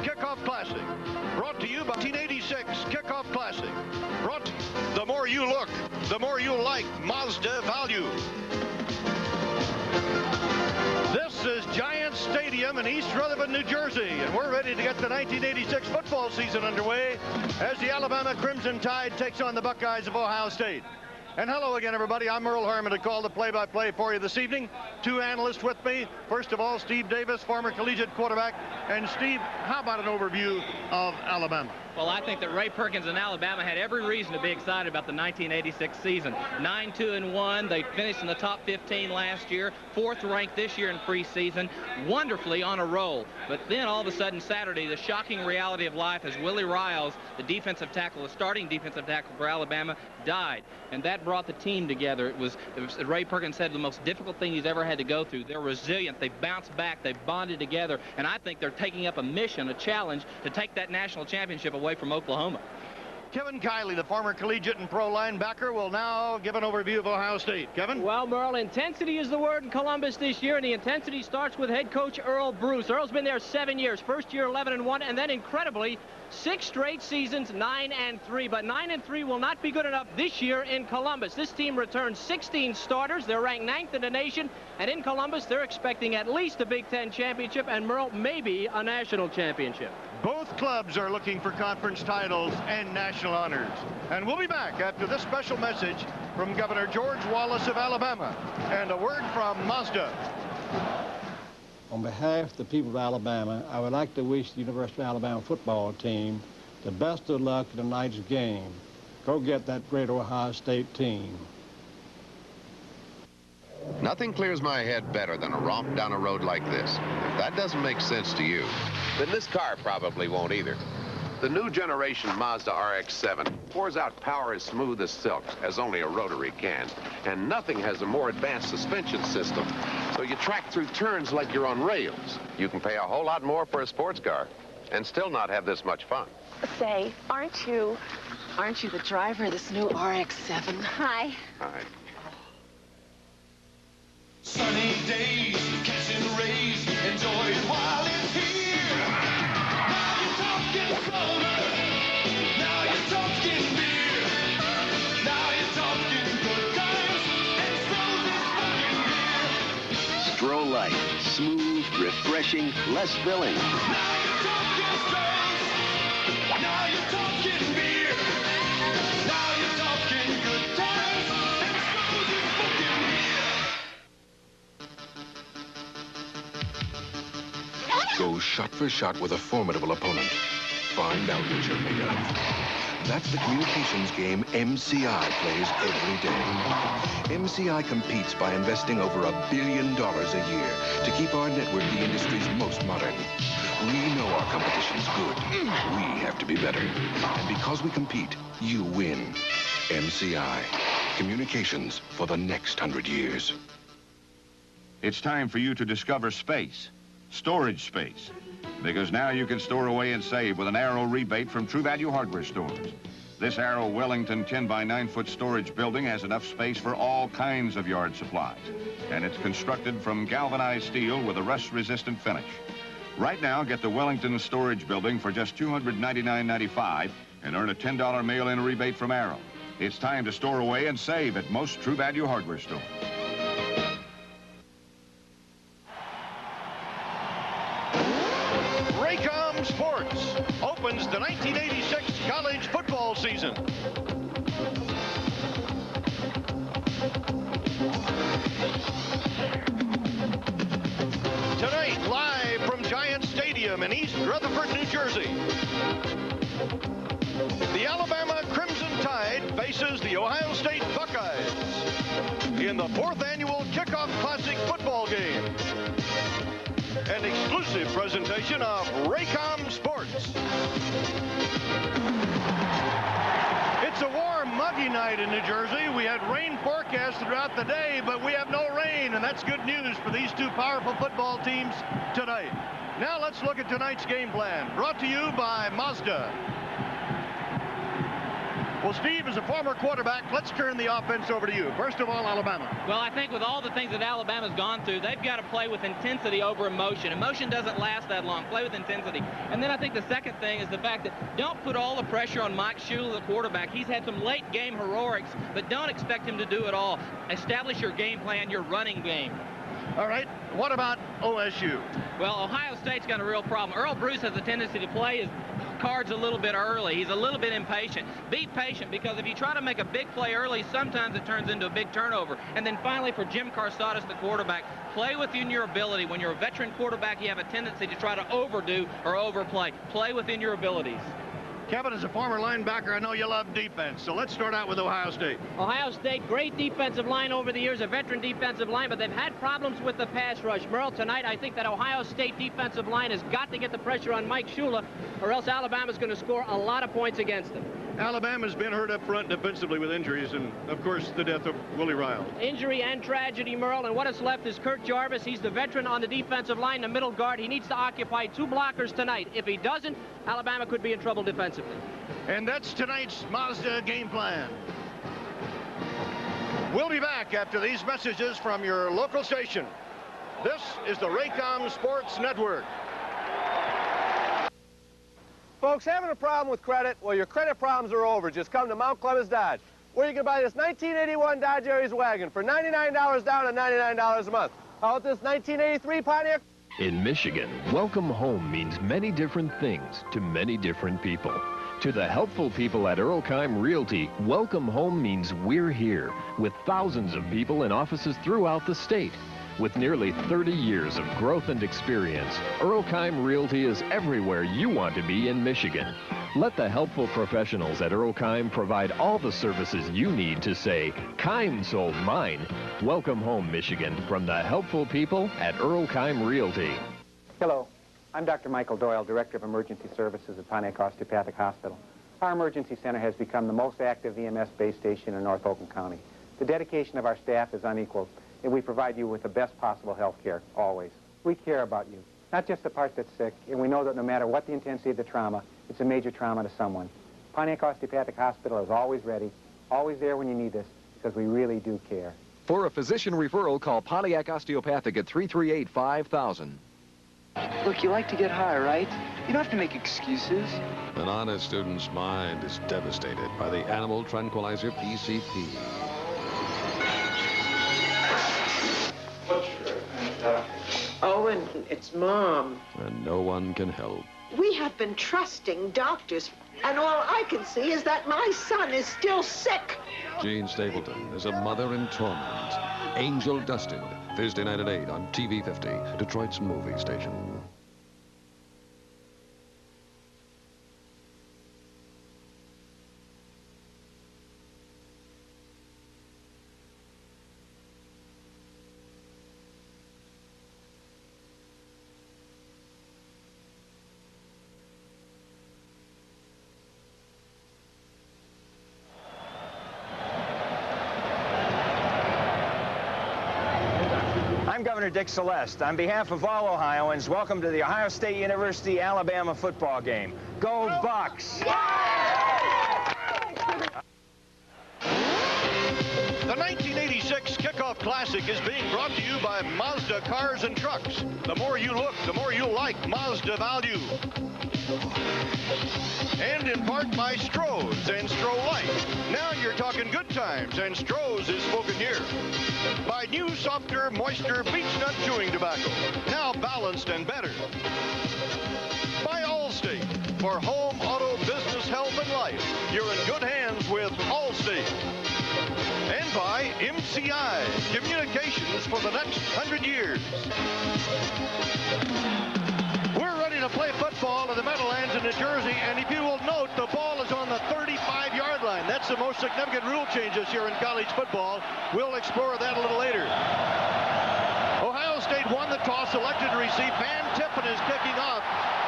Kickoff Classic. Brought to you by 1986 Kickoff Classic. The more you look, the more you like Mazda value. This is Giant Stadium in East Rutherford, New Jersey, and we're ready to get the 1986 football season underway as the Alabama Crimson Tide takes on the Buckeyes of Ohio State. And hello again, everybody. I'm Earl Harmon to call the play-by-play for you this evening. Two analysts with me. First of all, Steve Davis, former collegiate quarterback. And Steve, how about an overview of Alabama? Well, I think that Ray Perkins and Alabama had every reason to be excited about the 1986 season. 9-2-1. They finished in the top 15 last year, 4th ranked this year in preseason, wonderfully on a roll. But then all of a sudden Saturday, the shocking reality of life as Willie Riles, the defensive tackle, the starting defensive tackle for Alabama, died. And that brought the team together. It was Ray Perkins said, the most difficult thing he's ever had to go through. They're resilient. They bounced back. They bonded together. And I think they're taking up a mission, a challenge to take that national championship away from Oklahoma. Kevin Kiley, the former collegiate and pro linebacker, will now give an overview of Ohio State. Kevin? Well, Merle, intensity is the word in Columbus this year, and the intensity starts with head coach Earl Bruce. Earl's been there 7 years. First year 11-1, and then incredibly 6 straight seasons 9-3. But 9-3 will not be good enough this year in Columbus. This team returns 16 starters. They're ranked 9th in the nation, and in Columbus they're expecting at least a Big Ten championship, and Merle, maybe a national championship. Both clubs are looking for conference titles and national honors. And we'll be back after this special message from Governor George Wallace of Alabama and a word from Mazda. On behalf of the people of Alabama, I would like to wish the University of Alabama football team the best of luck in tonight's game. Go get that great Ohio State team. Nothing clears my head better than a romp down a road like this. If that doesn't make sense to you, then this car probably won't either. The new generation Mazda RX-7 pours out power as smooth as silk, as only a rotary can. And nothing has a more advanced suspension system, so you track through turns like you're on rails. You can pay a whole lot more for a sports car and still not have this much fun. Say, aren't you the driver of this new RX-7? Hi. Hi. Sunny days, catching rays, enjoy it while it's here. Now you're talking soda, now you're talking beer, now you're talking good times, and Stroh's is fucking beer. Stroh Light, smooth, refreshing, less filling. Now you're talking Stroh's, now you're talking beer, now you're talking good times, and Stroh's is fucking beer. Go shot for shot with a formidable opponent. Find out what you're made of. That's the communications game MCI plays every day. MCI competes by investing over $1 billion a year to keep our network the industry's most modern. We know our competition's good. We have to be better. And because we compete, you win. MCI. Communications for the next 100 years. It's time for you to discover space. Storage space. Because now you can store away and save with an Arrow rebate from True Value Hardware Stores. This Arrow Wellington 10 by 9-foot storage building has enough space for all kinds of yard supplies. And it's constructed from galvanized steel with a rust-resistant finish. Right now, get the Wellington storage building for just $299.95 and earn a $10 mail-in rebate from Arrow. It's time to store away and save at most True Value Hardware Stores. Raycom Sports opens the 1986 college football season. Tonight, live from Giant Stadium in East Rutherford, New Jersey, the Alabama Crimson Tide faces the Ohio State Buckeyes in the 4th annual Kickoff Classic football game. An exclusive presentation of Raycom Sports. It's a warm, muggy night in New Jersey. We had rain forecast throughout the day, but we have no rain, and that's good news for these two powerful football teams tonight. Now let's look at tonight's game plan, brought to you by Mazda. Well, Steve, as a former quarterback, let's turn the offense over to you. First of all, Alabama. Well, I think with all the things that Alabama's gone through, they've got to play with intensity over emotion. Emotion doesn't last that long. Play with intensity. And then I think the second thing is the fact that don't put all the pressure on Mike Shula, the quarterback. He's had some late game heroics, but don't expect him to do it all. Establish your game plan, your running game. All right, what about OSU? Well, Ohio State's got a real problem. Earl Bruce has a tendency to play his cards a little bit early. He's a little bit impatient. Be patient, because if you try to make a big play early, sometimes it turns into a big turnover. And then finally, for Jim Carsadas, the quarterback, play within your ability. When you're a veteran quarterback, you have a tendency to try to overdo or overplay. Play within your abilities. Kevin, as a former linebacker, I know you love defense, so let's start out with Ohio State. Ohio State, great defensive line over the years, a veteran defensive line, but they've had problems with the pass rush. Merle, tonight, I think that Ohio State defensive line has got to get the pressure on Mike Shula, or else Alabama's going to score a lot of points against them. Alabama's been hurt up front defensively with injuries and, of course, the death of Willie Riles. Injury and tragedy, Merle, and what is left is Kurt Jarvis. He's the veteran on the defensive line, the middle guard. He needs to occupy 2 blockers tonight. If he doesn't, Alabama could be in trouble defensively. And that's tonight's Mazda game plan. We'll be back after these messages from your local station. This is the Raycom Sports Network. Folks, having a problem with credit? Well, your credit problems are over. Just come to Mount Clemens Dodge, where you can buy this 1981 Dodge Aries wagon for $99 down and $99 a month. How about this 1983 Pontiac? In Michigan, welcome home means many different things to many different people. To the helpful people at Earl Keim Realty, welcome home means we're here with thousands of people in offices throughout the state. With nearly 30 years of growth and experience, Earl Keim Realty is everywhere you want to be in Michigan. Let the helpful professionals at Earl Keim provide all the services you need to say, Keim sold mine. Welcome home, Michigan, from the helpful people at Earl Keim Realty. Hello, I'm Dr. Michael Doyle, Director of Emergency Services at Pontiac Osteopathic Hospital. Our emergency center has become the most active EMS base station in North Oakland County. The dedication of our staff is unequaled, and we provide you with the best possible health care, always. We care about you, not just the part that's sick, and we know that no matter what the intensity of the trauma, it's a major trauma to someone. Pontiac Osteopathic Hospital is always ready, always there when you need us, because we really do care. For a physician referral, call Pontiac Osteopathic at 338-5000. Look, you like to get high, right? You don't have to make excuses. An honest student's mind is devastated by the animal tranquilizer PCP. Owen, it's Mom. And no one can help. We have been trusting doctors, and all I can see is that my son is still sick. Jean Stapleton is a mother in torment. Angel Dusted, Thursday night at 8 on TV 50, Detroit's movie station. I'm Governor Dick Celeste. On behalf of all Ohioans, welcome to the Ohio State University-Alabama football game. Go Bucks! The 1986 Kickoff Classic is being brought to you by Mazda Cars and Trucks. The more you look, the more you'll like Mazda value. And in part by Stroh's and Stroh Light. Now you're talking good times, and Stroh's is spoken here. By new, softer, moisture beech nut chewing tobacco. Now balanced and better. By Allstate. For home, auto, business, health, and life. You're in good hands with Allstate. And by MCI, communications for the next 100 years. We're ready to play football in the Meadowlands in New Jersey, and if you will note, the ball is on the 35-yard line. That's the most significant rule change this year in college football. We'll explore that a little later. Ohio State won the toss, elected to receive. Van Tippen is kicking off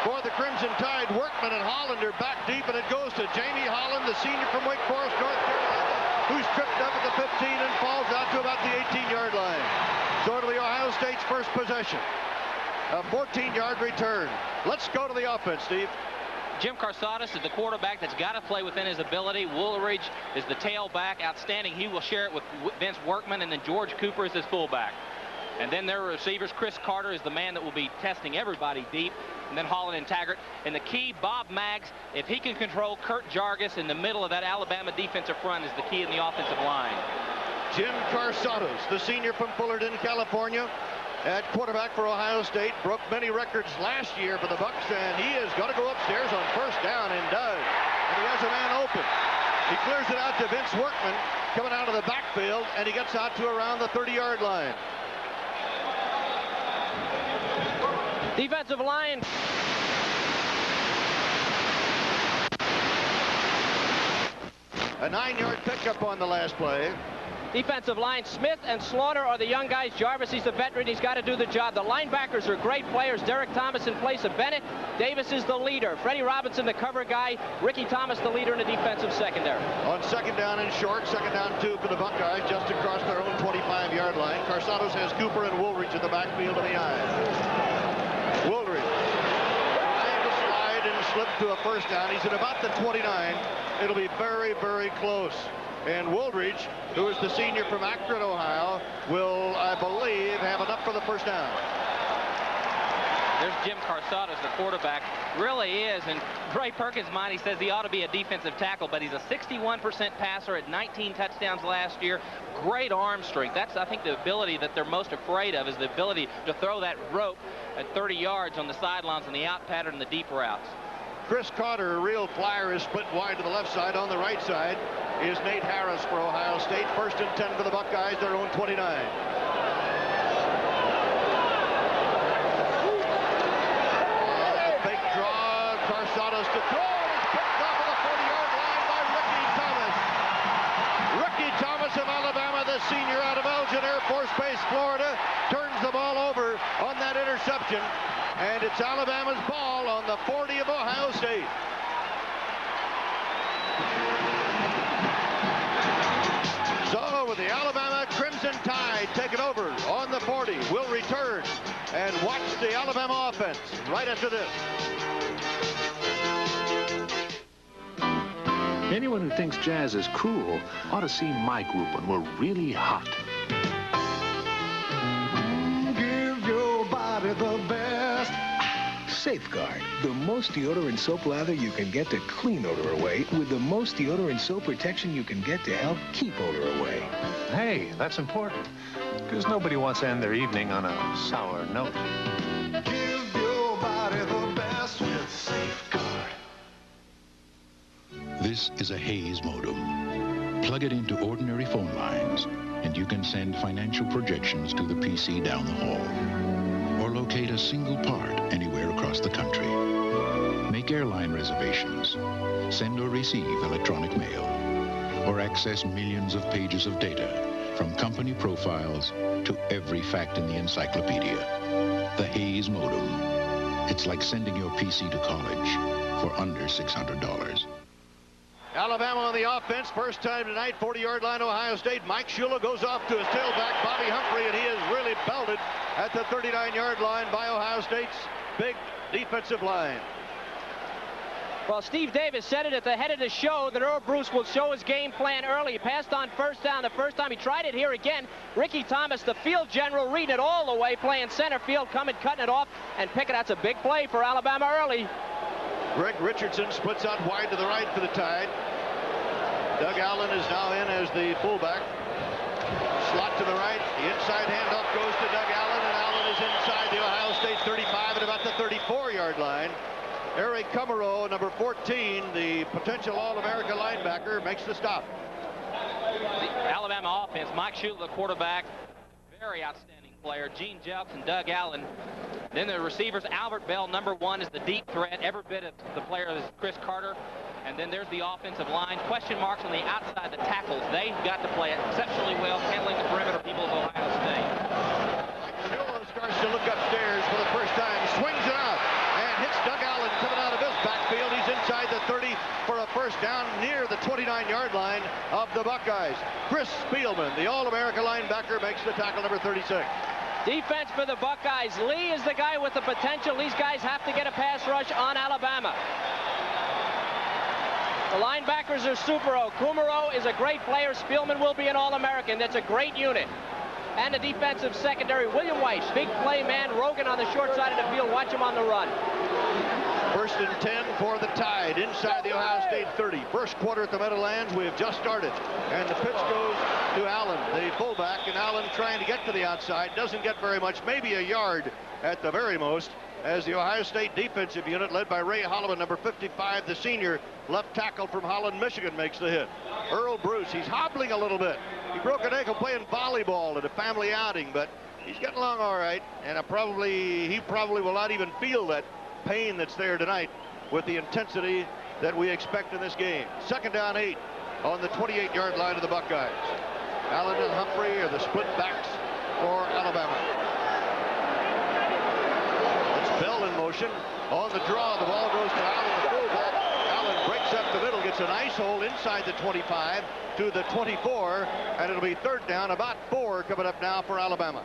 for the Crimson Tide. Workman and Holland are back deep, and it goes to Jamie Holland, the senior from Wake Forest, North Carolina, who's tripped up at the 15 and falls out to about the 18-yard line. So to the Ohio State's first possession. A 14-yard return. Let's go to the offense, Steve. Jim Carsados is the quarterback that's got to play within his ability. Woolridge is the tailback, outstanding. He will share it with Vince Workman, and then George Cooper is his fullback. And then their receivers, Chris Carter is the man that will be testing everybody deep, and then Holland and Taggart. And the key, Bob Maggs, if he can control Kurt Jargis in the middle of that Alabama defensive front, is the key in the offensive line. Jim Carsados, the senior from Fullerton, California, at quarterback for Ohio State, broke many records last year for the Bucks, and he is going to go upstairs on first down and does. And he has a man open. He clears it out to Vince Workman coming out of the backfield, and he gets out to around the 30-yard line. Defensive line. A 9-yard pickup on the last play. Defensive line, Smith and Slaughter are the young guys. Jarvis, he's the veteran. He's got to do the job. The linebackers are great players. Derek Thomas in place of Bennett. Davis is the leader. Freddie Robinson, the cover guy. Ricky Thomas, the leader in the defensive secondary. On second down and short, second down 2 for the Buckeyes, just across their own 25-yard line. Carsados has Cooper and Woolridge in the backfield behind. Woolridge able to slide and slip to a first down. He's at about the 29. It'll be very, very close. And Woolridge, who is the senior from Akron, Ohio, will, I believe, have enough for the first down. There's Jim Carsados, the quarterback. Really is. In Ray Perkins' mind, he says he ought to be a defensive tackle, but he's a 61% passer at 19 touchdowns last year. Great arm strength. That's, I think, the ability that they're most afraid of, is the ability to throw that rope at 30 yards on the sidelines on the out pattern and the deep routes. Chris Carter, a real flyer, is split wide to the left side. On the right side is Nate Harris for Ohio State. First and 10 for the Buckeyes, their own 29. Big draw, Carsados to throw. It's picked off at the 40-yard line by Ricky Thomas. Ricky Thomas of Alabama, the senior out of Elgin Air Force Base, Florida, turns the ball over on that interception. And it's Alabama's ball on the 40 of Ohio State. So with the Alabama Crimson Tide taking over on the 40, we'll return and watch the Alabama offense right after this. Anyone who thinks jazz is cool ought to see my group when we're really hot. Give your body the best. Safeguard, the most deodorant soap lather you can get to clean odor away with the most deodorant soap protection you can get to help keep odor away. Hey, that's important, because nobody wants to end their evening on a sour note. Give your body the best with Safeguard. This is a Hayes modem. Plug it into ordinary phone lines, and you can send financial projections to the PC down the hall, or locate a single part anywhere across the country. Make airline reservations, send or receive electronic mail, or access millions of pages of data, from company profiles to every fact in the encyclopedia. The Hayes modem. It's like sending your PC to college for under $600. Alabama on the offense, first time tonight, 40-yard line, Ohio State. Mike Shula goes off to his tailback, Bobby Humphrey, and he is really belted at the 39-yard line by Ohio State's big defensive line. Well, Steve Davis said it at the head of the show that Earl Bruce will show his game plan early. He passed on first down the first time. He tried it here again. Ricky Thomas, the field general, reading it all the way, playing center field, coming, cutting it off, and picking. That's a big play for Alabama early. Greg Richardson splits out wide to the right for the Tide. Doug Allen is now in as the fullback. Slot to the right. The inside handoff goes to Doug Allen, and Allen is inside the Ohio State 35 at about the 34-yard line. Eric Kummerow, number 14, the potential All-America linebacker, makes the stop. The Alabama offense, Mike Shula, the quarterback, very outstanding player. Gene Jelks and Doug Allen. Then the receivers, Albert Bell, number 1, is the deep threat. Every bit of the player is Chris Carter. And then there's the offensive line. Question marks on the outside, the tackles. They've got to play exceptionally well, handling the perimeter people of Ohio State. Shula starts to look upstairs for the first time. Swings it out and hits Doug Allen coming out of his backfield. He's inside the 30 for a first down near the 29-yard line of the Buckeyes. Chris Spielman, the All-America linebacker, makes the tackle, number 36. Defense for the Buckeyes. Lee is the guy with the potential. These guys have to get a pass rush on Alabama. The linebackers are super-o. Kumaro is a great player. Spielman will be an All-American. That's a great unit. And the defensive secondary, William Weiss, big play man. Rogan on the short side of the field. Watch him on the run. 1st and 10 for the Tide inside the Ohio State 30. First quarter at the Meadowlands. We have just started. And the pitch goes to Allen, the fullback. And Allen trying to get to the outside. Doesn't get very much, maybe a yard at the very most, as the Ohio State defensive unit, led by Ray Holloman, number 55, the senior left tackle from Holland, Michigan, makes the hit. Earl Bruce, he's hobbling a little bit. He broke an ankle playing volleyball at a family outing, but he's getting along all right. And he probably will not even feel that pain that's there tonight with the intensity that we expect in this game. 2nd down 8 on the 28-yard line of the Buckeyes. Allen and Humphrey are the split backs for Alabama. It's Bell in motion. On the draw, the ball goes to Allen, the fullback. Allen breaks up the middle, gets a nice hole inside the 25 to the 24, and it'll be 3rd down, about 4 coming up now for Alabama.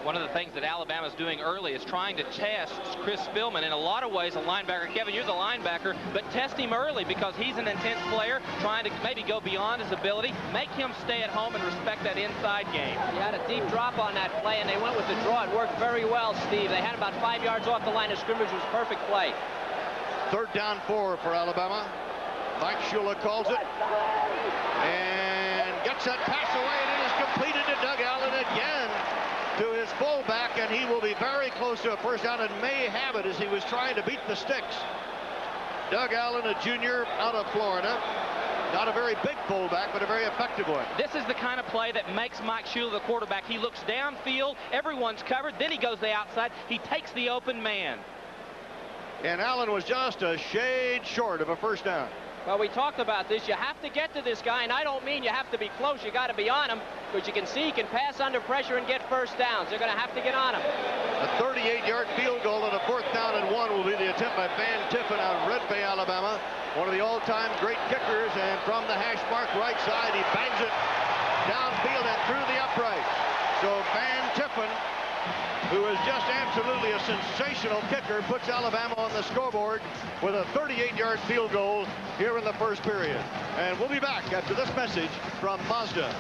One of the things that Alabama's doing early is trying to test Chris Spielman. In a lot of ways, a linebacker. Kevin, you're the linebacker, but test him early because he's an intense player, trying to maybe go beyond his ability. Make him stay at home and respect that inside game. He had a deep drop on that play, and they went with the draw. It worked very well, Steve. They had about 5 yards off the line of scrimmage. It was a perfect play. 3rd down 4 for Alabama. Mike Shula calls it and gets that pass away, and it is completed to Doug Allen again, to his fullback, and he will be very close to a 1st down and may have it as he was trying to beat the sticks. Doug Allen, a junior out of Florida. Not a very big fullback, but a very effective one. This is the kind of play that makes Mike Shula the quarterback. He looks downfield, everyone's covered, then he goes to the outside, he takes the open man. And Allen was just a shade short of a 1st down. Well, we talked about this. You have to get to this guy, and I don't mean you have to be close. You got to be on him, because you can see he can pass under pressure and get 1st downs. They're going to have to get on him. A 38-yard field goal and a 4th down and 1 will be the attempt by Van Tiffin out of Red Bay, Alabama. One of the all-time great kickers, and from the hash mark right side, he bangs it downfield and through the upright. So Van Tiffin, who is just absolutely a sensational kicker, puts Alabama on the scoreboard with a 38-yard field goal here in the 1st period. And we'll be back after this message from Mazda.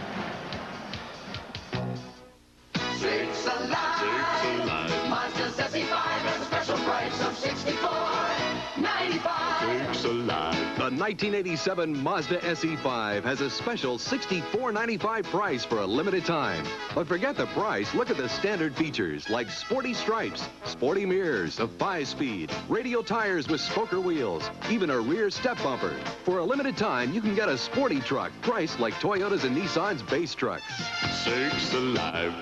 Sakes alive. Mazda's SE5 has a special price of $64.95. Sakes alive. The 1987 Mazda SE5 has a special $64.95 price for a limited time. But forget the price. Look at the standard features like sporty stripes, sporty mirrors, a 5-speed, radial tires with spoker wheels, even a rear step bumper. For a limited time, you can get a sporty truck priced like Toyota's and Nissan's base trucks. Sakes alive.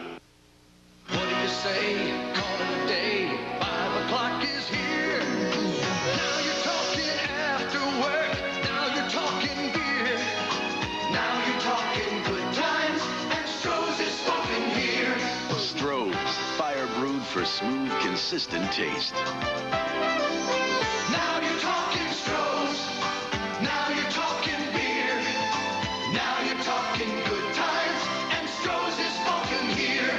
What do you say? Call it a day. 5 o'clock is here. Now you're talking after work. Now you're talking beer. Now you're talking good times. And Stroh's is spoken here. Stroh's, fire brewed for smooth, consistent taste. Now you're talking Stroh's. Now you're talking beer. Now you're talking good times. And Stroh's is spoken here.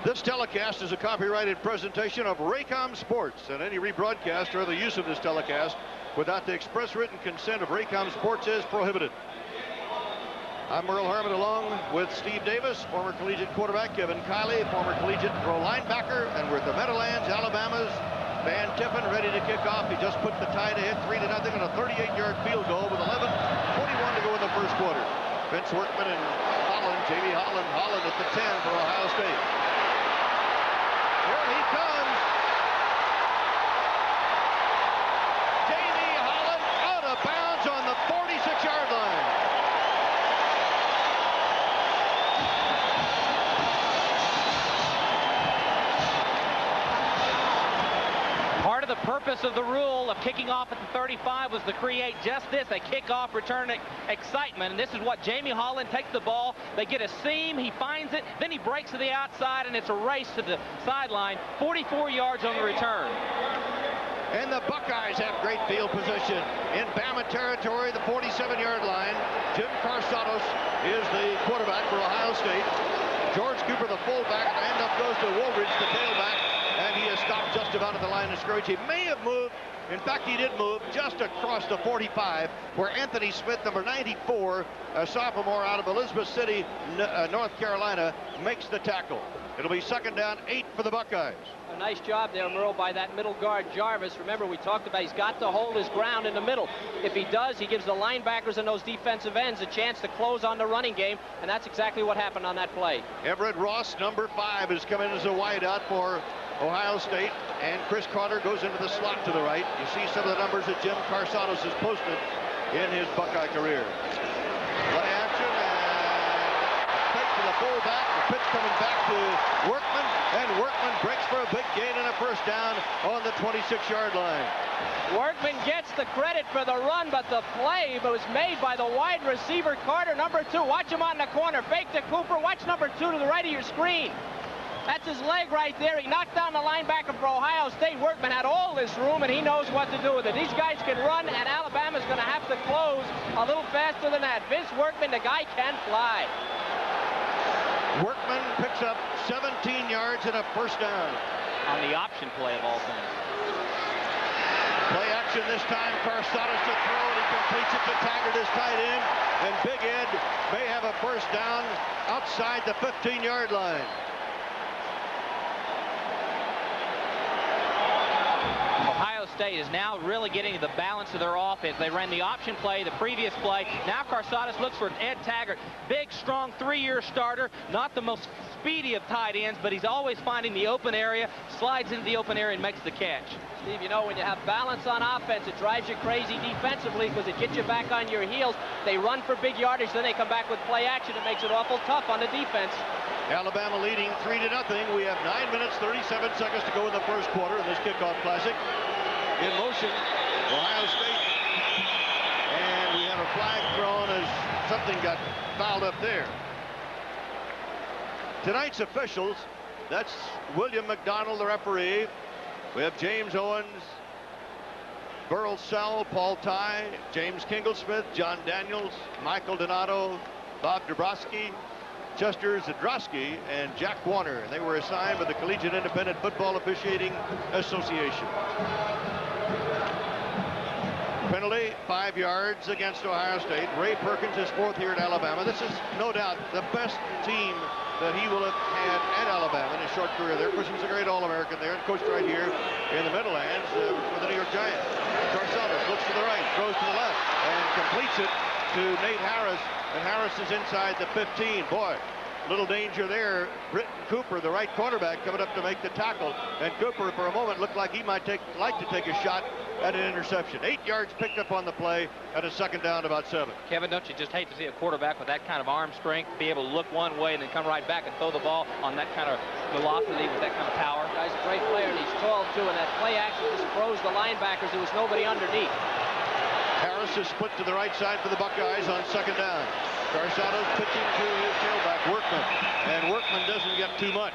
This telecast is a copyrighted presentation of Raycom Sports, and any rebroadcast or other use of this telecast without the express written consent of Raycom Sports is prohibited. I'm Merle Harmon, along with Steve Davis, former collegiate quarterback, Kevin Kiley, former collegiate pro linebacker, and we're at the Meadowlands, Alabama's Van Tiffin, ready to kick off. He just put the Tide ahead 3-0 on a 38-yard field goal with 11:21 to go in the 1st quarter. Vince Workman and Holland, Jamie Holland at the 10 for Ohio State. Here he comes. Jamie Holland out of bounds on the 46-yard line. Part of the purpose of the rule of kicking off at the 35 was to create just this, a kickoff return excitement. And this is what Jamie Holland takes the ball. They get a seam, he finds it, then he breaks to the outside, and it's a race to the sideline. 44 yards on the return. And the Buckeyes have great field position in Bama territory, the 47-yard line. Jim Carsatos is the quarterback for Ohio State. George Cooper, the fullback. The handoff goes to Woolridge, the tailback. And he is stopped just about at the line of scrimmage. He may have moved In fact, he did move just across the 45, where Anthony Smith, number 94, a sophomore out of Elizabeth City, North Carolina, makes the tackle. It'll be 2nd down, 8 for the Buckeyes. A nice job there, Merle, by that middle guard, Jarvis. Remember, we talked about he's got to hold his ground in the middle. If he does, he gives the linebackers and those defensive ends a chance to close on the running game, and that's exactly what happened on that play. Everett Ross, number 5, is coming as a wideout for Ohio State, and Chris Carter goes into the slot to the right. You see some of the numbers that Jim Carsados has posted in his Buckeye career. Play action, and fake to the fullback. The pitch coming back to Workman, and Workman breaks for a big gain and a 1st down on the 26-yard line. Workman gets the credit for the run, but the play was made by the wide receiver, Carter, number 2. Watch him on the corner. Fake to Cooper. Watch number 2 to the right of your screen. That's his leg right there. He knocked down the linebacker for Ohio State. Workman had all this room, and he knows what to do with it. These guys can run, and Alabama's going to have to close a little faster than that. Vince Workman, the guy can fly. Workman picks up 17 yards and a 1st down. On the option play of all things. Play action this time. Carsados to throw, and he completes it to Taggart, his tight end. And Big Ed may have a 1st down outside the 15-yard line. Ohio State is now really getting the balance of their offense. They ran the option play the previous play. Now Carsados looks for Ed Taggart. Big, strong, 3-year starter. Not the most speedy of tight ends, but he's always finding the open area, slides into the open area and makes the catch. Steve, you know, when you have balance on offense, it drives you crazy defensively because it gets you back on your heels. They run for big yardage, then they come back with play action. It makes it awful tough on the defense. Alabama leading 3-0. We have 9 minutes, 37 seconds to go in the 1st quarter in this kickoff classic. In motion, Ohio State. And we have a flag thrown as something got fouled up there. Tonight's officials, that's William McDonald, the referee. We have James Owens, Burl Sell, Paul Tye, James Kinglesmith, John Daniels, Michael Donato, Bob Dabrowski, Chester Zadrowski, and Jack Warner. They were assigned by the Collegiate Independent Football Officiating Association. Penalty, 5 yards against Ohio State. Ray Perkins is 4th here at Alabama. This is no doubt the best team that he will have had at Alabama in his short career there. Of course, he was a great All-American there and coached right here in the Meadowlands for the New York Giants. Carsados looks to the right, throws to the left, and completes it to Nate Harris. And Harris is inside the 15. Boy, little danger there. Britton Cooper, the right cornerback, coming up to make the tackle. And Cooper, for a moment, looked like he might like to take a shot at an interception. 8 yards picked up on the play at a 2nd down, about 7. Kevin, don't you just hate to see a quarterback with that kind of arm strength be able to look one way and then come right back and throw the ball on that kind of velocity with that kind of power? The guy's a great player, and he's tall, too, and that play action just froze the linebackers. There was nobody underneath. Harris is split to the right side for the Buckeyes on 2nd down. Carsados pitching to his tailback, Workman, and Workman doesn't get too much.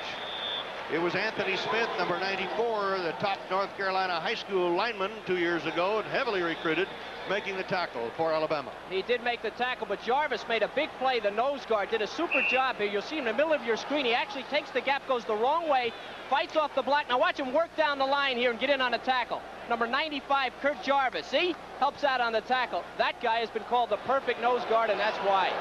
It was Anthony Smith, number 94, the top North Carolina high school lineman 2 years ago, and heavily recruited, making the tackle for Alabama. He did make the tackle, but Jarvis made a big play. The nose guard did a super job here. You'll see him in the middle of your screen. He actually takes the gap, goes the wrong way, fights off the block. Now watch him work down the line here and get in on the tackle. Number 95, Kurt Jarvis. See? Helps out on the tackle. That guy has been called the perfect nose guard, and that's why.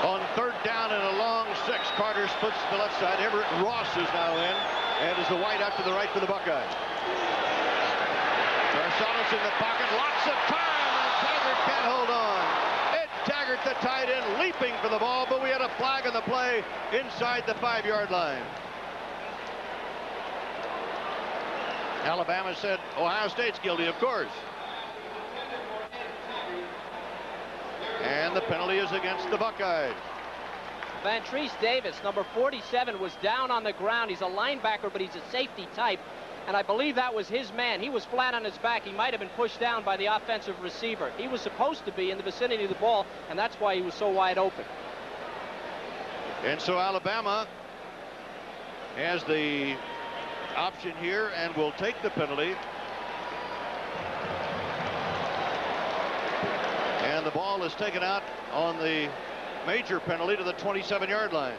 On 3rd down and a long 6, Carter splits to the left side. Everett Ross is now in, and is the wide out to the right for the Buckeyes. Carsados in the pocket, lots of time, and Taggart can't hold on. Ed Taggart, the tight end, leaping for the ball, but we had a flag on the play inside the 5-yard line. Alabama said Ohio State's guilty, of course. And the penalty is against the Buckeyes. Vantrese Davis, number 47, was down on the ground. He's a linebacker, but he's a safety type. And I believe that was his man. He was flat on his back. He might have been pushed down by the offensive receiver. He was supposed to be in the vicinity of the ball, and that's why he was so wide open. And so Alabama has the option here and will take the penalty. And the ball is taken out on the major penalty to the 27-yard line.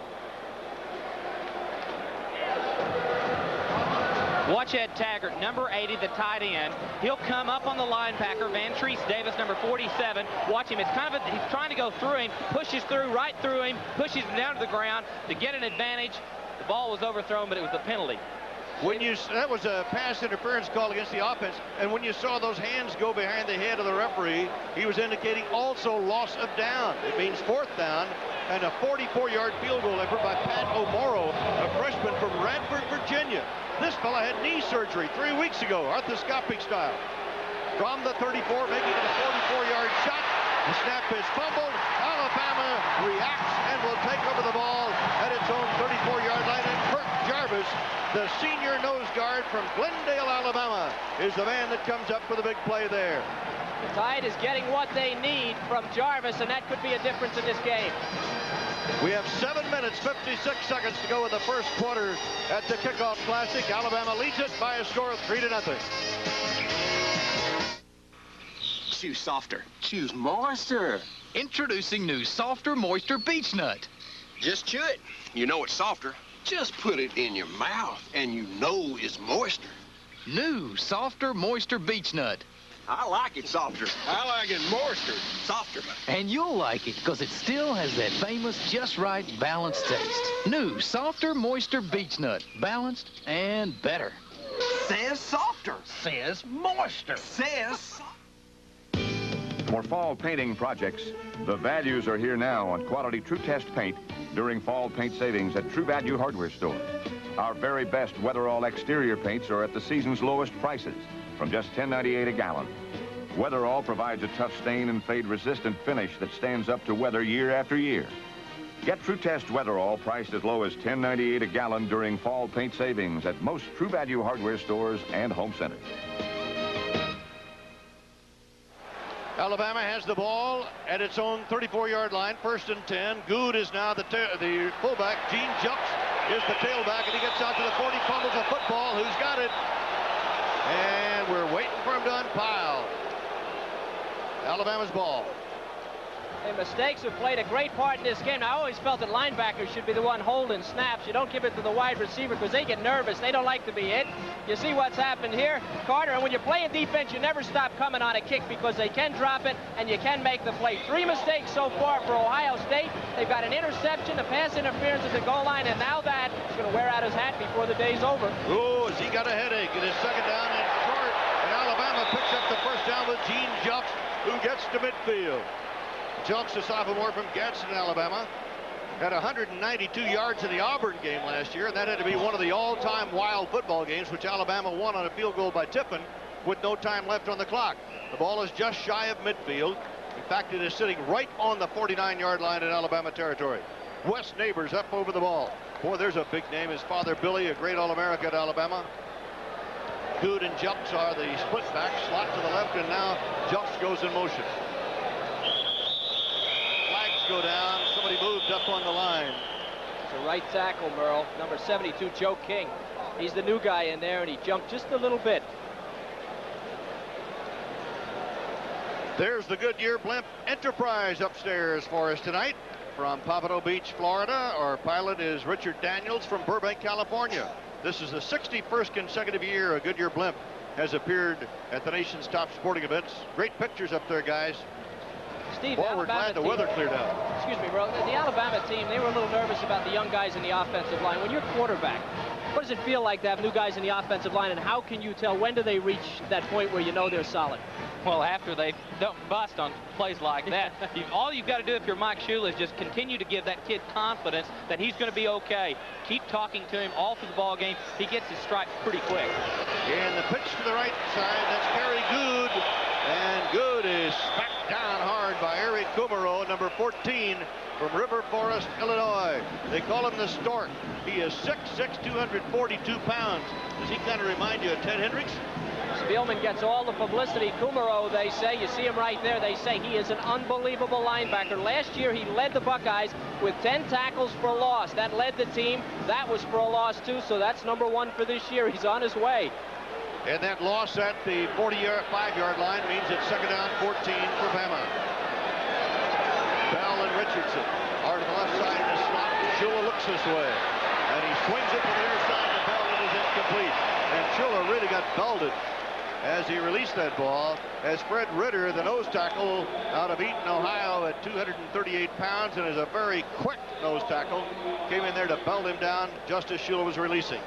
Watch Ed Taggart, number 80, the tight end. He'll come up on the linebacker, Van Treese Davis, number 47. Watch him. It's kind of he's trying to go through him, pushes through, right through him, pushes him down to the ground to get an advantage. The ball was overthrown, but it was a penalty. That was a pass interference call against the offense, and when you saw those hands go behind the head of the referee, he was indicating also loss of down. It means 4th down and a 44-yard field goal effort by Pat O'Morrow, a freshman from Radford, Virginia. This fella had knee surgery 3 weeks ago, arthroscopic style. From the 34, making it a 44-yard shot. The snap is fumbled. Alabama reacts and will take over the ball at its own 34-yard line. And Kirk Jarvis, the senior nose guard from Glendale, Alabama, is the man that comes up with a big play there. The Tide is getting what they need from Jarvis, and that could be a difference in this game. We have 7 minutes, 56 seconds to go in the first quarter at the Kickoff Classic. Alabama leads it by a score of 3-0. Choose softer. Choose moisture. Introducing new Softer Moisture Beech Nut. Just chew it. You know it's softer. Just put it in your mouth, and you know it's moisture. New Softer Moisture Beech Nut. I like it softer. I like it moisture. Softer. And you'll like it because it still has that famous just right balanced taste. New Softer Moisture Beech Nut. Balanced and better. Says softer. Says moisture. Says... For fall painting projects, the values are here now on quality True Test paint during fall paint savings at True Value hardware stores. Our very best Weatherall exterior paints are at the season's lowest prices, from just $10.98 a gallon. Weatherall provides a tough stain and fade-resistant finish that stands up to weather year after year. Get True Test Weatherall priced as low as $10.98 a gallon during fall paint savings at most True Value hardware stores and home centers. Alabama has the ball at its own 34-yard line, 1st and 10. Good is now the fullback. Gene Jumps is the tailback, and he gets out to the 40, fumbles a football. Who's got it? And we're waiting for him to unpile. Alabama's ball. And mistakes have played a great part in this game. I always felt that linebackers should be the one holding snaps. You don't give it to the wide receiver because they get nervous. They don't like to be hit. You see what's happened here, Carter, and when you're playing defense, you never stop coming on a kick because they can drop it and you can make the play. 3 mistakes so far for Ohio State. They've got an interception, a pass interference at the goal line, and now that is going to wear out his hat before the day's over. Oh, has he got a headache? It is 2nd down and short, and Alabama picks up the 1st down with Gene Jumps, who gets to midfield. Jumps, a sophomore from Gadsden, Alabama, had 192 yards in the Auburn game last year, and that had to be one of the all-time wild football games, which Alabama won on a field goal by Tippin with no time left on the clock. The ball is just shy of midfield. In fact, it is sitting right on the 49-yard line in Alabama territory. Wes Neighbors up over the ball. Boy, there's a big name. His father, Billy, a great All-America at Alabama. Good and Jumps are the split back, slot to the left, and now Jumps goes in motion. Go down. Somebody moved up on the line. It's a right tackle, Merle. Number 72, Joe King. He's the new guy in there, and he jumped just a little bit. There's the Goodyear Blimp Enterprise upstairs for us tonight from Pompano Beach, Florida. Our pilot is Richard Daniels from Burbank, California. This is the 61st consecutive year a Goodyear Blimp has appeared at the nation's top sporting events. Great pictures up there, guys. Steve, well, we're glad the weather cleared out. Excuse me, bro. The Alabama team, they were a little nervous about the young guys in the offensive line. When you're quarterback, what does it feel like to have new guys in the offensive line, and how can you tell when do they reach that point where you know they're solid? Well, after they don't bust on plays like that, all you've got to do if you're Mike Shula is just continue to give that kid confidence that he's going to be okay. Keep talking to him all through the ball game. He gets his stripes pretty quick. And the pitch to the right side, that's very good. And Good is smacked down hard by Eric Kumaro, number 14 from River Forest, Illinois. They call him the Stork. He is 6'6", 242 pounds. Does he kind of remind you of Ted Hendricks? Spielman gets all the publicity. Kumaro, they say, you see him right there, they say he is an unbelievable linebacker. Last year, he led the Buckeyes with 10 tackles for loss. That led the team. That was for a loss, too, so that's number 1 for this year. He's on his way. And that loss at the 45-yard line means it's 2nd down, 14 for Bama. Bell and Richardson are to the left side of the slot. Shula looks this way. And he swings it to the near side, and Bell is in complete. And Shula really got belted as he released that ball, as Fred Ritter, the nose tackle out of Eaton, Ohio, at 238 pounds and is a very quick nose tackle, came in there to belt him down just as Shula was releasing.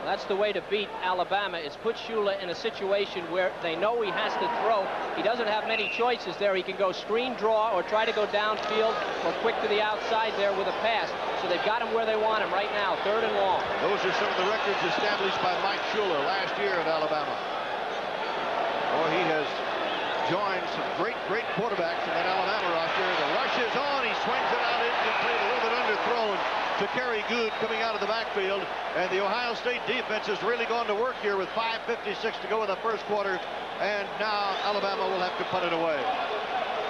That's the way to beat Alabama, is put Shula in a situation where they know he has to throw. He doesn't have many choices there. He can go screen draw or try to go downfield or quick to the outside there with a pass. So they've got him where they want him right now, 3rd and long. Those are some of the records established by Mike Shula last year at Alabama. Boy, he has joined some great quarterbacks in that Alabama roster. The rush is on. He swings it out incomplete, a little bit underthrown to Kerry Good coming out of the backfield. And the Ohio State defense has really gone to work here with 5:56 to go in the first quarter. And now Alabama will have to punt it away.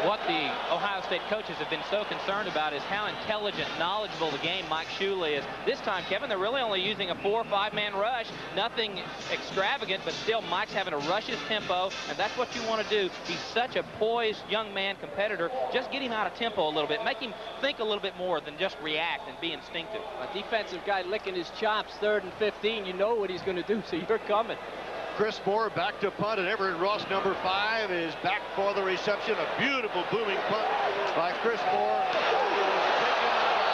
What the Ohio State coaches have been so concerned about is how intelligent, knowledgeable the game Mike Shula is. This time, Kevin, they're really only using a 4 or 5-man rush. Nothing extravagant, but still Mike's having to rush his tempo, and that's what you want to do. He's such a poised young man competitor. Just get him out of tempo a little bit. Make him think a little bit more than just react and be instinctive. A defensive guy licking his chops, 3rd and 15. You know what he's going to do, so you're coming. Chris Moore back to punt, and Everett Ross, number 5, is back for the reception. A beautiful booming punt by Chris Moore. Taken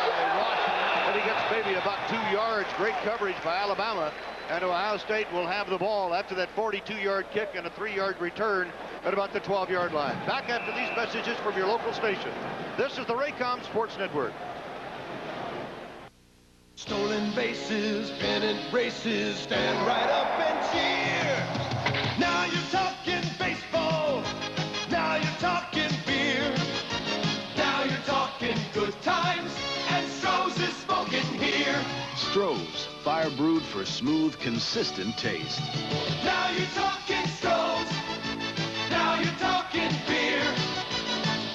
by Ross, and he gets maybe about 2 yards. Great coverage by Alabama, and Ohio State will have the ball after that 42-yard kick and a 3-yard return at about the 12-yard line. Back after these messages from your local station. This is the Raycom Sports Network. Stolen bases, pennant races, stand right up and cheer. Now you're talking baseball. Now you're talking beer. Now you're talking good times, and Stroh's is smoking here. Stroh's, fire brewed for smooth, consistent taste. Now you're talking Stroh's. Now you're talking beer.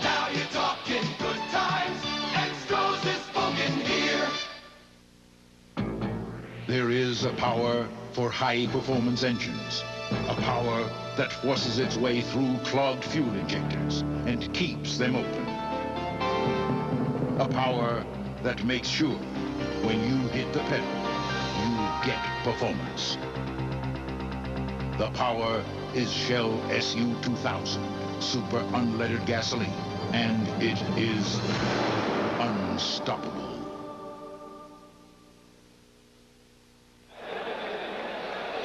Now you're talking good times, and Stroh's is smoking here. There is a power for high-performance engines, a power that forces its way through clogged fuel injectors and keeps them open. A power that makes sure when you hit the pedal, you get performance. The power is Shell SU-2000 Super Unleaded Gasoline, and it is unstoppable.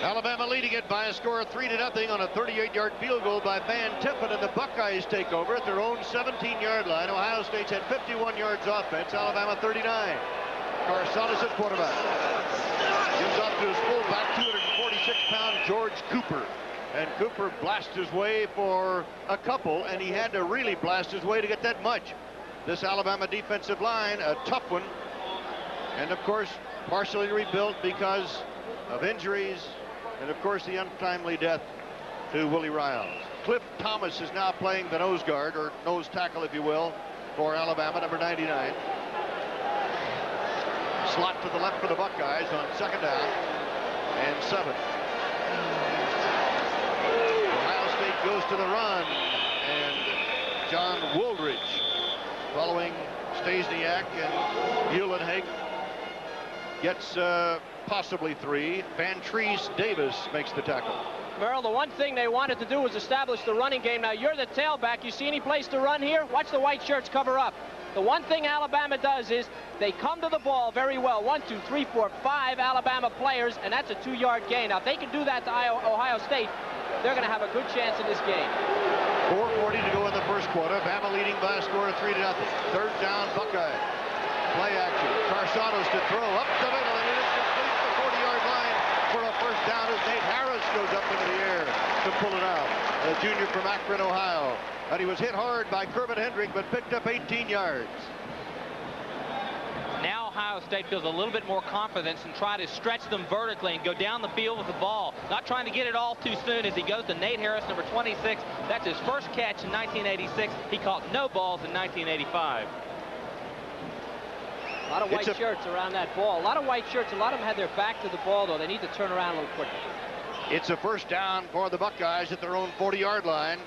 Alabama leading it by a score of 3-0 on a 38-yard field goal by Van Tippen, and the Buckeyes take over at their own 17-yard line. Ohio State's had 51 yards offense, Alabama 39. Carsadas at quarterback. Gives off to his fullback, 246-pound George Cooper. And Cooper blasts his way for a couple, and he had to really blast his way to get that much. This Alabama defensive line, a tough one, and of course partially rebuilt because of injuries, and of course the untimely death to Willie Riles. Cliff Thomas is now playing the nose guard, or nose tackle if you will, for Alabama, number 99. Slot to the left for the Buckeyes on 2nd down and 7. Ohio State goes to the run, and John Wooldridge following Stasiak and Uhlenhake gets possibly 3. Van Treese Davis makes the tackle. Merrill, the one thing they wanted to do was establish the running game. Now, you're the tailback. You see any place to run here? Watch the white shirts cover up. The one thing Alabama does is they come to the ball very well. 1, 2, 3, 4, 5 Alabama players, and that's a 2-yard gain. Now, if they can do that to Ohio State, they're going to have a good chance in this game. 4:40 to go in the first quarter. Bama leading by a score of 3-0. 3rd down, Buckeye. Play action. Carsados to throw up the middle, and it is complete to the 40-yard line for a first down as Nate Harris goes up into the air to pull it out. A junior from Akron, Ohio. And he was hit hard by Kermit Hendrick, but picked up 18 yards. Now Ohio State feels a little bit more confidence and try to stretch them vertically and go down the field with the ball. Not trying to get it all too soon as he goes to Nate Harris, number 26. That's his first catch in 1986. He caught no balls in 1985. A lot of white shirts around that ball. A lot of white shirts. A lot of them had their back to the ball, though. They need to turn around a little quicker. It's a first down for the Buckeyes at their own 40-yard line.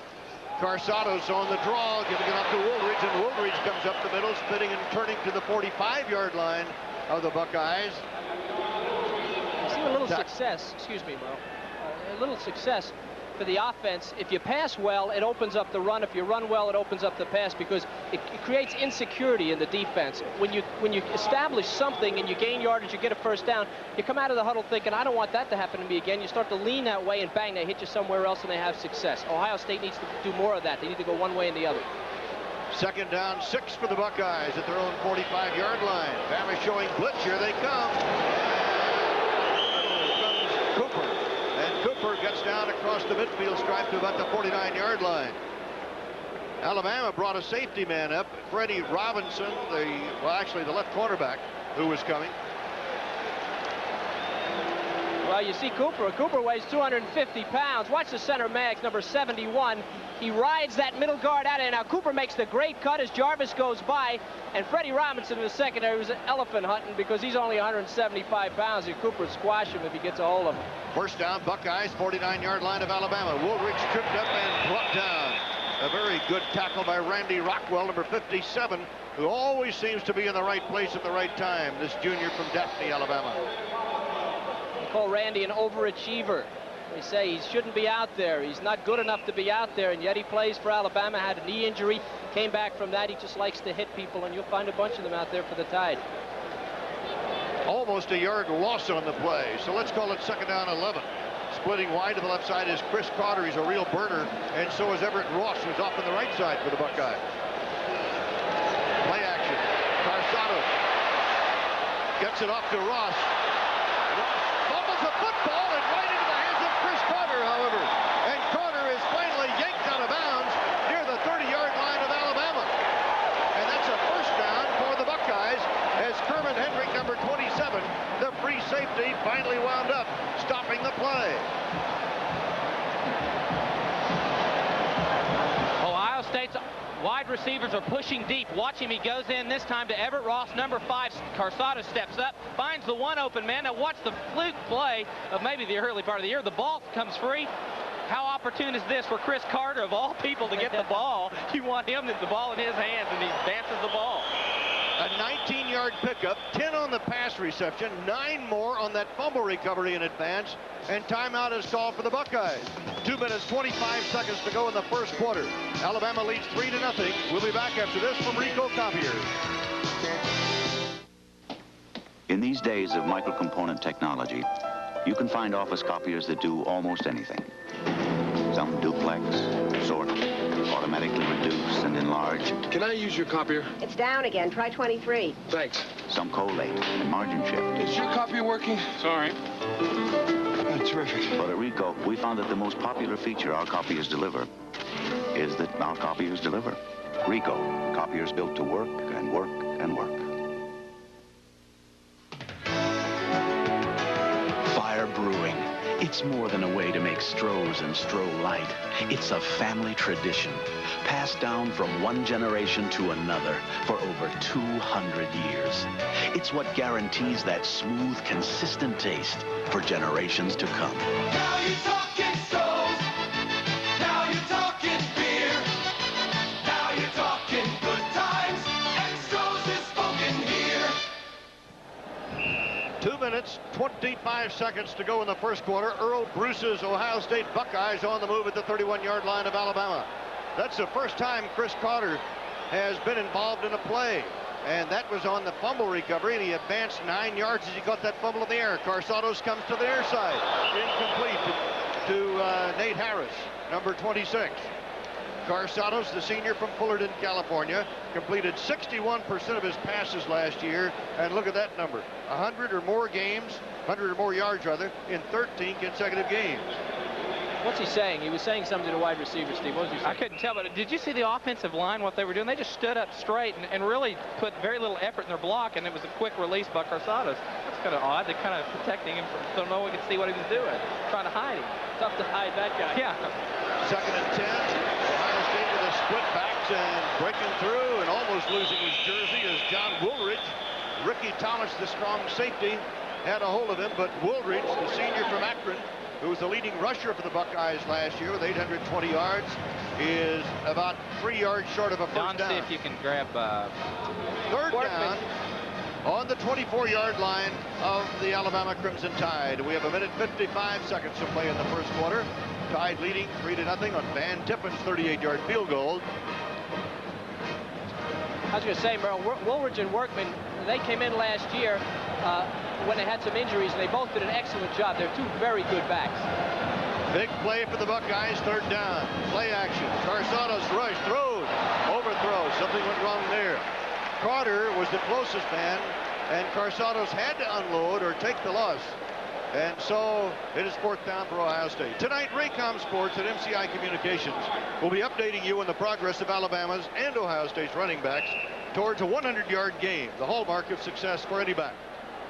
Carsados on the draw, giving it up to Wooldridge, and Wooldridge comes up the middle, spinning and turning to the 45-yard line of the Buckeyes. You see a little success, excuse me, Mo, a little success for the offense. If you pass well, it opens up the run. If you run well, it opens up the pass, because it creates insecurity in the defense. When you establish something and you gain yardage, you get a first down, you come out of the huddle thinking, I don't want that to happen to me again. You start to lean that way, and bang, they hit you somewhere else and they have success. Ohio State needs to do more of that. They need to go one way and the other. Second down, 6 for the Buckeyes at their own 45-yard line. Bama showing blitz. Here they come. And comes Cooper. And Cooper gets down across the midfield stripe to about the 49-yard line. Alabama brought a safety man up, Freddie Robinson, the left quarterback, who was coming. Well, you see Cooper. Cooper weighs 250 pounds. Watch the center mags, number 71. He rides that middle guard out, and now Cooper makes the great cut as Jarvis goes by, and Freddie Robinson in the secondary was elephant hunting because he's only 175 pounds, and Cooper would squash him if he gets a hold of him. First down, Buckeyes, 49-yard line of Alabama. Woolridge tripped up and brought down. A very good tackle by Randy Rockwell, number 57, who always seems to be in the right place at the right time, this junior from Daphne, Alabama. They call Randy an overachiever. They say he shouldn't be out there. He's not good enough to be out there, and yet he plays for Alabama. Had a knee injury, came back from that. He just likes to hit people, and you'll find a bunch of them out there for the Tide. Almost a yard loss on the play, so let's call it second down 11. Splitting wide to the left side is Chris Carter. He's a real burner, and so is Everett Ross, who's off on the right side for the Buckeyes. Play action. Carsado gets it off to Ross. Fumbles a football and right into the hands of Chris Carter, however. And Carter is finally yanked out of bounds near the 30-yard line of Alabama. And that's a first down for the Buckeyes as Kermit Hendrick, number 27, the free safety, finally wound up stopping the play. Ohio State's wide receivers are pushing deep. Watch him. He goes in this time to Everett Ross, number 5. Carsado steps up, finds the one open man. Now watch the fluke play of maybe the early part of the year. The ball comes free. How opportune is this for Chris Carter, of all people, to get the ball? You want him, the ball in his hands, and he dances the ball. A 19-yard pickup, 10 on the pass reception, 9 more on that fumble recovery in advance, and timeout is called for the Buckeyes. 2 minutes, 25 seconds to go in the first quarter. Alabama leads 3-0. We'll be back after this from Rico Copiers. In these days of microcomponent technology, you can find office copiers that do almost anything. Some duplex, sort, automatically reduce and enlarge. Can I use your copier? It's down again. Try 23. Thanks. Some collate and margin shift. Is your copier working? Sorry. Terrific. But at Rico, we found that the most popular feature our copiers deliver is that our copiers deliver. Rico, copiers built to work and work and work. Fire Brewing. It's more than a way to make Strohs and Stroh Light. It's a family tradition, passed down from one generation to another for over 200 years. It's what guarantees that smooth, consistent taste for generations to come. Now you're talking Strohs. Now you're talking beer. Now you're talking good times. And Strohs is spoken here. 2 minutes, 25 seconds to go in the first quarter. Earl Bruce's Ohio State Buckeyes on the move at the 31-yard line of Alabama. That's the first time Chris Carter has been involved in a play. And that was on the fumble recovery, and he advanced 9 yards as he got that fumble in the air. Carsados comes to the near side. Incomplete to Nate Harris, number 26. Carsados, the senior from Fullerton, California, completed 61% of his passes last year. And look at that number, 100 or more games, 100 or more yards, rather, in 13 consecutive games. What's he saying? He was saying something to the wide receiver, Steve. What was he saying? I couldn't tell, but did you see the offensive line, what they were doing? They just stood up straight and really put very little effort in their block, and it was a quick release by Carsados. That's kind of odd. They're kind of protecting him so no one could see what he was doing, trying to hide him. Tough to hide that guy. Yeah. Second and 10. Ohio State with a split backs and breaking through and almost losing his jersey is John Woolridge. Ricky Thomas, the strong safety, had a hold of him, but Woolridge, the senior from Akron, who was the leading rusher for the Buckeyes last year with 820 yards, is about 3 yards short of a first down. See if you can grab third down. on the 24-yard line of the Alabama Crimson Tide. We have 1 minute 55 seconds to play in the first quarter. Tide leading 3-0 on Van Tippen's 38-yard field goal. I was going to say, Merle, Woolridge and Workman, they came in last year when they had some injuries, and they both did an excellent job. They're two very good backs. Big play for the Buckeyes, 3rd down. Play action. Carsados rush, throws, overthrows. Something went wrong there. Carter was the closest man, and Carsados had to unload or take the loss. And so it is 4th down for Ohio State. Tonight, Raycom Sports and MCI Communications will be updating you on the progress of Alabama's and Ohio State's running backs towards a 100-yard game, the hallmark of success for any back.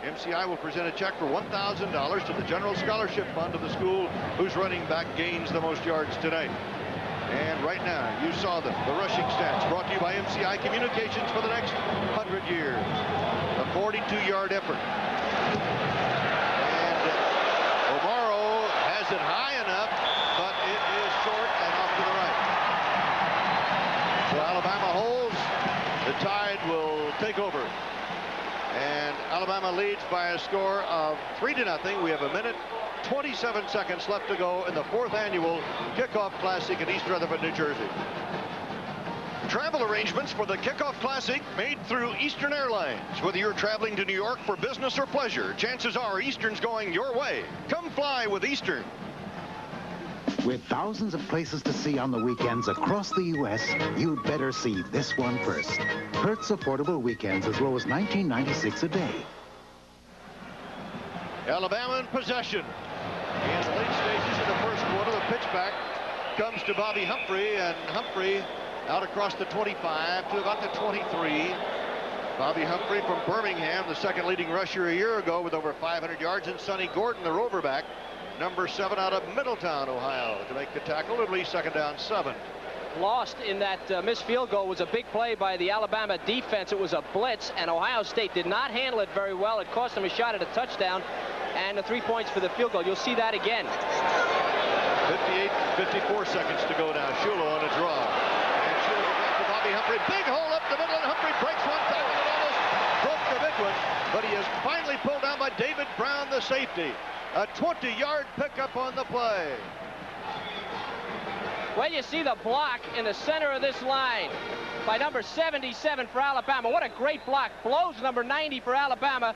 MCI will present a check for $1,000 to the General Scholarship Fund of the school whose running back gains the most yards tonight. And right now, you saw them, the rushing stats, brought to you by MCI Communications for the next 100 years. A 42-yard effort. And O'Morrow has it high enough, but it is short and off to the right. So Alabama holds. The Tide will take over. And Alabama leads by a score of 3-0. We have 1 minute 27 seconds left to go in the 4th annual Kickoff Classic in East Rutherford, New Jersey. Travel arrangements for the Kickoff Classic made through Eastern Airlines. Whether you're traveling to New York for business or pleasure, chances are Eastern's going your way. Come fly with Eastern. With thousands of places to see on the weekends across the U.S., you'd better see this one first. Hertz affordable weekends as low as $19.96 a day. Alabama in possession. In the late stages of the first quarter, the pitch back comes to Bobby Humphrey, and Humphrey out across the 25 to about the 23. Bobby Humphrey from Birmingham, the 2nd leading rusher a year ago with over 500 yards, and Sonny Gordon, the rover back, number 7 out of Middletown, Ohio, to make the tackle, at least 2nd down 7. Lost in that missed field goal was a big play by the Alabama defense. It was a blitz, and Ohio State did not handle it very well. It cost them a shot at a touchdown, and the 3 points for the field goal. You'll see that again. 54 seconds to go now. Shula on a draw. And Shula back to Bobby Humphrey. Big hole up the middle, and Humphrey breaks one tackle and almost broke the big one. But he is finally pulled down by David Brown, the safety. A 20-yard pickup on the play. Well, you see the block in the center of this line by number 77 for Alabama. What a great block. Blows number 90 for Alabama,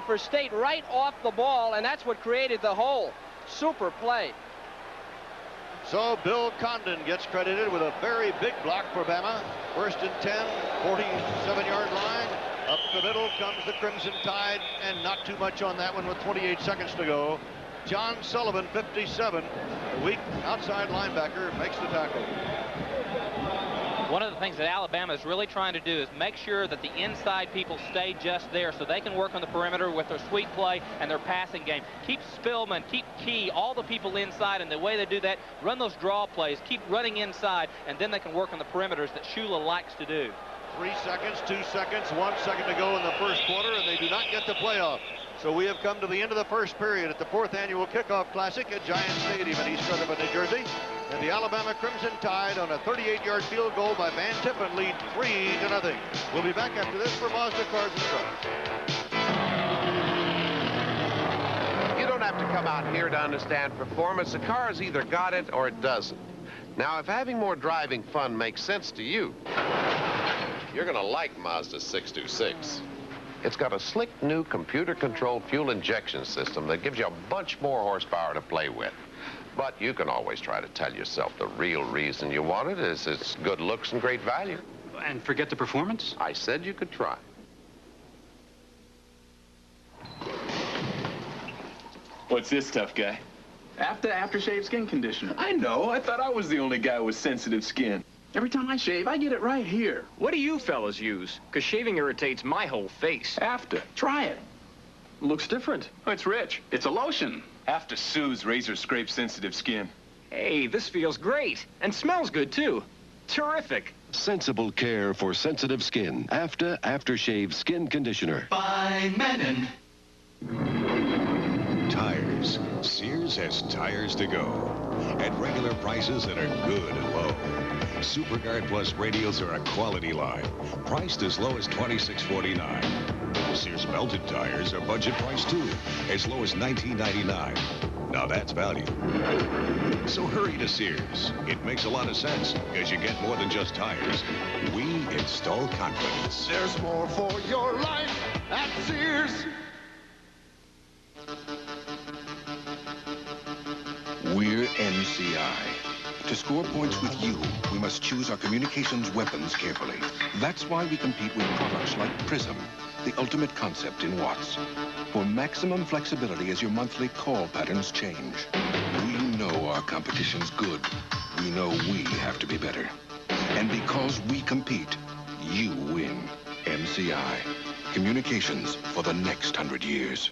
for State right off the ball, and that's what created the hole. Super play. So Bill Condon gets credited with a very big block for Bama. 1st and 10, 47-yard line. Up the middle comes the Crimson Tide, and not too much on that one with 28 seconds to go. John Sullivan, 57, a weak outside linebacker, makes the tackle. One of the things that Alabama is really trying to do is make sure that the inside people stay just there so they can work on the perimeter with their sweep play and their passing game. Keep Spillman, keep Key, all the people inside, and the way they do that, run those draw plays, keep running inside, and then they can work on the perimeters that Shula likes to do. 3 seconds, 2 seconds, 1 second to go in the first quarter, and they do not get the playoff. So we have come to the end of the first period at the 4th annual Kickoff Classic at Giant Stadium in East Rutherford, New Jersey. And the Alabama Crimson Tide on a 38-yard field goal by Van Tippen lead 3-0. We'll be back after this for Mazda Cars and Trucks. You don't have to come out here to understand performance. The car's either got it or it doesn't. Now, if having more driving fun makes sense to you, you're going to like Mazda 626. It's got a slick new computer-controlled fuel injection system that gives you a bunch more horsepower to play with. But you can always try to tell yourself the real reason you want it is its good looks and great value. And forget the performance? I said you could try. What's this, tough guy? Aftershave skin conditioner. I know. I thought I was the only guy with sensitive skin. Every time I shave, I get it right here. What do you fellas use? Because shaving irritates my whole face. After. Try it. Looks different. Oh, it's rich. It's a lotion. After Sue's razor scrape sensitive skin. Hey, this feels great. And smells good, too. Terrific. Sensible care for sensitive skin. Aftershave skin conditioner. By Menon. Tires. Sears has tires to go. At regular prices that are good and low. SuperGuard Plus radials are a quality line, priced as low as $26.49. Sears belted tires are budget price too, as low as $19.99. Now that's value. So hurry to Sears. It makes a lot of sense, because you get more than just tires. We install confidence. There's more for your life at Sears. We're MCI. To score points with you, we must choose our communications weapons carefully. That's why we compete with products like Prism, the ultimate concept in watts. For maximum flexibility as your monthly call patterns change. We know our competition's good. We know we have to be better. And because we compete, you win. MCI. Communications for the next 100 years.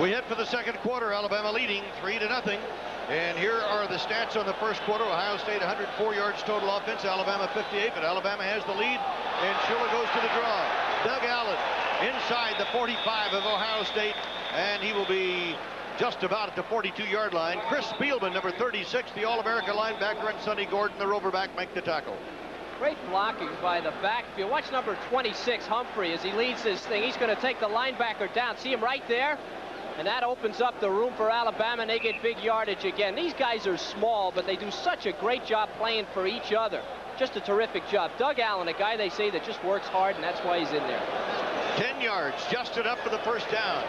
We head for the second quarter. Alabama leading 3-0. And here are the stats on the first quarter. Ohio State 104 yards total offense. Alabama 58, but Alabama has the lead. And Shula goes to the draw. Doug Allen inside the 45 of Ohio State. And he will be just about at the 42-yard line. Chris Spielman, number 36, the All-America linebacker, and Sonny Gordon, the Roverback, make the tackle. Great blocking by the backfield. Watch number 26, Humphrey, as he leads this thing. He's going to take the linebacker down. See him right there? And that opens up the room for Alabama, and they get big yardage again. These guys are small, but they do such a great job playing for each other. Just a terrific job. Doug Allen, a guy they say that just works hard, and that's why he's in there. 10 yards, just enough for the first down.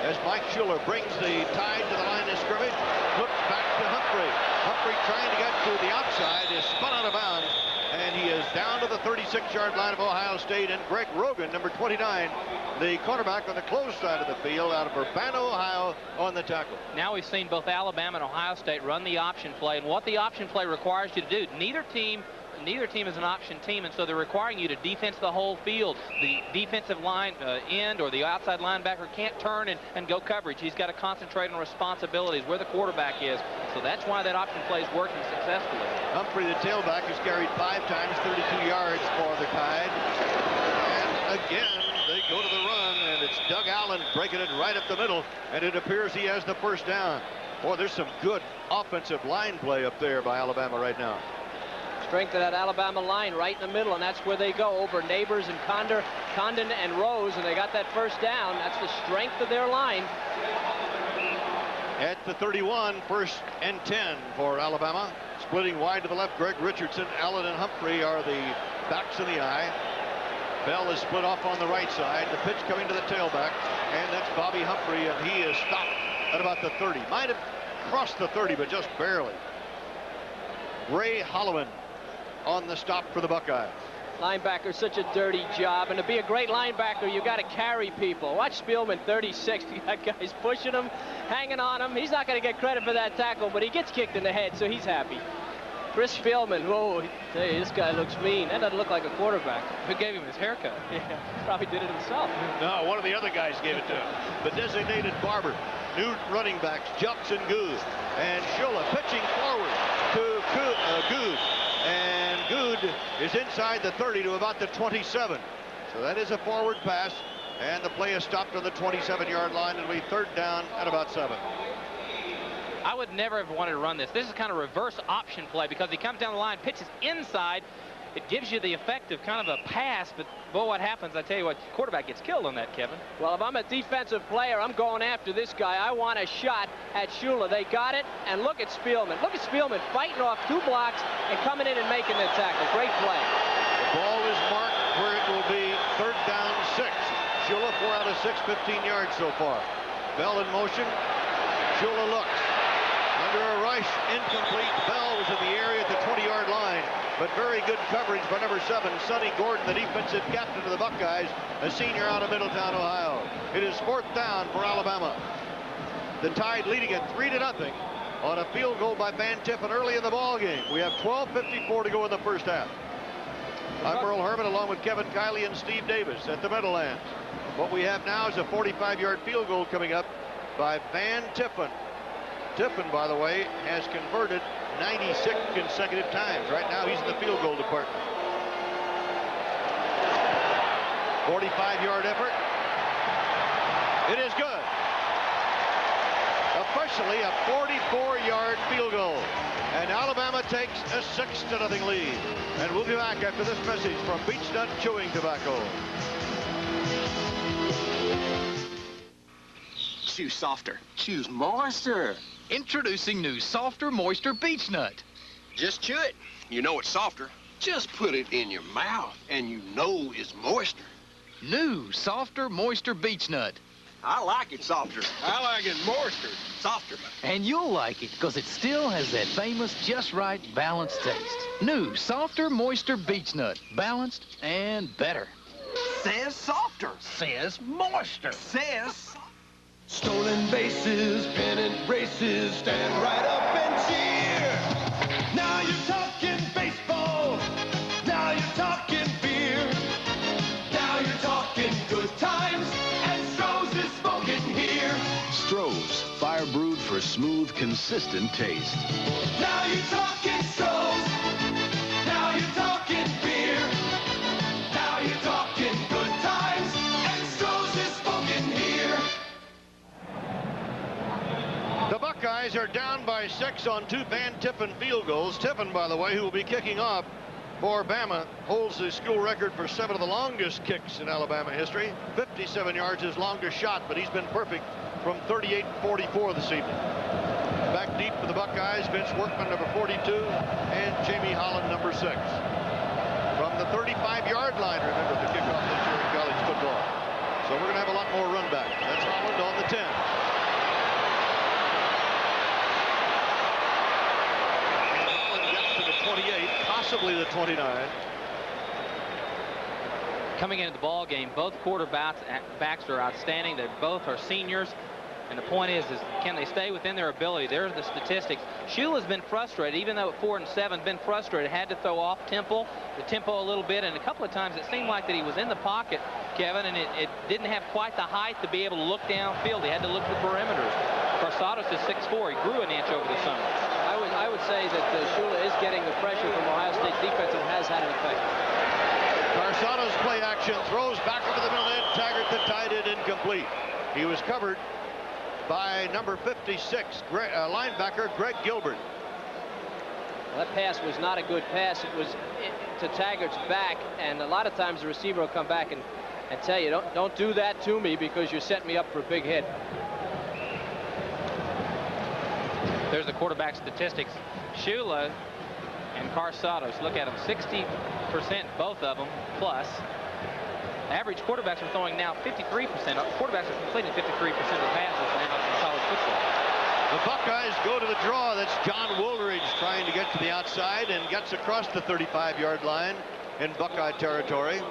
As Mike Schuler brings the Tide to the line of scrimmage, looks back to Humphrey. Humphrey trying to get to the outside, is spun out of bounds, and he is down to the 36-yard line of Ohio State. And Greg Rogan, number 29, the cornerback on the close side of the field out of Urbana, Ohio, on the tackle. Now we've seen both Alabama and Ohio State run the option play, and what the option play requires you to do. Neither team is an option team, and so they're requiring you to defense the whole field. The defensive line end or the outside linebacker can't turn and go coverage. He's got to concentrate on responsibilities where the quarterback is. So that's why that option play is working successfully. Humphrey, the tailback, has carried 5 times, 32 yards for the Tide. And again, they go to the run, and it's Doug Allen breaking it right up the middle, and it appears he has the first down. Boy, there's some good offensive line play up there by Alabama right now. Strength of that Alabama line right in the middle, and that's where they go, over Neighbors and Condon and Rose, and they got that first down. That's the strength of their line. At the 31, 1st and 10 for Alabama. Splitting wide to the left, Greg Richardson, Allen, and Humphrey are the backs in the eye. Bell is split off on the right side. The pitch coming to the tailback, and that's Bobby Humphrey, and he is stopped at about the 30. Might have crossed the 30, but just barely. Ray Holloman on the stop for the Buckeyes. Linebacker, such a dirty job, and to be a great linebacker, you got to carry people. Watch Spielman, 36. You got guys pushing him, hanging on him. He's not going to get credit for that tackle, but he gets kicked in the head, so he's happy. Chris Spielman, whoa, hey, this guy looks mean. That doesn't look like a quarterback. Who gave him his haircut? Yeah, probably did it himself. No, one of the other guys gave it to him. The designated barber. New running backs, Jux and Good. And Shula pitching forward to Good. And Good is inside the 30 to about the 27. So that is a forward pass. And the play is stopped on the 27-yard line. It'll be 3rd down at about 7. I would never have wanted to run this. This is kind of reverse option play because he comes down the line, pitches inside. It gives you the effect of kind of a pass, but boy, what happens, I tell you what, quarterback gets killed on that, Kevin. Well, if I'm a defensive player, I'm going after this guy. I want a shot at Shula. They got it, and look at Spielman. Look at Spielman fighting off 2 blocks and coming in and making the tackle. Great play. The ball is marked where it will be 3rd down 6. Shula 4 out of 6, 15 yards so far. Bell in motion. Shula looks. Under a rush, incomplete. Bell was in the area at the 20-yard line, but very good coverage by number 7, Sonny Gordon, the defensive captain of the Buckeyes, a senior out of Middletown, Ohio. It is 4th down for Alabama. The Tide leading at 3-0 on a field goal by Van Tiffen early in the ball game. We have 12:54 to go in the first half. I'm Earl Herman along with Kevin Kiley and Steve Davis at the Meadowlands. What we have now is a 45-yard field goal coming up by Van Tiffen. Tiffen, by the way, has converted 96 consecutive times. Right now, he's in the field goal department. 45-yard effort. It is good. A especially a 44-yard field goal. And Alabama takes a 6-0 lead. And we'll be back after this message from Beech-Nut Chewing Tobacco. Chew softer. Choose moister. Introducing new Softer Moisture Beech-Nut. Just chew it. You know it's softer. Just put it in your mouth, and you know it's moister. New Softer Moisture Beech-Nut. I like it softer. I like it moister. Softer. And you'll like it, because it still has that famous just right balanced taste. New Softer Moisture Beech-Nut. Balanced and better. Says softer. Says moister. Says... Stolen bases, pennant races, stand right up and cheer. Now you're talking baseball. Now you're talking beer. Now you're talking good times, and Stroh's is smoking here. Stroh's, fire brewed for smooth, consistent taste. Now you're talking Stroh's. Now you're talking beer. Now you're talking good times, and Stroh's is smoking here. The Buckeyes are down by 6 on 2 Van Tippen field goals. Tippen, by the way, who will be kicking off for Bama, holds the school record for 7 of the longest kicks in Alabama history. 57 yards his longest shot, but he's been perfect from 38-44 this evening. Back deep for the Buckeyes, Vince Workman, number 42, and Jamie Holland, number 6. From the 35-yard line, remember, the kickoff this year in college football. So we're going to have a lot more run back. That's Holland on the 10. And Holland gets to the 28, possibly the 29. Coming into the ball game, both quarterbacks are outstanding. They both are seniors. And the point is can they stay within their ability? There's the statistics. Shula's been frustrated, even though at 4 and 7, been frustrated. Had to throw off the tempo a little bit, and a couple of times it seemed like that he was in the pocket, Kevin, and it didn't have quite the height to be able to look downfield. He had to look for perimeters. Carsados is 6'4". He grew an inch over the summer. I would say that Shula is getting the pressure from Ohio State defense and has had an effect. Carsados play action, throws back over the middle end. Taggart, the tight end, incomplete. He was covered by number 56, linebacker Greg Gilbert. Well, that pass was not a good pass. It was to Taggart's back, and a lot of times the receiver will come back and tell you, don't do that to me because you're setting me up for a big hit. There's the quarterback statistics. Shula and Carsados, look at them, 60%, both of them, plus. Average quarterbacks are throwing now 53%. Quarterbacks are completing 53% of the passes now in college football. The Buckeyes go to the draw. That's John Woolridge trying to get to the outside and gets across the 35-yard line in Buckeye territory.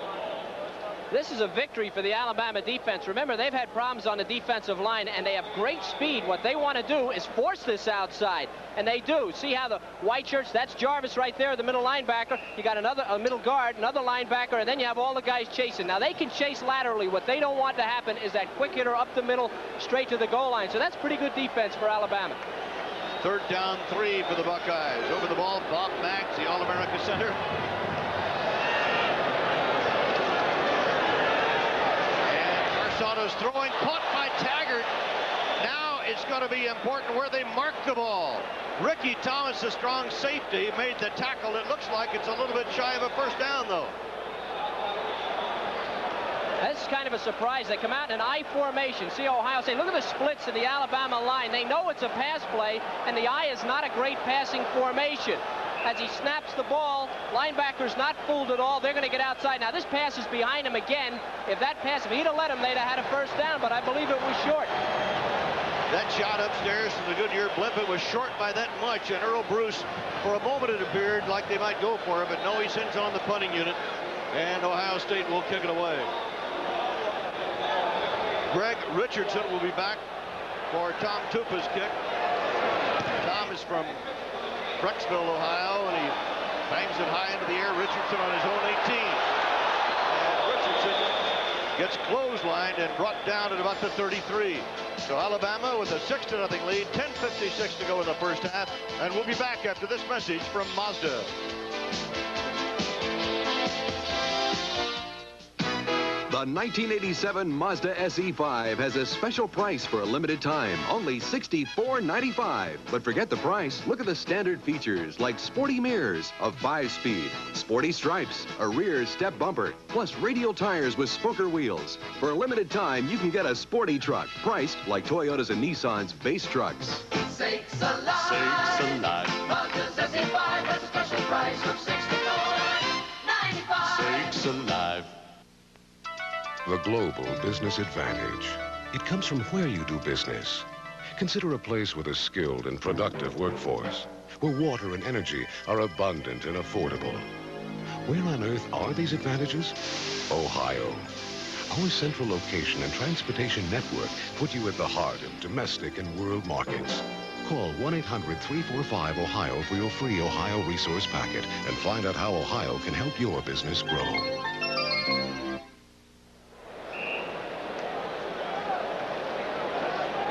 This is a victory for the Alabama defense. Remember, they've had problems on the defensive line, and they have great speed. What they want to do is force this outside, and they do. See how the white shirts, that's Jarvis right there, the middle linebacker. You got a middle guard, another linebacker, and then you have all the guys chasing. Now, they can chase laterally. What they don't want to happen is that quick hitter up the middle, straight to the goal line. So that's pretty good defense for Alabama. 3rd down 3 for the Buckeyes. Over the ball, Bob Maggs, the All-America center. Carsados throwing, caught by Taggart. Now it's going to be important where they mark the ball. Ricky Thomas, the strong safety, made the tackle. It looks like it's a little bit shy of a first down, though. That's kind of a surprise. They come out in an I formation. See Ohio State. Look at the splits in the Alabama line. They know it's a pass play, and the I is not a great passing formation. As he snaps the ball, linebacker's not fooled at all. They're going to get outside. Now, this pass is behind him again. If he'd have let him, they'd have had a first down, but I believe it was short. That shot upstairs from the Goodyear blimp, it was short by that much, and Earl Bruce, for a moment it appeared like they might go for it, but no, he sends on the punting unit, and Ohio State will kick it away. Greg Richardson will be back for Tom Tupa's kick. Tom is from Brecksville, Ohio, and he bangs it high into the air. Richardson on his own 18. And Richardson gets clotheslined and brought down at about the 33. So Alabama with a 6-0 lead, 10:56 to go in the first half. And we'll be back after this message from Mazda. The The 1987 Mazda SE5 has a special price for a limited time, only $64.95. But forget the price. Look at the standard features like sporty mirrors, a 5-speed, sporty stripes, a rear step bumper, plus radial tires with spoker wheels. For a limited time, you can get a sporty truck priced like Toyota's and Nissan's base trucks. Sakes alive! Sakes alive! Mazda's SE5 has a special price of $64.95. Sakes alive. The global business advantage. It comes from where you do business. Consider a place with a skilled and productive workforce, where water and energy are abundant and affordable. Where on earth are these advantages? Ohio. Our central location and transportation network put you at the heart of domestic and world markets. Call 1-800-345-OHIO for your free Ohio Resource Packet and find out how Ohio can help your business grow.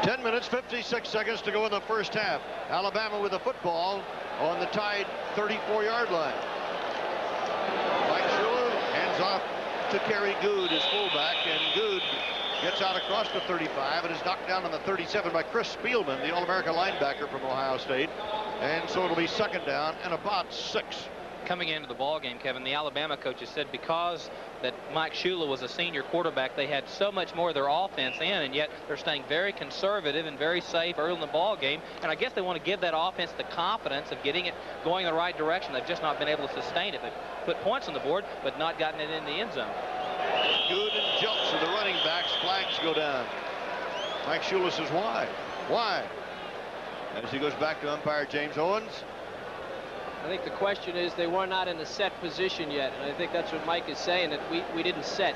10 minutes, 56 seconds to go in the first half. Alabama with the football on the Tide 34-yard line. Mike Shula hands off to Kerry Good, his fullback, and Good gets out across the 35 and is knocked down on the 37 by Chris Spielman, the All-America linebacker from Ohio State. And so it'll be second down and about 6. Coming into the ball game, Kevin, the Alabama coaches said because that Mike Shula was a senior quarterback, they had so much more of their offense in, and yet they're staying very conservative and very safe early in the ball game. And I guess they want to give that offense the confidence of getting it going in the right direction. They've just not been able to sustain it. They've put points on the board, but not gotten it in the end zone. Good and jumps with the running backs. Flags go down. Mike Shula says, why? Why? As he goes back to umpire James Owens. I think the question is they were not in a set position yet, and I think that's what Mike is saying, that we didn't set.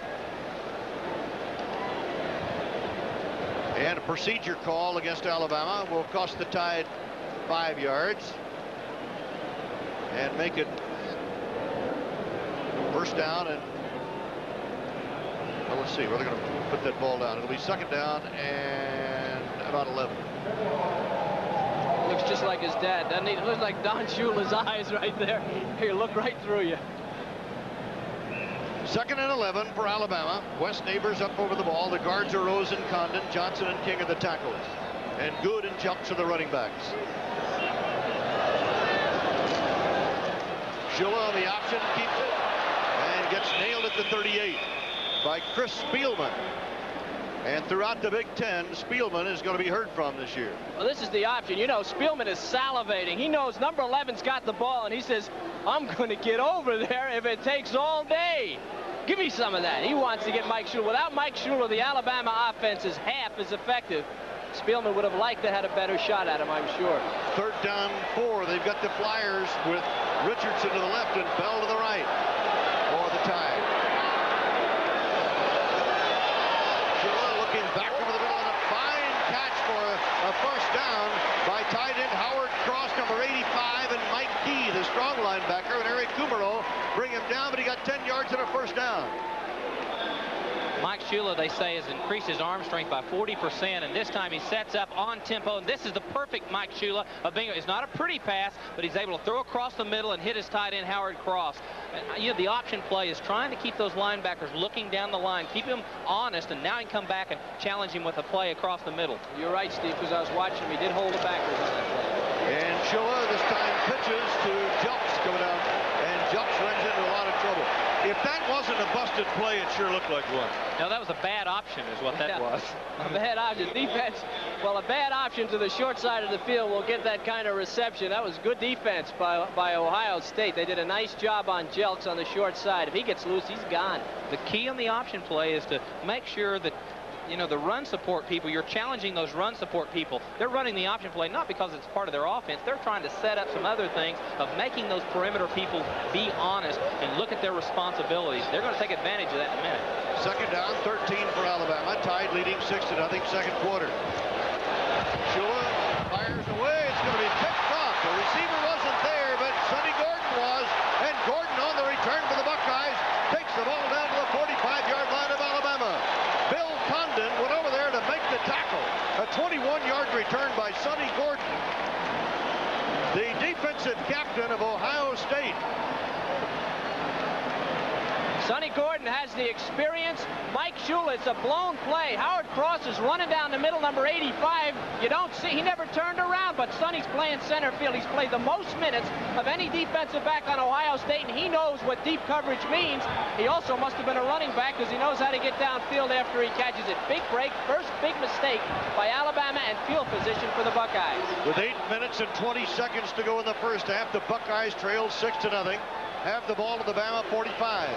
And a procedure call against Alabama will cost the Tide 5 yards and make it first down. And well, let's see where they're going to put that ball down. It'll be second down and about 11. Looks just like his dad, doesn't he? It looks like Don Shula's eyes right there. He'll look right through you. Second and 11 for Alabama. West Neighbors up over the ball. The guards are Rosen, Condon, Johnson, and King of the tackles. And Good and jumps are the running backs. Shula on the option, keeps it, and gets nailed at the 38 by Chris Spielman. And throughout the Big Ten, Spielman is going to be heard from this year. Well, this is the option. You know, Spielman is salivating. He knows number 11's got the ball, and he says, I'm going to get over there if it takes all day. Give me some of that. He wants to get Mike Shula. Without Mike Shula, the Alabama offense is half as effective. Spielman would have liked to have had a better shot at him, I'm sure. Third down 4. They've got the Flyers with Richardson to the left and Bell to the right for the Tide. Back over the middle and a fine catch for a first down by tight end Howard Cross, number 85, and Mike Key, the strong linebacker, and Eric Kumaro bring him down, but he got 10 yards and a first down. Mike Shula, they say, has increased his arm strength by 40%, and this time he sets up on tempo, and this is the perfect Mike Shula of being. It's not a pretty pass, but he's able to throw across the middle and hit his tight end Howard Cross. You know, the option play is trying to keep those linebackers looking down the line, keep him honest, and now he can come back and challenge him with a play across the middle. You're right, Steve, because I was watching him. He did hold the backers on that play. And Shula this time pitches to Jelks coming down, and Jelks runs into a lot of trouble. If that wasn't a busted play, it sure looked like one. No, that was a bad option is what that was. A bad option. Defense, well, a bad option to the short side of the field will get that kind of reception. That was good defense by Ohio State. They did a nice job on Jelks on the short side. If he gets loose, he's gone. The key on the option play is to make sure that, you know, the run support people, you're challenging those run support people. They're running the option play not because it's part of their offense. They're trying to set up some other things of making those perimeter people be honest and look at their responsibilities. They're going to take advantage of that in a minute. Second down, 13 for Alabama. Tide leading 6-0, second quarter. Shula fires away. It's going to be picked off. The receiver wasn't there, but Sonny Gordon was. And Gordon on the return for the Buckeyes takes the ball down to the 45-yard line of Alabama. Bill Condon went over there to make the tackle. A 21-yard return by Sonny Gordon, the defensive captain of Ohio State. Sonny Gordon has the experience. Mike Shula, it's a blown play. Howard Cross is running down the middle, number 85. You don't see, he never turned around, but Sonny's playing center field. He's played the most minutes of any defensive back on Ohio State, and he knows what deep coverage means. He also must have been a running back because he knows how to get downfield after he catches it. Big break, first big mistake by Alabama, and field position for the Buckeyes. With 8 minutes and 20 seconds to go in the first half, the Buckeyes trail 6-0. Have the ball at the Bama 45.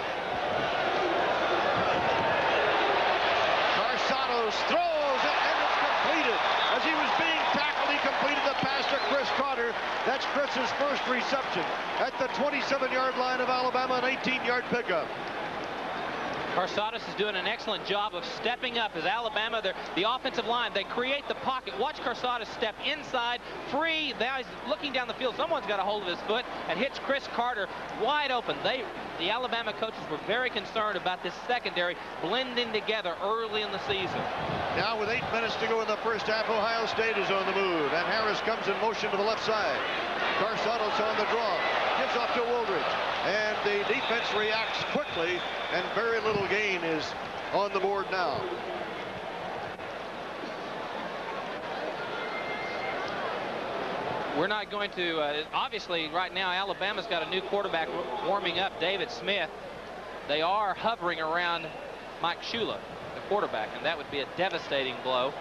Carsados throws it, and it's completed. As he was being tackled, he completed the pass to Chris Carter. That's Chris's first reception at the 27-yard line of Alabama, an 18-yard pickup. Carsados is doing an excellent job of stepping up as Alabama, the offensive line, they create the pocket. Watch Carsados step inside, free. Now he's looking down the field. Someone's got a hold of his foot and hits Chris Carter wide open. The Alabama coaches were very concerned about this secondary blending together early in the season. Now with 8 minutes to go in the first half, Ohio State is on the move, and Harris comes in motion to the left side. Carsados on the draw, gives off to Woolridge, and the defense reacts quickly, and very little gain is on the board now. We're not going to, obviously right now Alabama's got a new quarterback warming up, David Smith. They are hovering around Mike Shula, the quarterback, and that would be a devastating blow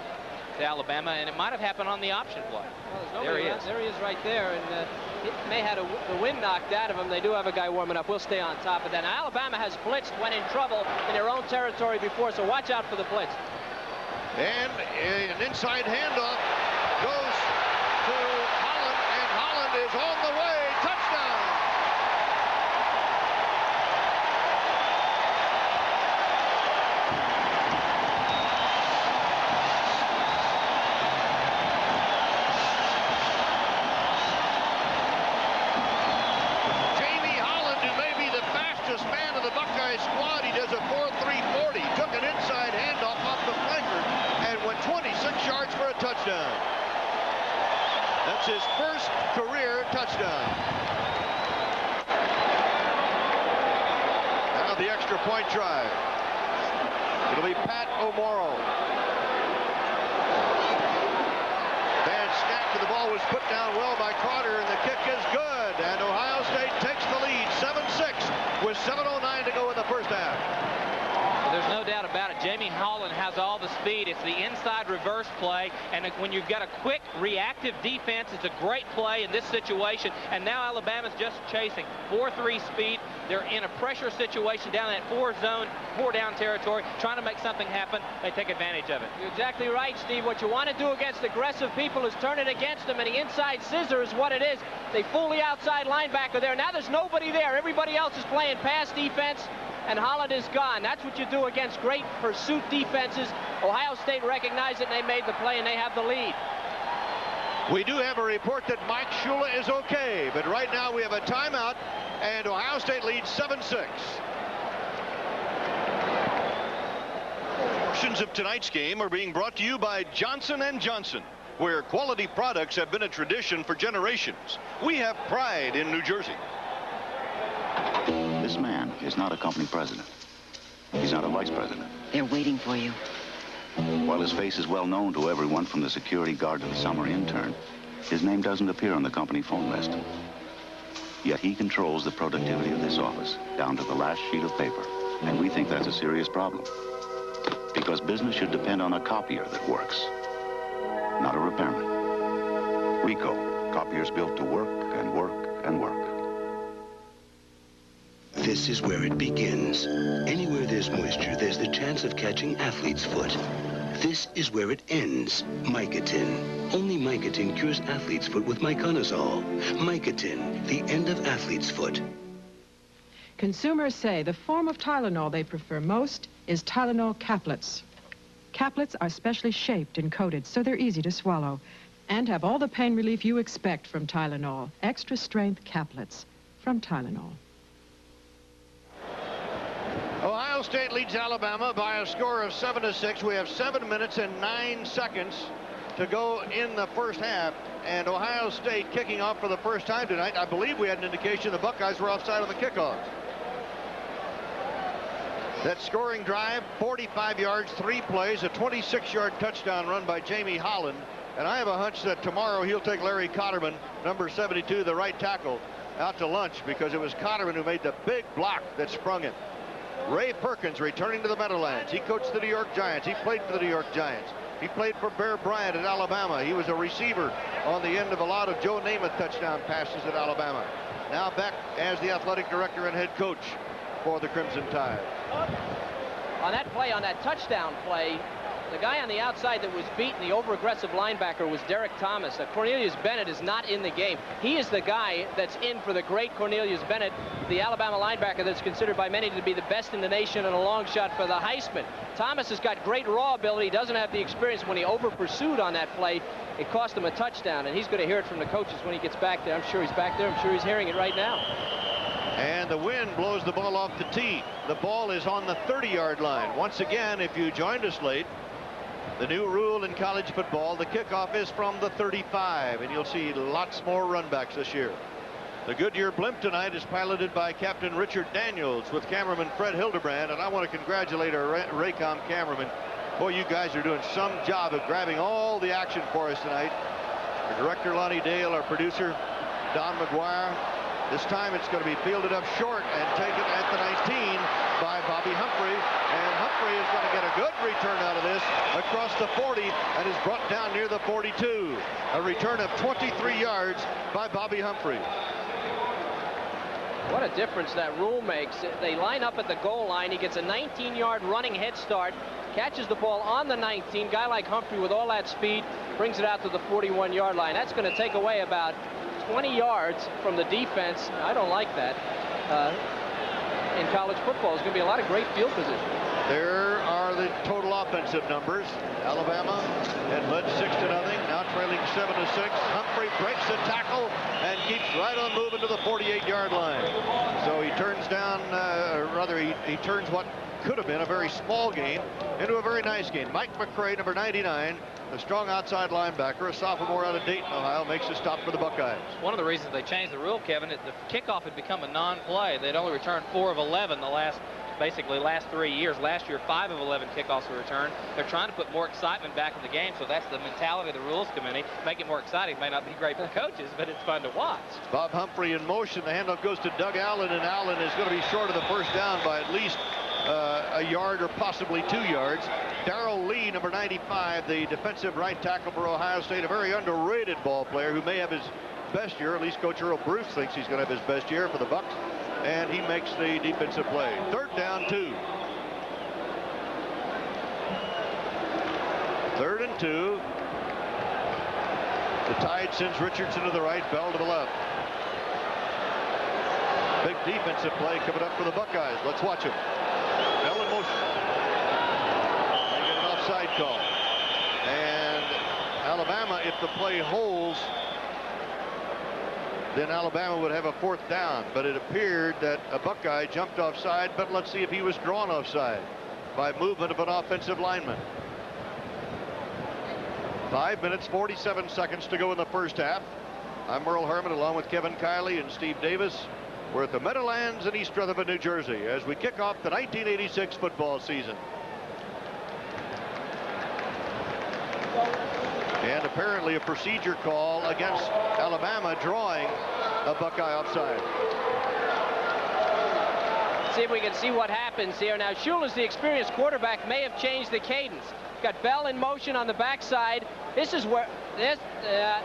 to Alabama, and it might have happened on the option play. Well, there he is. There he is right there, and it may have the wind knocked out of him. They do have a guy warming up. We'll stay on top of that. Now, Alabama has blitzed when in trouble in their own territory before, so watch out for the blitz. And an inside handoff goes to Holland, and Holland is on the way. Touchdown! Squad. He does a 4.340. Took an inside handoff off the flanker and went 26 yards for a touchdown. That's his first career touchdown. Now the extra point try. It'll be Pat O'Morrow. Bad snap to the ball was put down well by Carter, and the kick is good. And Ohio State takes the lead 7-6 with 7:09 to go in the first half. Well, there's no doubt about it. Jamie Holland has all the speed. It's the inside reverse play, and when you've got a quick reactive defense, it's a great play in this situation. And now Alabama's just chasing 4.3 speed. They're in a pressure situation down in that 4-down territory, trying to make something happen. They take advantage of it. You're exactly right, Steve. What you want to do against aggressive people is turn it against them, and the inside scissor is what it is. They fool the outside linebacker there. Now there's nobody there. Everybody else is playing pass defense, and Holland is gone. That's what you do against great pursuit defenses. Ohio State recognized it, and they made the play, and they have the lead. We do have a report that Mike Shula is okay, but right now we have a timeout, and Ohio State leads 7-6. Portions of tonight's game are being brought to you by Johnson & Johnson, where quality products have been a tradition for generations. We have pride in New Jersey. This man is not a company president. He's not a vice president. They're waiting for you. While his face is well known to everyone from the security guard to the summer intern, his name doesn't appear on the company phone list. Yet he controls the productivity of this office, down to the last sheet of paper. And we think that's a serious problem. Because business should depend on a copier that works, not a repairman. Rico, copiers built to work and work and work. This is where it begins. Anywhere there's moisture, there's the chance of catching athlete's foot. This is where it ends. Mycotin. Only Mycotin cures athlete's foot with Myconazole. Mycotin, the end of athlete's foot. Consumers say the form of Tylenol they prefer most is Tylenol caplets. Caplets are specially shaped and coated so they're easy to swallow and have all the pain relief you expect from Tylenol. Extra strength caplets from Tylenol. Ohio State leads Alabama by a score of 7-6. We have 7 minutes and 9 seconds to go in the first half, and Ohio State kicking off for the first time tonight. I believe we had an indication the Buckeyes were offside on the kickoff. That scoring drive, 45 yards, 3 plays, a 26-yard touchdown run by Jamie Holland. And I have a hunch that tomorrow he'll take Larry Cotterman, number 72, the right tackle, out to lunch, because it was Cotterman who made the big block that sprung it. Ray Perkins returning to the Meadowlands. He coached the New York Giants. He played for the New York Giants. He played for Bear Bryant at Alabama. He was a receiver on the end of a lot of Joe Namath touchdown passes at Alabama. Now back as the athletic director and head coach for the Crimson Tide. On that play, on that touchdown play, the guy on the outside that was beaten, the over-aggressive linebacker, was Derek Thomas. Cornelius Bennett is not in the game. He is the guy that's in for the great Cornelius Bennett, the Alabama linebacker that's considered by many to be the best in the nation and a long shot for the Heisman. Thomas has got great raw ability. He doesn't have the experience. When he over-pursued on that play, it cost him a touchdown, and he's going to hear it from the coaches when he gets back there. I'm sure he's back there. I'm sure he's hearing it right now. And the wind blows the ball off the tee. The ball is on the 30-yard line. Once again, if you joined us late, the new rule in college football, the kickoff is from the 35, and you'll see lots more runbacks this year. The Goodyear blimp tonight is piloted by Captain Richard Daniels with cameraman Fred Hildebrand, and I want to congratulate our Raycom cameraman. Boy, you guys are doing some job of grabbing all the action for us tonight. Our director, Lonnie Dale, our producer, Don McGuire. This time it's going to be fielded up short and taken at the 19 by Bobby Humphrey. And Humphrey is going to get a good return out of this across the 40 and is brought down near the 42. A return of 23 yards by Bobby Humphrey. What a difference that rule makes. They line up at the goal line. He gets a 19-yard running head start, catches the ball on the 19. Guy like Humphrey with all that speed brings it out to the 41-yard line. That's going to take away about 20 yards from the defense. I don't like that. In college football, there's going to be a lot of great field position. There are the total offensive numbers. Alabama had led 6-0, now trailing 7-6. Humphrey breaks a tackle and keeps right on moving to the 48-yard line. So he turns down, he turns what could have been a very small game into a very nice game. Mike McCray, number 99, a strong outside linebacker, a sophomore out of Dayton, Ohio, makes a stop for the Buckeyes. One of the reasons they changed the rule, Kevin, the kickoff had become a non-play. They'd only returned 4 of 11 the last 3 years. Last year, 5 of 11 kickoffs were returned. They're trying to put more excitement back in the game, so that's the mentality of the rules committee. Make it more exciting. It may not be great for the coaches, but it's fun to watch. Bob Humphrey in motion. The handoff goes to Doug Allen, and Allen is going to be short of the first down by at least a yard or possibly 2 yards. Darrell Lee, number 95, the defensive right tackle for Ohio State, a very underrated ball player who may have his best year. At least Coach Earl Bruce thinks he's going to have his best year for the Bucs. And he makes the defensive play. 3rd down, 2. 3rd and 2. The Tide sends Richardson to the right, Bell to the left. Big defensive play coming up for the Buckeyes. Let's watch him. Bell in motion. They get an offside call. And Alabama, if the play holds, then Alabama would have a 4th down. But it appeared that a Buckeye jumped offside, but let's see if he was drawn offside by movement of an offensive lineman. 5 minutes, 47 seconds to go in the first half. I'm Merle Herman along with Kevin Kiley and Steve Davis. We're at the Meadowlands in East Rutherford, New Jersey, as we kick off the 1986 football season. And apparently a procedure call against Alabama drawing a Buckeye offside. See if we can see what happens here. Now, Shula's the experienced quarterback, may have changed the cadence. Got Bell in motion on the backside. This is where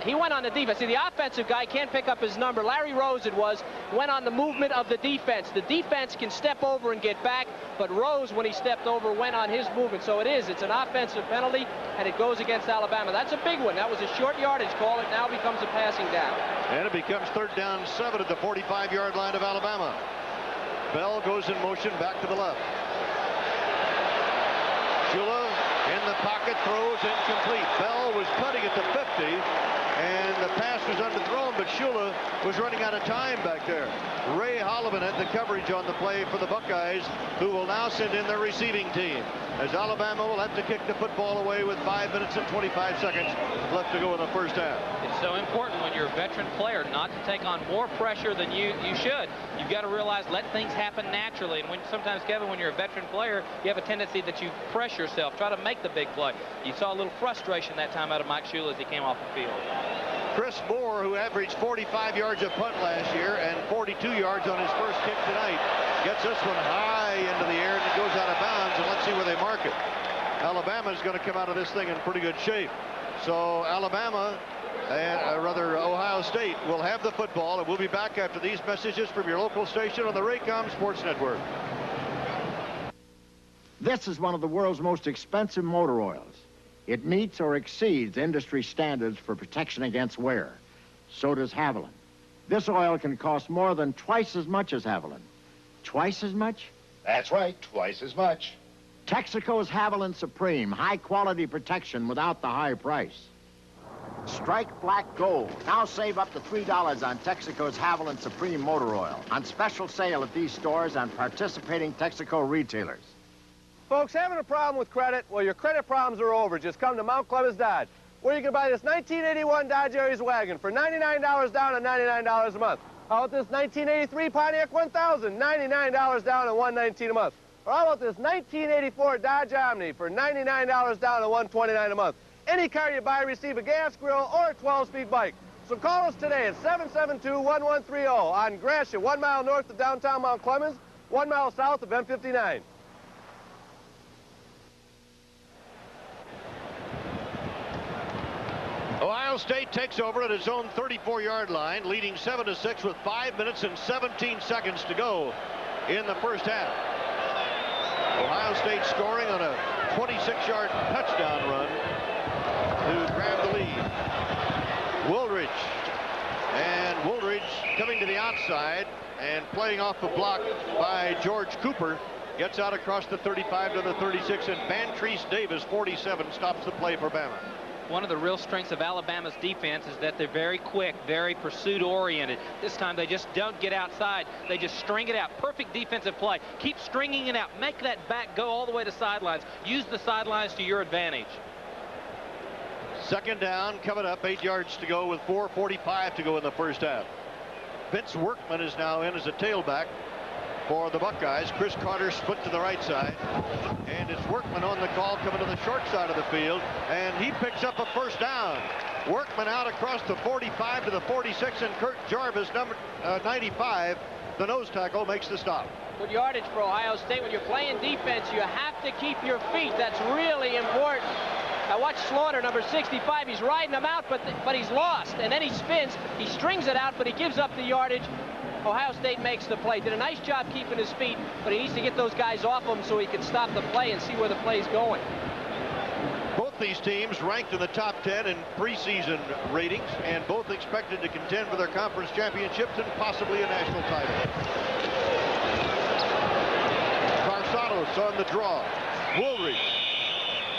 he went on the defense. See, the offensive guy can't pick up his number. Larry Rose, it was, went on the movement of the defense. The defense can step over and get back, but Rose, when he stepped over, went on his movement. So it's an offensive penalty, and it goes against Alabama. That's a big one. That was a short yardage call. It now becomes a passing down. And it becomes 3rd down, 7 at the 45-yard line of Alabama. Bell goes in motion back to the left. Shula in the pocket, throws incomplete. Bell was cutting at the 50, And the pass was underthrown, but Shula was running out of time back there. Ray Holloman had the coverage on the play for the Buckeyes, who will now send in their receiving team, as Alabama will have to kick the football away with 5 minutes and 25 seconds left to go in the first half. It's so important when you're a veteran player not to take on more pressure than you should. You've got to realize, let things happen naturally. And sometimes, Kevin, when you're a veteran player, you have a tendency that you press yourself, try to make the big play. You saw a little frustration that time out of Mike Shula as he came off the field. Chris Moore, who averaged 45 yards a punt last year and 42 yards on his first kick tonight, gets this one high into the air and it goes out of bounds, and let's see where they mark it. Alabama's going to come out of this thing in pretty good shape. So Alabama, rather Ohio State, will have the football, and we'll be back after these messages from your local station on the Raycom Sports Network. This is one of the world's most expensive motor oils. It meets or exceeds industry standards for protection against wear. So does Haviland. This oil can cost more than twice as much as Haviland. Twice as much? That's right, twice as much. Texaco's Haviland Supreme, high-quality protection without the high price. Strike Black Gold. Now save up to $3 on Texaco's Haviland Supreme motor oil. On special sale at these stores and participating Texaco retailers. Folks, having a problem with credit? Well, your credit problems are over. Just come to Mount Clemens Dodge, where you can buy this 1981 Dodge Aries wagon for $99 down and $99 a month. How about this 1983 Pontiac 1000, $99 down and $119 a month? Or how about this 1984 Dodge Omni for $99 down and $129 a month? Any car you buy, receive a gas grill or a 12-speed bike. So call us today at 772-1130 on Gratiot, 1 mile north of downtown Mount Clemens, 1 mile south of M59. Ohio State takes over at his own 34-yard line, leading 7-6 with 5 minutes and 17 seconds to go in the first half. Ohio State scoring on a 26-yard touchdown run to grab the lead. Woolridge. And Woolridge coming to the outside and playing off the block by George Cooper. Gets out across the 35 to the 36, and Bantrice Davis, 47, stops the play for Bama. One of the real strengths of Alabama's defense is that they're very quick, very pursuit-oriented. This time they just don't get outside. They just string it out. Perfect defensive play. Keep stringing it out. Make that back go all the way to sidelines. Use the sidelines to your advantage. Second down coming up, 8 yards to go with 4:45 to go in the first half. Vince Workman is now in as a tailback for the Buckeyes. Chris Carter split to the right side, and it's Workman on the call coming to the short side of the field, and he picks up a first down. Workman out across the 45 to the 46, and Kurt Jarvis, number 95, the nose tackle, makes the stop. Good yardage for Ohio State. When you're playing defense, you have to keep your feet. That's really important. Now watch Slaughter, number 65. He's riding him out, but he's lost, and then he spins. He strings it out, but he gives up the yardage. Ohio State makes the play. Did a nice job keeping his feet, but he needs to get those guys off him so he can stop the play and see where the play's going. Both these teams ranked in the top 10 in preseason ratings, and both expected to contend for their conference championships and possibly a national title. Carsados on the draw. Woolridge.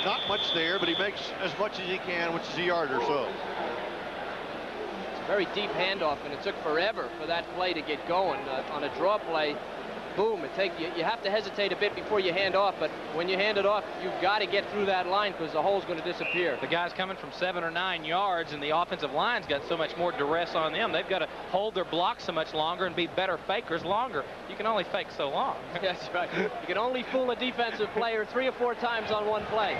Not much there, but he makes as much as he can, which is a yard or so. Very deep handoff, and it took forever for that play to get going. On a draw play, boom, you have to hesitate a bit before you hand off, but when you hand it off, you've got to get through that line because the hole's going to disappear. The guy's coming from 7 or 9 yards, and the offensive line's got so much more duress on them. They've got to hold their block so much longer and be better fakers longer. You can only fake so long. That's right. You can only fool a defensive player 3 or 4 times on one play.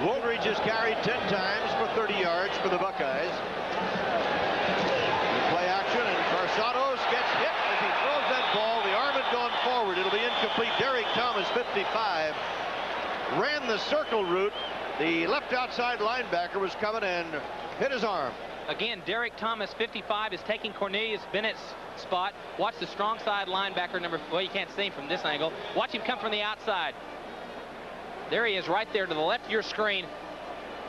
Woolridge has carried 10 times for 30 yards for the Buckeyes. Play action, and Carsados gets hit as he throws that ball. The arm had gone forward. It'll be incomplete. Derek Thomas, 55, ran the circle route. The left outside linebacker was coming and hit his arm. Again, Derek Thomas, 55, is taking Cornelius Bennett's spot. Watch the strong side linebacker number, well, you can't see him from this angle. Watch him come from the outside. There he is right there to the left of your screen.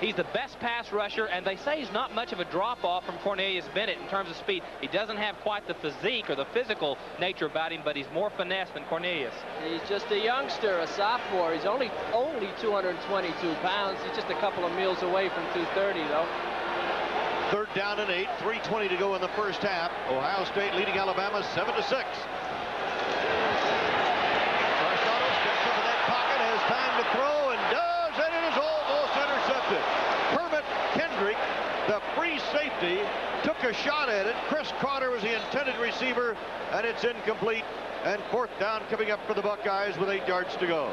He's the best pass rusher, and they say he's not much of a drop-off from Cornelius Bennett in terms of speed. He doesn't have quite the physique or the physical nature about him, but he's more finesse than Cornelius. He's just a youngster, a sophomore. He's only 222 pounds. He's just a couple of meals away from 230, though. Third down and 8, 3:20 to go in the first half. Ohio State leading Alabama 7-6. Carsado steps into that pocket, has time to throw, and does, and it is almost intercepted. Kermit Kendrick, the free safety, took a shot at it. Chris Carter was the intended receiver, and it's incomplete. And fourth down coming up for the Buckeyes with 8 yards to go.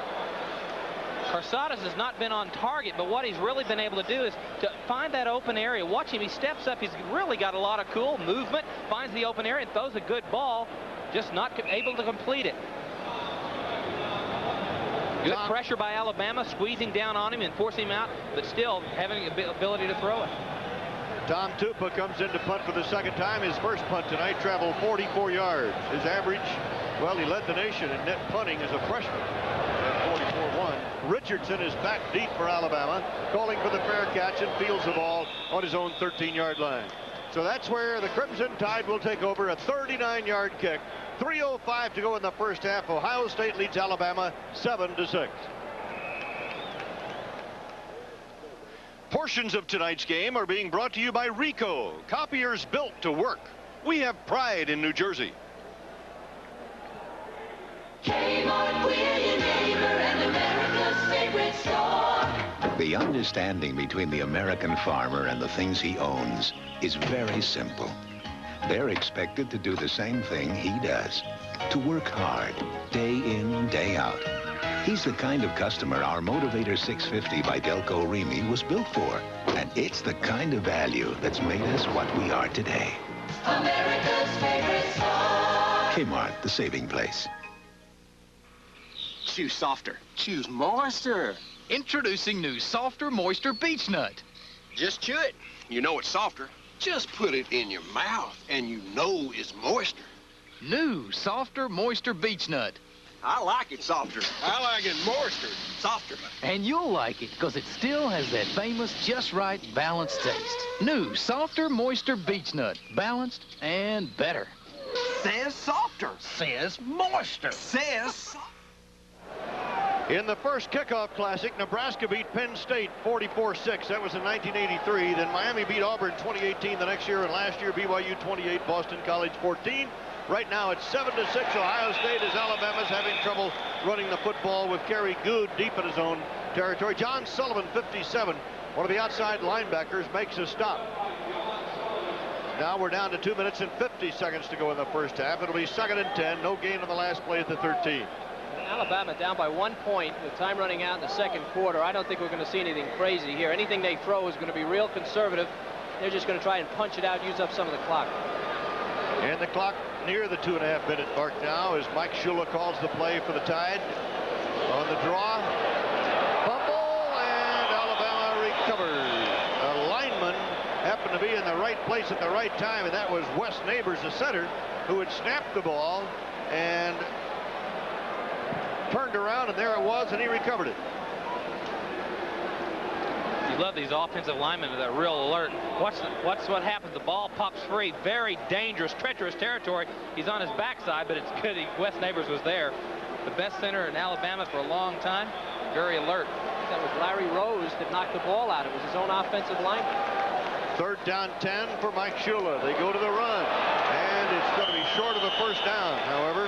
Carsadas has not been on target, but what he's really been able to do is to find that open area. Watch him. He steps up. He's really got a lot of cool movement, finds the open area, and throws a good ball, just not able to complete it. Good pressure by Alabama, squeezing down on him and forcing him out, but still having the ability to throw it. Tom Tupa comes in to punt for the second time. His first punt tonight traveled 44 yards. His average, well, he led the nation in net punting as a freshman at 44-1. Richardson is back deep for Alabama, calling for the fair catch and fields the ball on his own 13-yard line. So that's where the Crimson Tide will take over, a 39-yard kick. 3:05 to go in the first half. Ohio State leads Alabama 7-6. Portions of tonight's game are being brought to you by Ricoh, copiers built to work. We have pride in New Jersey. Kmart, we're your neighbor and America's favorite store. The understanding between the American farmer and the things he owns is very simple. They're expected to do the same thing he does, to work hard, day in, day out. He's the kind of customer our Motivator 650 by Delco Remy was built for. And it's the kind of value that's made us what we are today. America's favorite store. Kmart, the saving place. Choose Softer. Choose Moister. Introducing new Softer Moisture Beech Nut. Just chew it. You know it's softer. Just put it in your mouth, and you know it's moister. New Softer Moisture Beech Nut. I like it softer. I like it moister. Softer. And you'll like it because it still has that famous just right balanced taste. New Softer Moisture Beech Nut. Balanced and better. Says softer. Says moister. Says... In the first kickoff classic, Nebraska beat Penn State 44-6. That was in 1983. Then Miami beat Auburn 2018 the next year, and last year BYU 28, Boston College 14. Right now it's 7-6 Ohio State as Alabama's having trouble running the football with Kerry Good deep in his own territory. John Sullivan, 57, one of the outside linebackers, makes a stop. Now we're down to 2 minutes and 50 seconds to go in the first half. It'll be 2nd and 10. No gain on the last play at the 13. Alabama down by 1 point with time running out in the second quarter. I don't think we're going to see anything crazy here. Anything they throw is going to be real conservative. They're just going to try and punch it out, use up some of the clock. And the clock near the 2.5-minute mark now as Mike Shula calls the play for the Tide. On the draw. Fumble, and Alabama recovers. A lineman happened to be in the right place at the right time, and that was Wes Neighbors, the center, who had snapped the ball and turned around, and there it was, and he recovered it. You love these offensive linemen with that real alert. Watch what happens. The ball pops free. Very dangerous, treacherous territory. He's on his backside, but it's good. Wes Neighbors was there. The best center in Alabama for a long time. Very alert. That was Larry Rose that knocked the ball out. It was his own offensive lineman. Third down 10 for Mike Shula. They go to the run, and it's going to be short of a first down, however.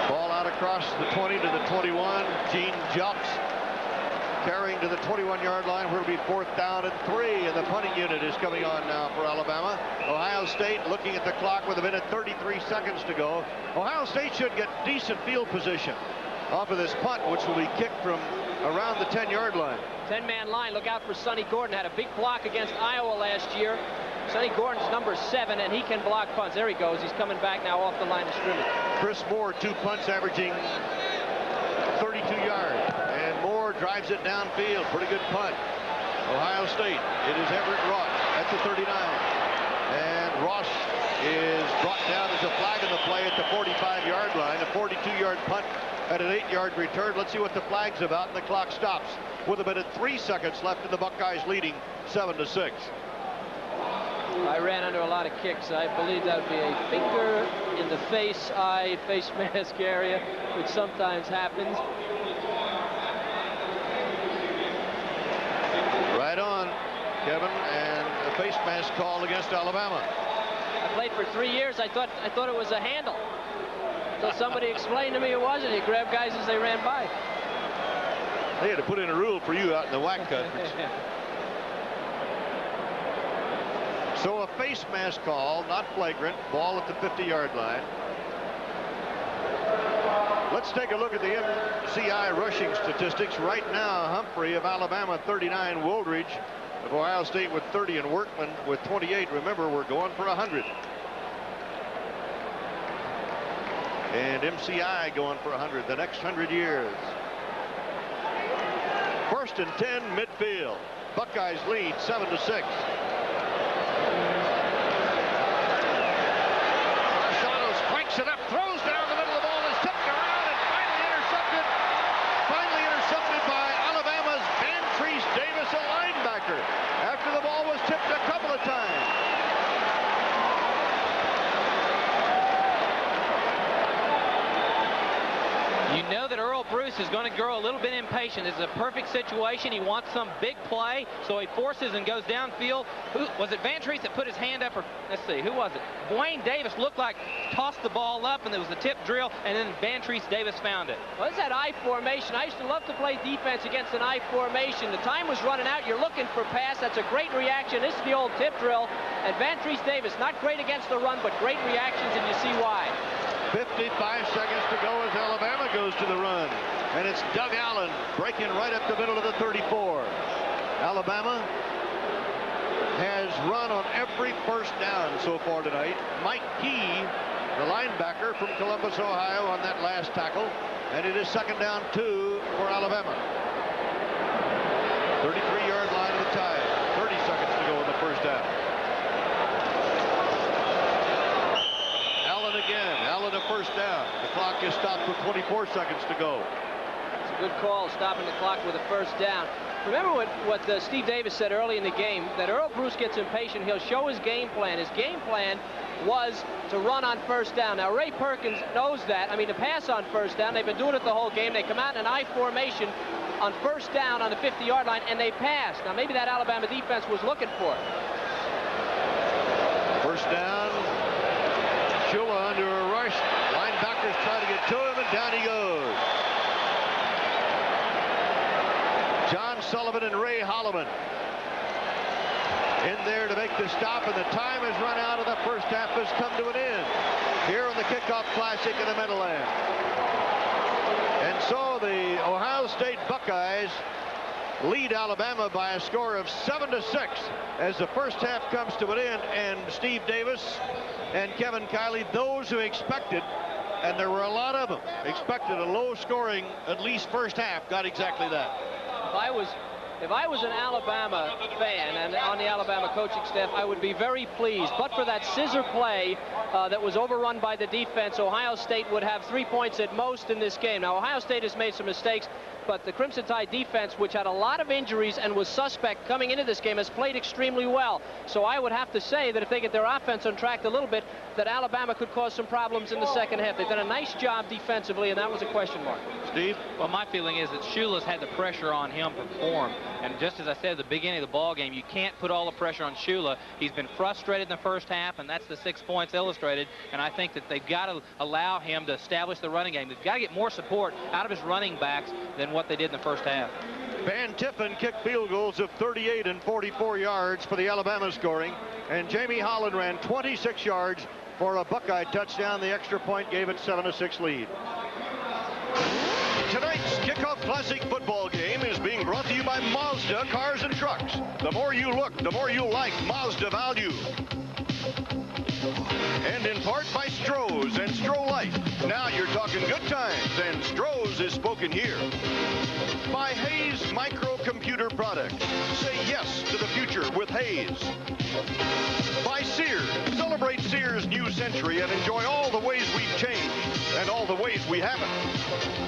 Ball out across the 20 to the 21. Gene Jocks carrying to the 21-yard line where it'll be 4th down and 3, and the punting unit is coming on now for Alabama. Ohio State looking at the clock with 1:33 seconds to go. Ohio State should get decent field position off of this punt, which will be kicked from around the 10-yard line. 10-man line. Look out for Sonny Gordon. Had a big block against Iowa last year. Sonny Gordon's number 7, and he can block punts. There he goes. He's coming back now off the line of scrimmage. Chris Moore, 2 punts averaging 32 yards. And Moore drives it downfield. Pretty good punt. Ohio State. It is Everett Ross at the 39. And Ross is brought down as a flag in the play at the 45-yard line. A 42-yard punt at an 8-yard return. Let's see what the flag's about, and the clock stops with 1:03 seconds left, and the Buckeyes leading 7-6. I ran under a lot of kicks. I believe that would be a finger in the face, eye, face mask area, which sometimes happens. Right on. Kevin, and a face mask call against Alabama. I played for 3 years. I thought it was a handle. Until somebody explained to me it wasn't. He grabbed guys as they ran by. They had to put in a rule for you out in the WAC conference. So a face mask call, not flagrant, ball at the 50-yard line. Let's take a look at the MCI rushing statistics. Right now, Humphrey of Alabama 39, Wooldridge of Ohio State with 30, and Workman with 28. Remember, we're going for 100. And MCI going for 100 the next 100 years. 1st and 10 midfield. Buckeyes lead 7-6. Marciano spikes it up, throws down the middle of the ball, is tipped around and finally intercepted by Alabama's Vantrese Davis, a linebacker, after the ball was tipped a couple of times. You know that Earl Bruce is going to grow a little bit impatient. This is a perfect situation. He wants some big play, so he forces and goes downfield. Was it Vantrese that put his hand up? Or let's see, who was it? Wayne Davis looked like tossed the ball up, and there was a tip drill, and then Vantrese Davis found it. Well, it's that I formation. I used to love to play defense against an I formation. The time was running out. You're looking for pass. That's a great reaction. This is the old tip drill. And Vantrese Davis, not great against the run, but great reactions, and you see why. 55 seconds to go as Alabama goes to the run. And it's Doug Allen breaking right up the middle of the 34. Alabama has run on every first down so far tonight. Mike Key, the linebacker from Columbus, Ohio, on that last tackle. And it is 2nd down 2 for Alabama. 33-yard line of the Tide. 30 seconds to go in the first down. Again, Allen a first down. The clock is stopped with 24 seconds to go. It's a good call, stopping the clock with a first down. Remember what Steve Davis said early in the game, that Earl Bruce gets impatient. He'll show his game plan. His game plan was to run on first down. Now, Ray Perkins knows that. I mean, to pass on first down, they've been doing it the whole game. They come out in an I formation on first down on the 50-yard line, and they pass. Now, maybe that Alabama defense was looking for it. First down. Shula under a rush. Linebackers try to get to him, and down he goes. John Sullivan and Ray Holloman in there to make the stop, and the time has run out, and the first half has come to an end here in the Kickoff Classic in the Meadowlands. And so the Ohio State Buckeyes lead Alabama by a score of 7-6 as the first half comes to an end. And Steve Davis and Kevin Kiley, those who expected, and there were a lot of them, expected a low-scoring, at least first half, got exactly that. If I was an Alabama fan and on the Alabama coaching staff, I would be very pleased. But for that scissor play that was overrun by the defense, Ohio State would have 3 points at most in this game. Now, Ohio State has made some mistakes, but the Crimson Tide defense, which had a lot of injuries and was suspect coming into this game, has played extremely well. So I would have to say that if they get their offense on track a little bit, that Alabama could cause some problems in the second half. They've done a nice job defensively, and that was a question mark. Steve? Well, my feeling is that Shula's had the pressure on him perform. And just as I said at the beginning of the ball game, you can't put all the pressure on Shula. He's been frustrated in the first half, and that's the 6 points illustrated. And I think that they've got to allow him to establish the running game. They've got to get more support out of his running backs than what they did in the first half. Van Tippen kicked field goals of 38 and 44 yards for the Alabama scoring. And Jamie Holland ran 26 yards for a Buckeye touchdown. The extra point gave it 7-6 lead. Tonight's Kickoff Classic football game is being brought to you by Mazda Cars and Trucks. The more you look, the more you like Mazda value. And in part by Stroh's and Stroh Light. Now you're talking good times, and Stroh's is spoken here. By Hayes Microcomputer Products. Say yes to the future with Hayes. By Sears. Celebrate Sears' new century and enjoy all the ways we've changed and all the ways we haven't.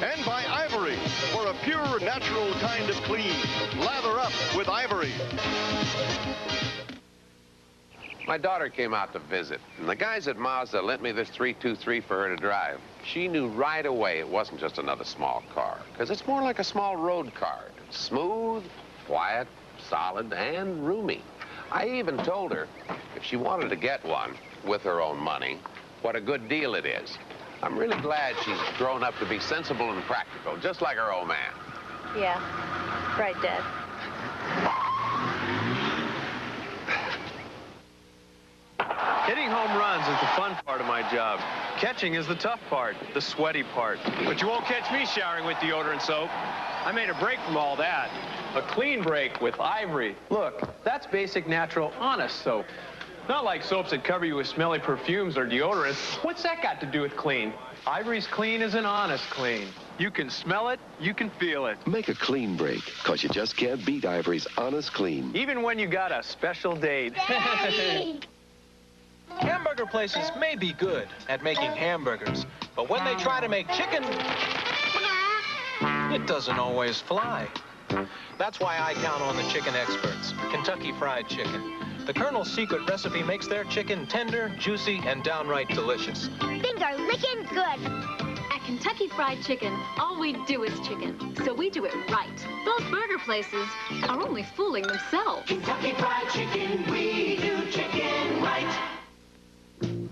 And by Ivory, for a pure, natural kind of clean. Lather up with Ivory. My daughter came out to visit, and the guys at Mazda lent me this 323 for her to drive. She knew right away it wasn't just another small car, because it's more like a small road car. It's smooth, quiet, solid, and roomy. I even told her if she wanted to get one with her own money, what a good deal it is. I'm really glad she's grown up to be sensible and practical, just like her old man. Yeah, right, Dad. Hitting home runs is the fun part of my job. Catching is the tough part, the sweaty part. But you won't catch me showering with deodorant soap. I made a break from all that. A clean break with Ivory. Look, that's basic, natural, honest soap. Not like soaps that cover you with smelly perfumes or deodorants. What's that got to do with clean? Ivory's clean is an honest clean. You can smell it, you can feel it. Make a clean break, because you just can't beat Ivory's Honest Clean. Even when you got a special date. Daddy! Hamburger places may be good at making hamburgers, but when they try to make chicken, it doesn't always fly. That's why I count on the chicken experts, Kentucky Fried Chicken. The Colonel's secret recipe makes their chicken tender, juicy, and downright delicious. Things are licking good. At Kentucky Fried Chicken, all we do is chicken, so we do it right. Those burger places are only fooling themselves. Kentucky Fried Chicken, we do chicken right.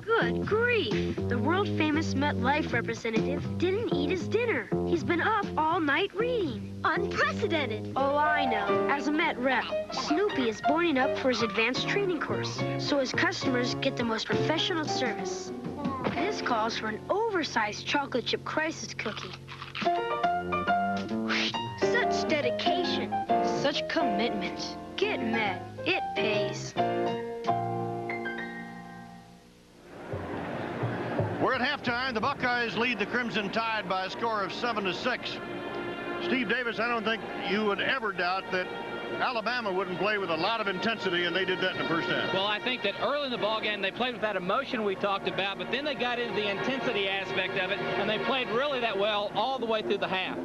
Good grief. The world-famous MetLife representative didn't eat his dinner. He's been up all night reading. Unprecedented. Oh, I know. As a Met rep, Snoopy is boarding up for his advanced training course, so his customers get the most professional service. This calls for an oversized chocolate chip crisis cookie. Such dedication. Such commitment. Get Met. It pays. We're at halftime. The Buckeyes lead the Crimson Tide by a score of 7-6. Steve Davis, I don't think you would ever doubt that Alabama wouldn't play with a lot of intensity, and they did that in the first half. Well, I think that early in the ballgame, they played with that emotion we talked about, but then they got into the intensity aspect of it, and they played really that well all the way through the half.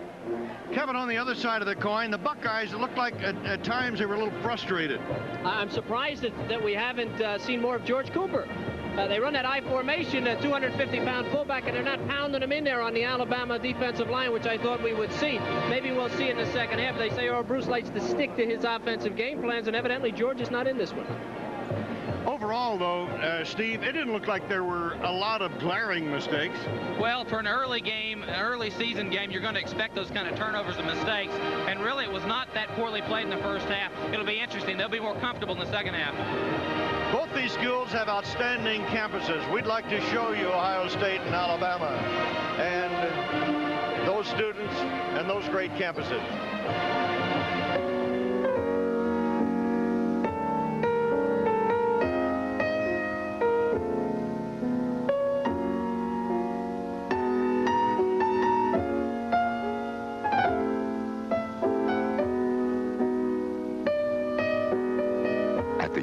Kevin, on the other side of the coin, the Buckeyes, it looked like at times they were a little frustrated. I'm surprised that we haven't seen more of George Cooper. They run that I formation, a 250-pound fullback, and they're not pounding him in there on the Alabama defensive line, which I thought we would see. Maybe we'll see it in the second half. They say Earl Bruce likes to stick to his offensive game plans, and evidently George is not in this one. Overall, though, Steve, it didn't look like there were a lot of glaring mistakes. Well, for an early game, an early season game, you're going to expect those kind of turnovers and mistakes. And really, it was not that poorly played in the first half. It'll be interesting. They'll be more comfortable in the second half. Both these schools have outstanding campuses. We'd like to show you Ohio State and Alabama and those students and those great campuses.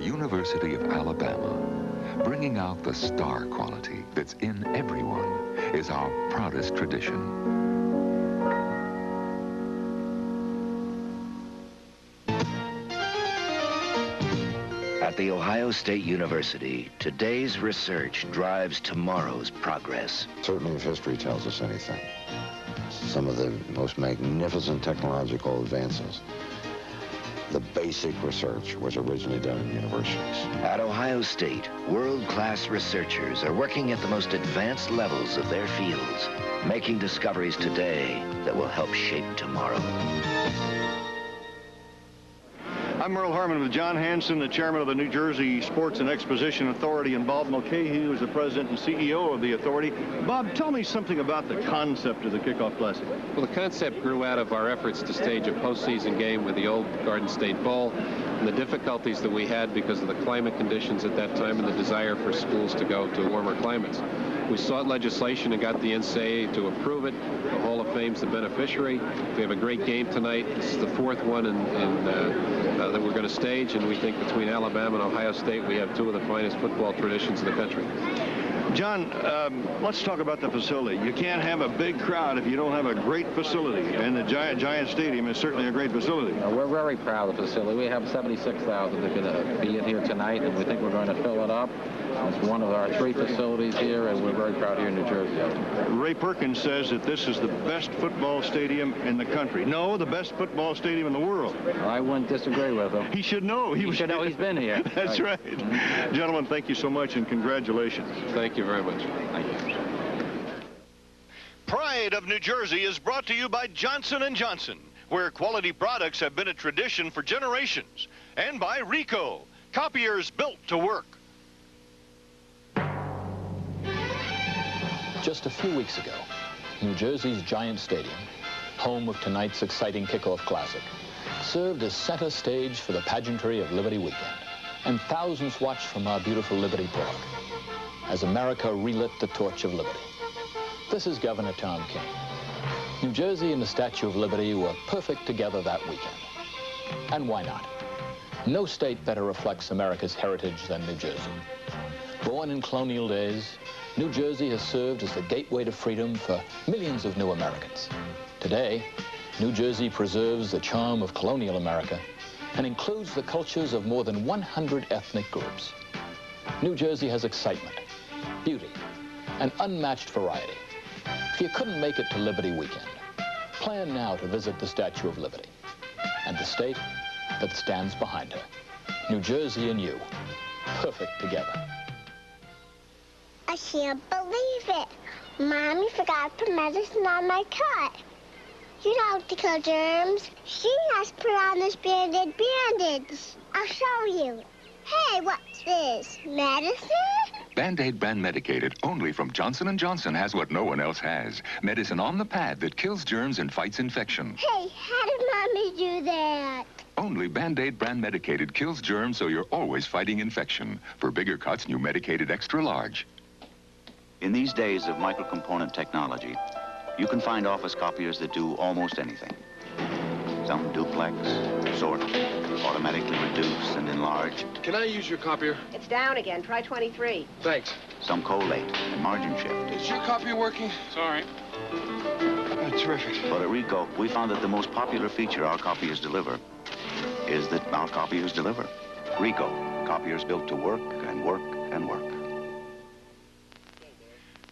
University of Alabama, bringing out the star quality that's in everyone is our proudest tradition. At The Ohio State University, today's research drives tomorrow's progress. Certainly, if history tells us anything, some of the most magnificent technological advances, the basic research was originally done in universities. At Ohio State, world-class researchers are working at the most advanced levels of their fields, making discoveries today that will help shape tomorrow. I'm Merle Harmon with John Hanson, the chairman of the New Jersey Sports and Exposition Authority, and Bob Mulcahy, who is the president and CEO of the authority. Bob, tell me something about the concept of the Kickoff Classic. Well, the concept grew out of our efforts to stage a postseason game with the old Garden State Bowl and the difficulties that we had because of the climate conditions at that time and the desire for schools to go to warmer climates. We sought legislation and got the NCAA to approve it. The Hall of Fame's the beneficiary. We have a great game tonight. This is the fourth one that we're going to stage, and we think between Alabama and Ohio State, we have two of the finest football traditions in the country. John, let's talk about the facility. You can't have a big crowd if you don't have a great facility, and the Giant Stadium is certainly a great facility. We're very proud of the facility. We have 76,000 that could be in here tonight, and we think we're going to fill it up. It's one of our 3 facilities here, and we're very proud here in New Jersey. Ray Perkins says that this is the best football stadium in the country. No, the best football stadium in the world. I wouldn't disagree with him. He should know. He should know he's been here. That's right. Gentlemen, thank you so much, and congratulations. Thank you very much. Thank you. Pride of New Jersey is brought to you by Johnson & Johnson, where quality products have been a tradition for generations, and by Ricoh, copiers built to work. Just a few weeks ago, New Jersey's Giant Stadium, home of tonight's exciting kickoff classic, served as center stage for the pageantry of Liberty Weekend, and thousands watched from our beautiful Liberty Park as America relit the torch of liberty. This is Governor Tom King. New Jersey and the Statue of Liberty were perfect together that weekend. And why not? No state better reflects America's heritage than New Jersey. Born in colonial days, New Jersey has served as the gateway to freedom for millions of new Americans. Today, New Jersey preserves the charm of colonial America and includes the cultures of more than 100 ethnic groups. New Jersey has excitement, beauty, and unmatched variety. If you couldn't make it to Liberty Weekend, plan now to visit the Statue of Liberty and the state that stands behind her. New Jersey and you, perfect together. I can't believe it. Mommy forgot to put medicine on my cut. You know, to kill germs, she has put on this Band-Aid bandage. I'll show you. Hey, what's this? Medicine? Band-Aid brand medicated only from Johnson & Johnson has what no one else has. Medicine on the pad that kills germs and fights infection. Hey, how did Mommy do that? Only Band-Aid brand medicated kills germs, so you're always fighting infection. For bigger cuts, new medicated extra large. In these days of microcomponent technology, you can find office copiers that do almost anything. Some duplex, sort, automatically reduce and enlarge. Can I use your copier? It's down again. Try 23. Thanks. Some collate and margin shift. Is your copier working? Sorry. Terrific. But at Ricoh, we found that the most popular feature our copiers deliver is that our copiers deliver. Ricoh, copiers built to work and work and work.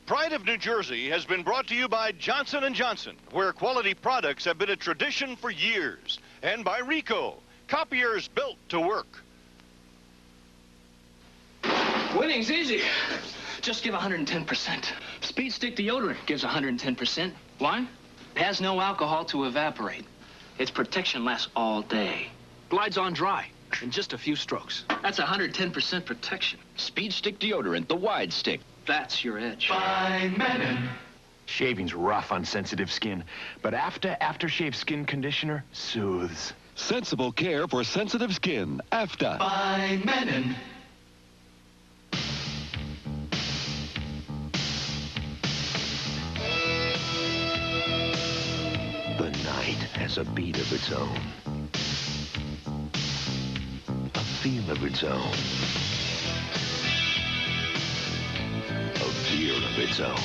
Pride of New Jersey has been brought to you by Johnson & Johnson, where quality products have been a tradition for years, and by Ricoh, copiers built to work. Winning's easy. Just give 110%. Speed Stick deodorant gives 110%. Why? It has no alcohol to evaporate. Its protection lasts all day. Glides on dry in just a few strokes. That's 110% protection. Speed Stick deodorant, the wide stick. That's your edge. Fine Menon. Shaving's rough on sensitive skin, but aftershave skin conditioner soothes. Sensible care for sensitive skin. AFTA. Fine Menon. The night has a beat of its own. A feel of its own. A beer of its own.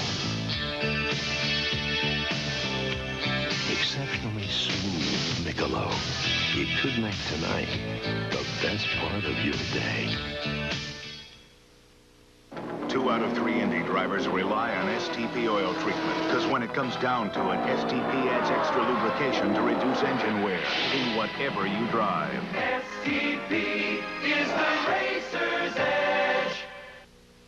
Exceptionally smooth Michelob. It could make tonight the best part of your day. 2 out of 3 Indy drivers rely on STP oil treatment, because when it comes down to it, STP adds extra lubrication to reduce engine wear in whatever you drive. STP is the racer's edge.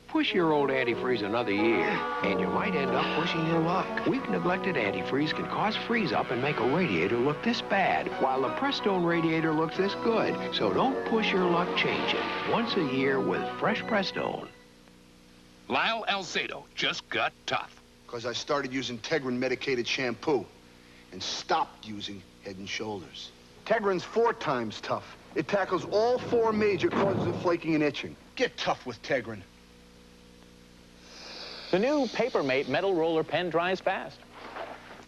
Push your old antifreeze another year, and you might end up pushing your luck. Weak, neglected antifreeze can cause freeze-up and make a radiator look this bad, while the Prestone radiator looks this good. So don't push your luck, change it. Once a year with fresh Prestone. Lyle Alzado just got tough. Because I started using Tegrin medicated shampoo and stopped using Head & Shoulders. Tegrin's 4 times tough. It tackles all 4 major causes of flaking and itching. Get tough with Tegrin. The new Papermate metal roller pen dries fast,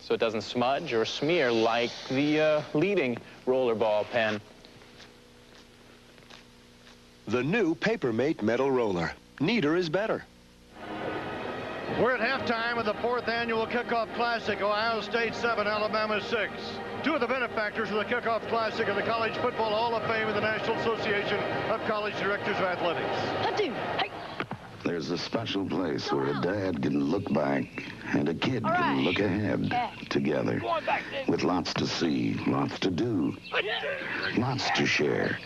so it doesn't smudge or smear like the leading rollerball pen. The new Papermate metal roller. Neater is better. We're at halftime of the 4th annual Kickoff Classic. Ohio State 7, Alabama 6. Two of the benefactors of the Kickoff Classic are the College Football Hall of Fame and the National Association of College Directors of Athletics. There's a special place where a dad can look back and a kid can look ahead together, with lots to see, lots to do, lots to share,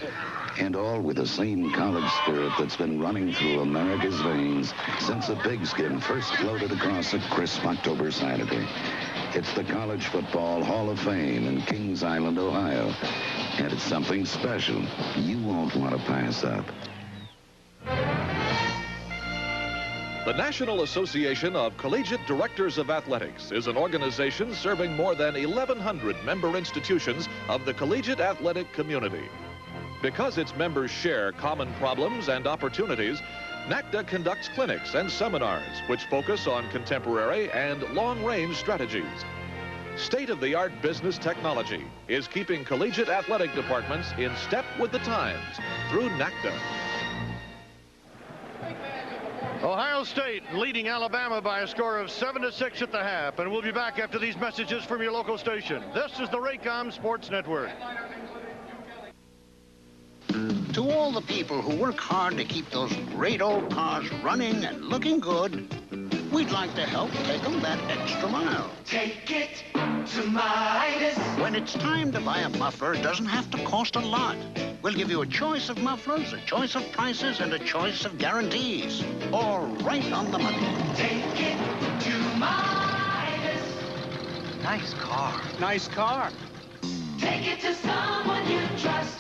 and all with the same college spirit that's been running through America's veins since the pigskin first floated across a crisp October Saturday. It's the College Football Hall of Fame in Kings Island, Ohio, and it's something special you won't want to pass up. The National Association of Collegiate Directors of Athletics is an organization serving more than 1,100 member institutions of the collegiate athletic community. Because its members share common problems and opportunities, NACDA conducts clinics and seminars which focus on contemporary and long-range strategies. State-of-the-art business technology is keeping collegiate athletic departments in step with the times through NACDA. Ohio State leading Alabama by a score of 7-6 at the half, and we'll be back after these messages from your local station. This is the Raycom Sports Network. To all the people who work hard to keep those great old cars running and looking good, we'd like to help take them that extra mile. Take it to Midas. When it's time to buy a muffler, it doesn't have to cost a lot. We'll give you a choice of mufflers, a choice of prices, and a choice of guarantees. All right on the money. Take it to Midas. Nice car. Nice car. Take it to someone you trust.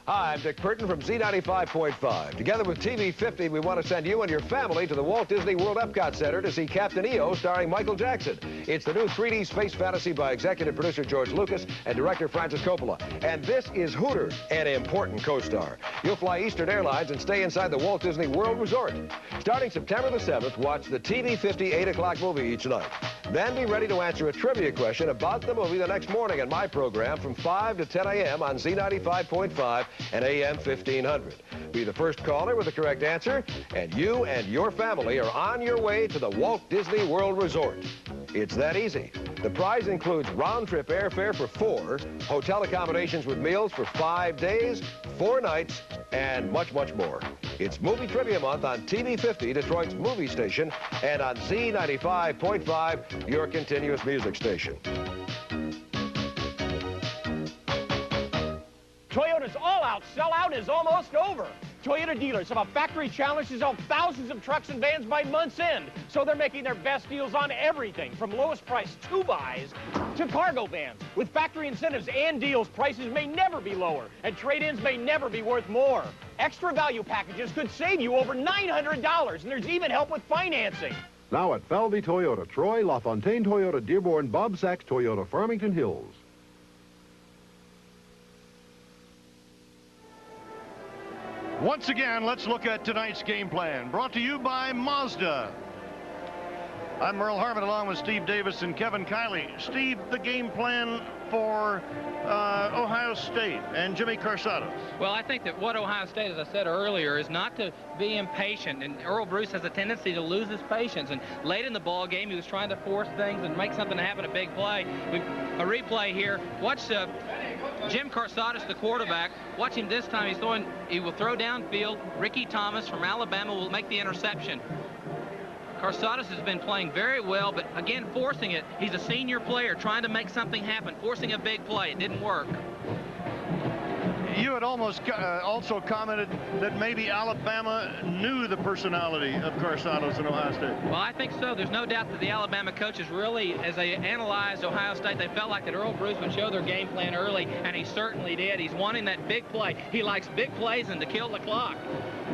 Hi, I'm Dick Burton from Z95.5. Together with TV 50, we want to send you and your family to the Walt Disney World Epcot Center to see Captain EO starring Michael Jackson. It's the new 3D space fantasy by executive producer George Lucas and director Francis Coppola. And this is Hooters, an important co-star. You'll fly Eastern Airlines and stay inside the Walt Disney World Resort. Starting September the 7th, watch the TV 50 8 o'clock movie each night. Then be ready to answer a trivia question about the movie the next morning on my program from 5 to 10 a.m. on Z95.5 and AM 1500. Be the first caller with the correct answer, and you and your family are on your way to the Walt Disney World Resort. It's that easy. The prize includes round-trip airfare for 4, hotel accommodations with meals for 5 days, 4 nights, and much, much more. It's Movie Trivia Month on TV 50, Detroit's movie station, and on Z95.5, your continuous music station. Toyota's all-out sellout is almost over. Toyota dealers have a factory challenge to sell thousands of trucks and vans by month's end. So they're making their best deals on everything from lowest price 2-buys to cargo vans. With factory incentives and deals, prices may never be lower and trade-ins may never be worth more. Extra value packages could save you over $900, and there's even help with financing. Now at Falvey Toyota, Troy, LaFontaine Toyota, Dearborn, Bob Sachs Toyota, Farmington Hills. Once again, let's look at tonight's game plan, brought to you by Mazda. I'm Merle Harmon along with Steve Davis and Kevin Kiley. Steve, the game plan for Ohio State and Jimmy Carsados. Well, I think that what Ohio State, as I said earlier, is not to be impatient. And Earl Bruce has a tendency to lose his patience. And late in the ball game, he was trying to force things and make something happen, a big play. A replay here. Watch Jim Carsados, the quarterback. Watch him this time. He will throw downfield. Ricky Thomas from Alabama will make the interception. Carsados has been playing very well, but again, forcing it. He's a senior player trying to make something happen, forcing a big play. It didn't work. You had almost also commented that maybe Alabama knew the personality of Carsados in Ohio State. Well, I think so. There's no doubt that the Alabama coaches really, as they analyzed Ohio State, they felt like that Earl Bruce would show their game plan early, and he certainly did. He's wanting that big play. He likes big plays and to kill the clock.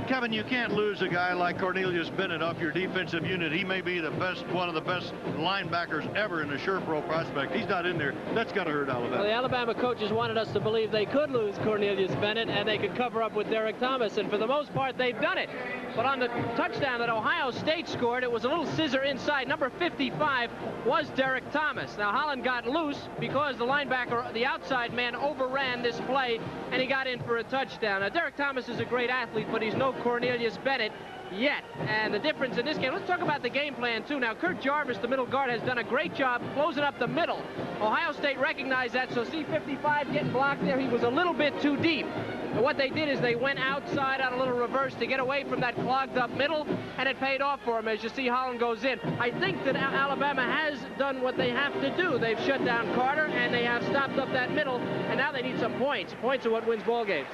Kevin, you can't lose a guy like Cornelius Bennett off your defensive unit. He may be the best, one of the best linebackers ever in the SurePro prospect. He's not in there. That's got to hurt Alabama. Well, the Alabama coaches wanted us to believe they could lose Cornelius Bennett and they could cover up with Derek Thomas, and for the most part, they've done it. But on the touchdown that Ohio State scored, it was a little scissor inside. Number 55 was Derek Thomas. Now, Holland got loose because the linebacker, the outside man, overran this play, and he got in for a touchdown. Now, Derek Thomas is a great athlete, but he's no Cornelius Bennett. yet. And the difference in this game, let's talk about the game plan, too. Now, Kurt Jarvis, the middle guard, has done a great job closing up the middle. Ohio State recognized that, so C-55 getting blocked there. He was a little bit too deep. And what they did is they went outside on a little reverse to get away from that clogged up middle, and it paid off for him as you see Holland goes in. I think that Alabama has done what they have to do. They've shut down Carter, and they have stopped up that middle, and now they need some points. Points are what wins ball games.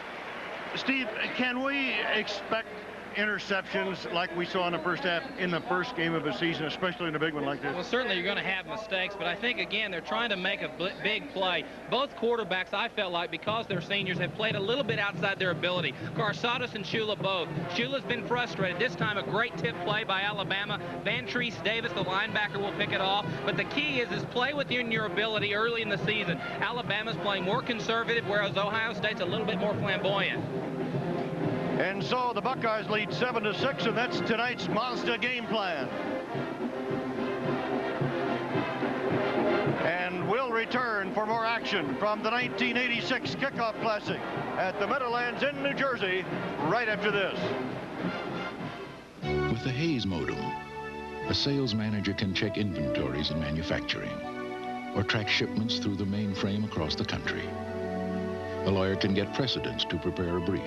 Steve, can we expect interceptions like we saw in the first half in the first game of the season, especially in a big one like this? Well, certainly you're going to have mistakes, but I think, again, they're trying to make a big play. Both quarterbacks, I felt like, because they're seniors, have played a little bit outside their ability. Garsadas and Shula both. Shula's been frustrated. This time, a great tip play by Alabama. Vantrese Davis, the linebacker, will pick it off. But the key is play within your ability early in the season. Alabama's playing more conservative, whereas Ohio State's a little bit more flamboyant. And so the Buckeyes lead 7-6, and that's tonight's Mazda game plan. And we'll return for more action from the 1986 Kickoff Classic at the Meadowlands in New Jersey right after this. With the Hayes modem, a sales manager can check inventories in manufacturing or track shipments through the mainframe across the country. A lawyer can get precedents to prepare a brief.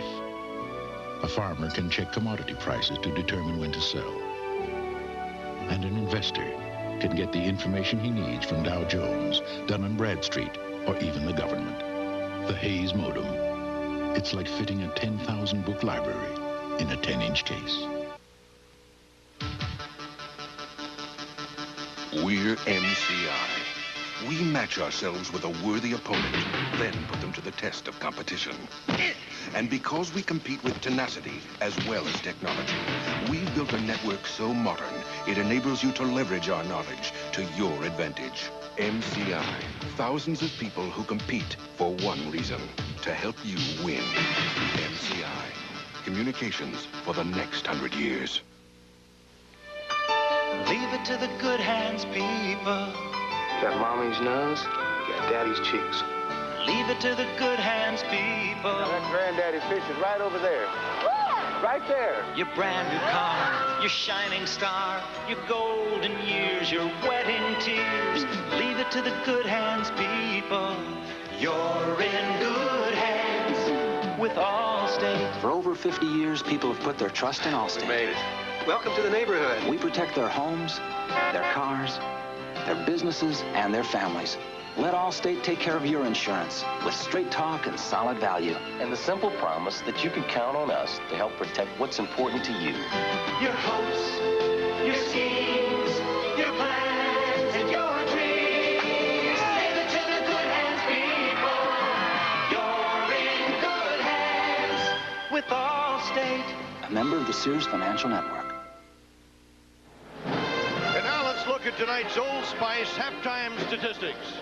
A farmer can check commodity prices to determine when to sell. And an investor can get the information he needs from Dow Jones, Dun & Bradstreet, or even the government. The Hayes modem. It's like fitting a 10,000 book library in a 10-inch case. We're MCI. We match ourselves with a worthy opponent, then put them to the test of competition. And because we compete with tenacity as well as technology, we've built a network so modern, it enables you to leverage our knowledge to your advantage. MCI, thousands of people who compete for one reason, to help you win. MCI, communications for the next 100 years. Leave it to the good hands, people. Got mommy's nose, you got daddy's cheeks. Leave it to the good hands, people. Now that granddaddy fish is right over there. Right there. Your brand new car, your shining star, your golden years, your wedding tears. Leave it to the good hands, people. You're in good hands with Allstate. For over 50 years, people have put their trust in Allstate. We made it. Welcome to the neighborhood. We protect their homes, their cars, their businesses, and their families. Let Allstate take care of your insurance with straight talk and solid value. And the simple promise that you can count on us to help protect what's important to you. Your hopes, your schemes, your plans, and your dreams. Leave it to the good hands, people. You're in good hands with Allstate. A member of the Sears Financial Network. And now let's look at tonight's Old Spice halftime statistics.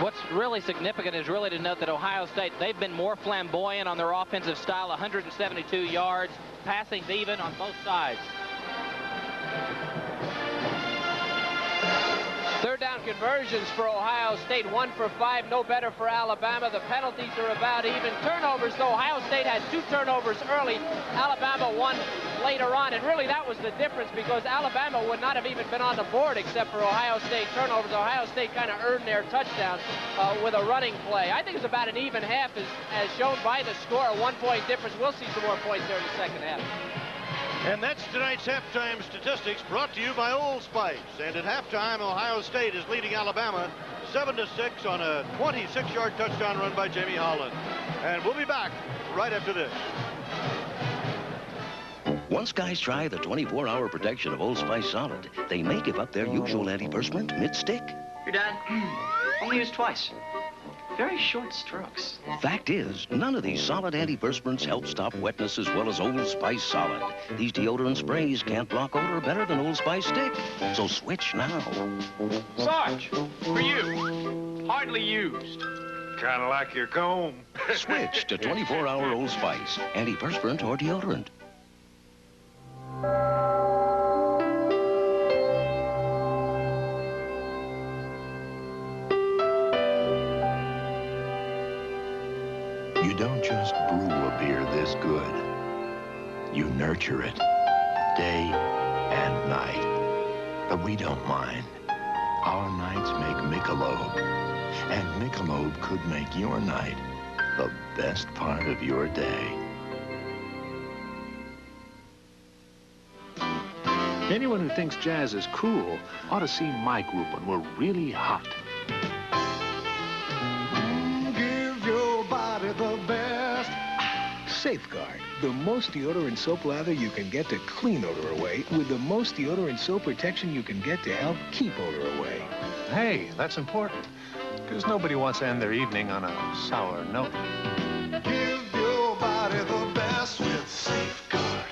What's really significant is really to note that Ohio State, they've been more flamboyant on their offensive style, 172 yards, passing even on both sides. Third down conversions for Ohio State, 1 for 5, no better for Alabama. The penalties are about even. Turnovers, though, Ohio State had 2 turnovers early. Alabama 1 later on, and really that was the difference because Alabama would not have even been on the board except for Ohio State turnovers. Ohio State kind of earned their touchdown with a running play. I think it's about an even half as shown by the score, a 1-point difference. We'll see some more points there in the second half. And that's tonight's halftime statistics brought to you by Old Spice. And at halftime, Ohio State is leading Alabama 7-6 on a 26-yard touchdown run by Jamie Holland. And we'll be back right after this. Once guys try the 24-hour protection of Old Spice Solid, they may give up their usual antiperspirant mid-stick. Your dad only used twice. Very short strokes. Fact is, none of these solid antiperspirants help stop wetness as well as Old Spice Solid. These deodorant sprays can't block odor better than Old Spice Stick. So switch now. Sarge, for you. Hardly used. Kind of like your comb. Switch to 24-hour Old Spice, antiperspirant or deodorant. You don't just brew a beer this good. You nurture it, day and night. But we don't mind. Our nights make Michelob. And Michelob could make your night the best part of your day. Anyone who thinks jazz is cool ought to see my group when we're really hot. Give your body the best. Safeguard, the most deodorant soap lather you can get to clean odor away with the most deodorant soap protection you can get to help keep odor away. Hey, that's important, because nobody wants to end their evening on a sour note. Give your body the best with Safeguard.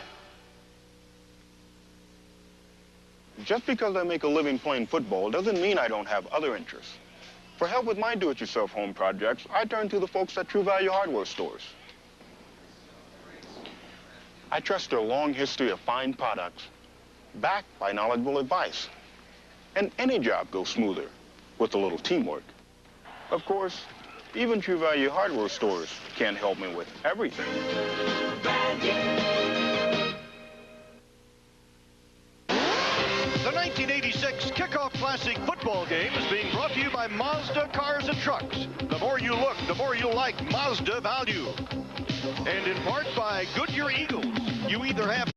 Just because I make a living playing football doesn't mean I don't have other interests. For help with my do-it-yourself home projects, I turn to the folks at True Value Hardware stores. I trust their long history of fine products, backed by knowledgeable advice. And any job goes smoother with a little teamwork. Of course, even True Value Hardware stores can't help me with everything. The 1986 Kickoff Classic football game is being brought to you by Mazda Cars and Trucks. The more you look, the more you like Mazda value. And in part by Goodyear Eagles. You either have...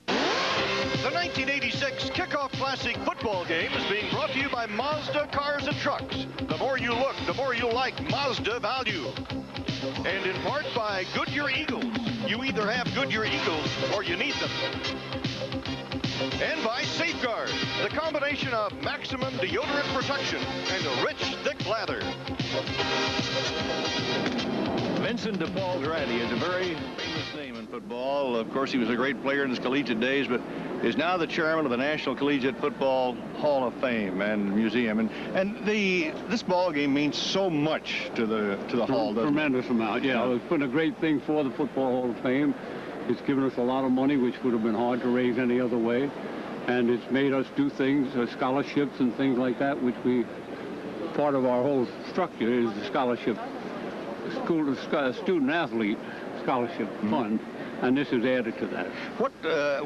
The 1986 Kickoff Classic football game is being brought to you by Mazda Cars and Trucks. The more you look, the more you like Mazda value. And in part by Goodyear Eagles. You either have Goodyear Eagles or you need them. And by Safeguard, the combination of maximum deodorant protection and a rich, thick lather. Vincent DePaul Grady is a very famous name in football. Of course, he was a great player in his collegiate days, but is now the chairman of the National Collegiate Football Hall of Fame and Museum. And this ball game means so much to the hall, doesn't it? Tremendous amount, yeah. It's been a great thing for the Football Hall of Fame. It's given us a lot of money, which would have been hard to raise any other way. And it's made us do things, scholarships and things like that, which part of our whole structure is the scholarship, student-athlete scholarship fund, and this is added to that.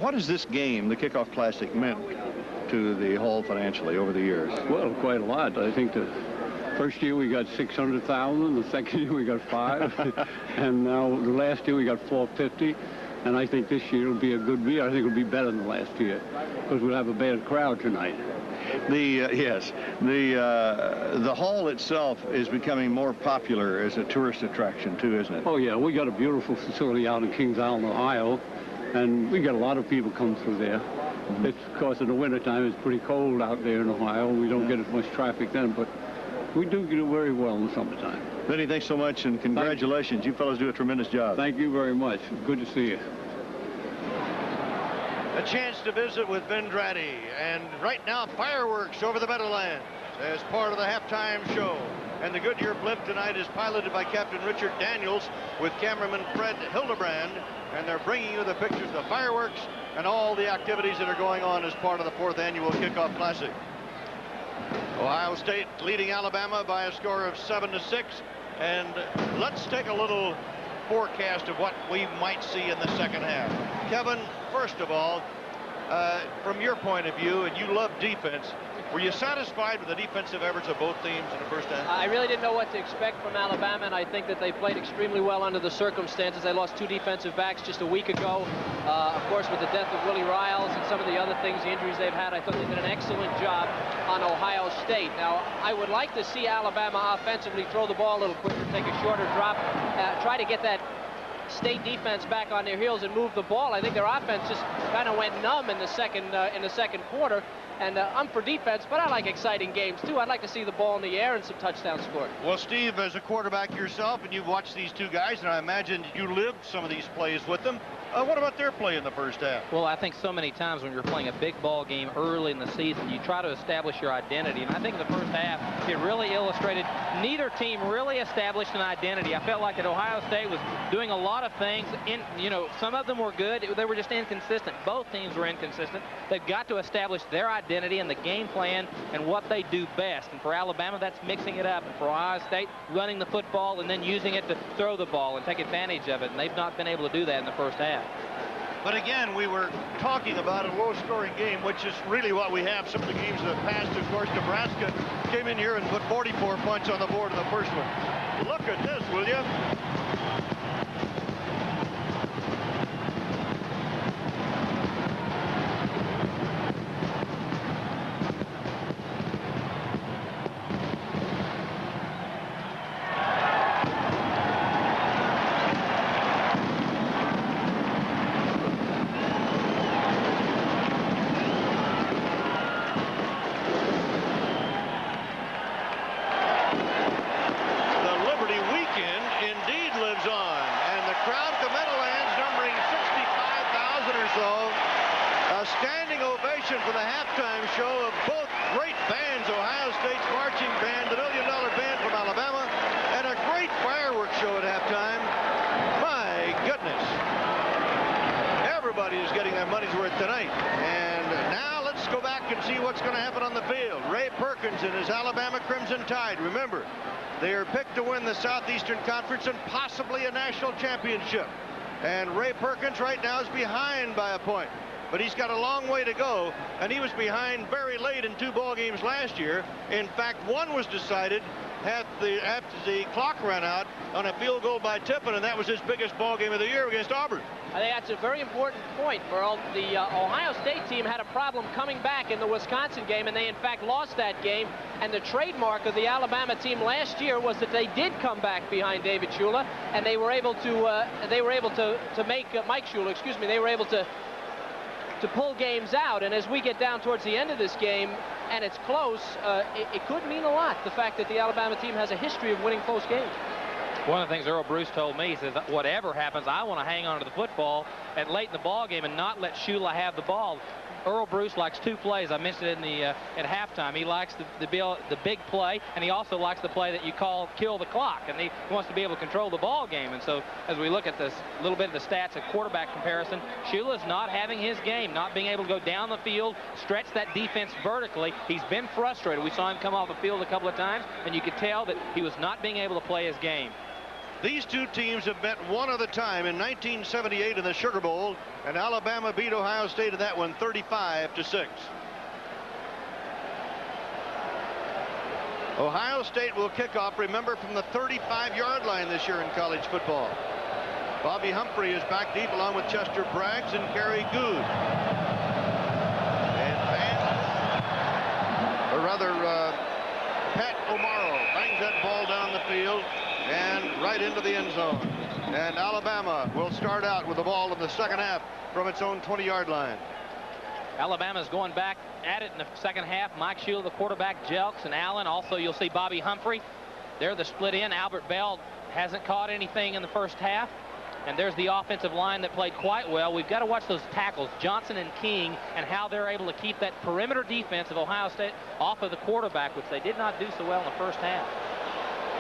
What has this game, the Kickoff Classic, meant to the Hall financially over the years? Well, quite a lot. I think the first year we got $600,000, the second year we got $5, and now the last year we got $450. And I think this year will be a good year. I think it'll be better than last year because we'll have a better crowd tonight. Yes, the hall itself is becoming more popular as a tourist attraction too, isn't it? Oh yeah, we got a beautiful facility out in Kings Island, Ohio, and we got a lot of people come through there. It's, of course, in the wintertime, it's pretty cold out there in Ohio. We don't get as much traffic then, but we do very well in the summertime. Vinny, thanks so much, and congratulations. You fellows do a tremendous job. Thank you very much. Good to see you. A chance to visit with Vendratti, and right now fireworks over the Meadowlands as part of the halftime show. And the Goodyear blimp tonight is piloted by Captain Richard Daniels with cameraman Fred Hildebrand, and they're bringing you the pictures of the fireworks and all the activities that are going on as part of the 4th annual Kickoff Classic. Ohio State leading Alabama by a score of 7-6, and let's take a little forecast of what we might see in the second half. Kevin, first of all, from your point of view, and you love defense, were you satisfied with the defensive efforts of both teams in the first half? I really didn't know what to expect from Alabama, and I think that they played extremely well under the circumstances. They lost 2 defensive backs just a week ago. Of course, with the death of Willie Riles and some of the other things, the injuries they've had, I thought they did an excellent job on Ohio State. Now, I would like to see Alabama offensively throw the ball a little quicker, take a shorter drop, try to get that State defense back on their heels and move the ball. I think their offense just kind of went numb in the second quarter. And I'm for defense, but I like exciting games, too. I'd like to see the ball in the air and some touchdowns scored. Well, Steve, as a quarterback yourself, and you've watched these two guys, and I imagine you lived some of these plays with them. What about their play in the first half? Well, I think so many times when you're playing a big ball game early in the season, you try to establish your identity. And I think in the first half, it really illustrated neither team really established an identity. I felt like that Ohio State was doing a lot of things. Some of them were good. They were just inconsistent. Both teams were inconsistent. They've got to establish their identity and the game plan and what they do best. And for Alabama, that's mixing it up. And for Ohio State, running the football and then using it to throw the ball and take advantage of it. And they've not been able to do that in the first half. But again, we were talking about a low-scoring game, which is really what we have. Some of the games that passed, of course, Nebraska came in here and put 44 points on the board in the first one. Look at this, will you? For the halftime show of both great bands, Ohio State's marching band, the $1 Million Band from Alabama, and a great fireworks show at halftime. My goodness. Everybody is getting their money's worth tonight. And now let's go back and see what's going to happen on the field. Ray Perkins and his Alabama Crimson Tide. Remember, they are picked to win the Southeastern Conference and possibly a national championship. And Ray Perkins right now is behind by a point. But he's got a long way to go, and he was behind very late in 2 ball games last year. In fact, one was decided after the clock ran out on a field goal by Tippin, and that was his biggest ball game of the year against Auburn. I think that's a very important point, Merle. The Ohio State team had a problem coming back in the Wisconsin game, and they in fact lost that game. And the trademark of the Alabama team last year was that they did come back behind David Shula, and they were able to make Mike Shula, excuse me, they were able to pull games out. And as we get down towards the end of this game and it's close, it could mean a lot, the fact that the Alabama team has a history of winning close games. One of the things Earl Bruce told me, he says, whatever happens, I want to hang on to the football at late in the ball game and not let Shula have the ball. Earl Bruce likes 2 plays. I mentioned it in the at halftime. He likes the big play, and he also likes the play that you call kill the clock, and he wants to be able to control the ball game. And so as we look at this little bit of the stats at quarterback comparison, Shula's not having his game, not being able to go down the field, stretch that defense vertically. He's been frustrated. We saw him come off the field a couple of times, and you could tell that he was not being able to play his game. These 2 teams have met one other time in 1978 in the Sugar Bowl, and Alabama beat Ohio State in that one 35-6. Ohio State will kick off, remember, from the 35-yard line this year in college football. Bobby Humphrey is back deep along with Chester Braggs and Kerry Good. And Pat O'Mara bangs that ball down the field and right into the end zone. And Alabama will start out with the ball in the second half from its own 20-yard line. Alabama's going back at it in the second half. Mike Shula, the quarterback, Jelks and Allen. Also, you'll see Bobby Humphrey. They're the split in. Albert Bell hasn't caught anything in the first half. And there's the offensive line that played quite well. We've got to watch those tackles, Johnson and King, and how they're able to keep that perimeter defense of Ohio State off of the quarterback, which they did not do so well in the first half.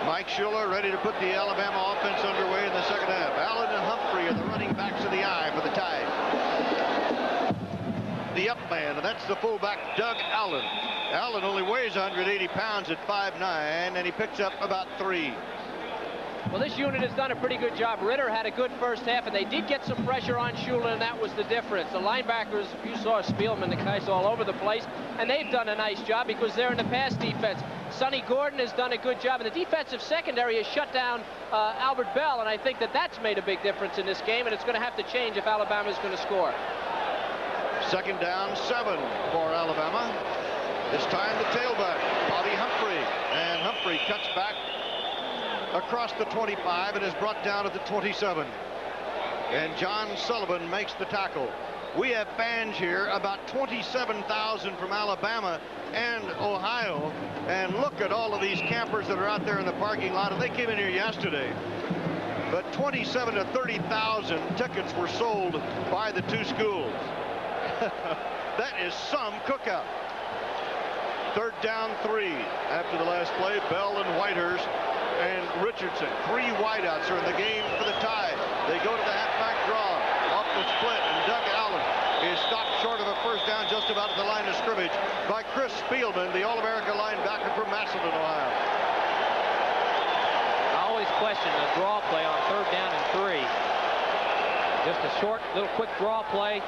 Mike Shula ready to put the Alabama offense underway in the second half. Allen and Humphrey are the running backs of the eye for the Tide. The up man, and that's the fullback, Doug Allen. Allen only weighs 180 pounds at 5'9", and he picks up about 3. Well, this unit has done a pretty good job. Ritter had a good first half, and they did get some pressure on Shula, and that was the difference. The linebackers, you saw Spielman, the guys all over the place, and they've done a nice job because they're in the pass defense. Sonny Gordon has done a good job, and the defensive secondary has shut down Albert Bell, and I think that that's made a big difference in this game, and it's going to have to change if Alabama is going to score. Second down, 7 for Alabama. This time the tailback, Bobby Humphrey, and Humphrey cuts back across the 25 and is brought down at the 27. And John Sullivan makes the tackle. We have fans here, about 27,000 from Alabama and Ohio. And look at all of these campers that are out there in the parking lot. And they came in here yesterday. But 27 to 30,000 tickets were sold by the 2 schools. That is some cookout. Third down 3 after the last play. Bell and Whitehurst and Richardson. 3 wideouts are in the game for the Tide. They go to the halfback draw off the split, and Doug Allen is stopped short of a first down just about at the line of scrimmage by Chris Spielman, the All-America linebacker from Massillon, Ohio. I always question the draw play on 3rd down and 3. Just a short, little quick draw play.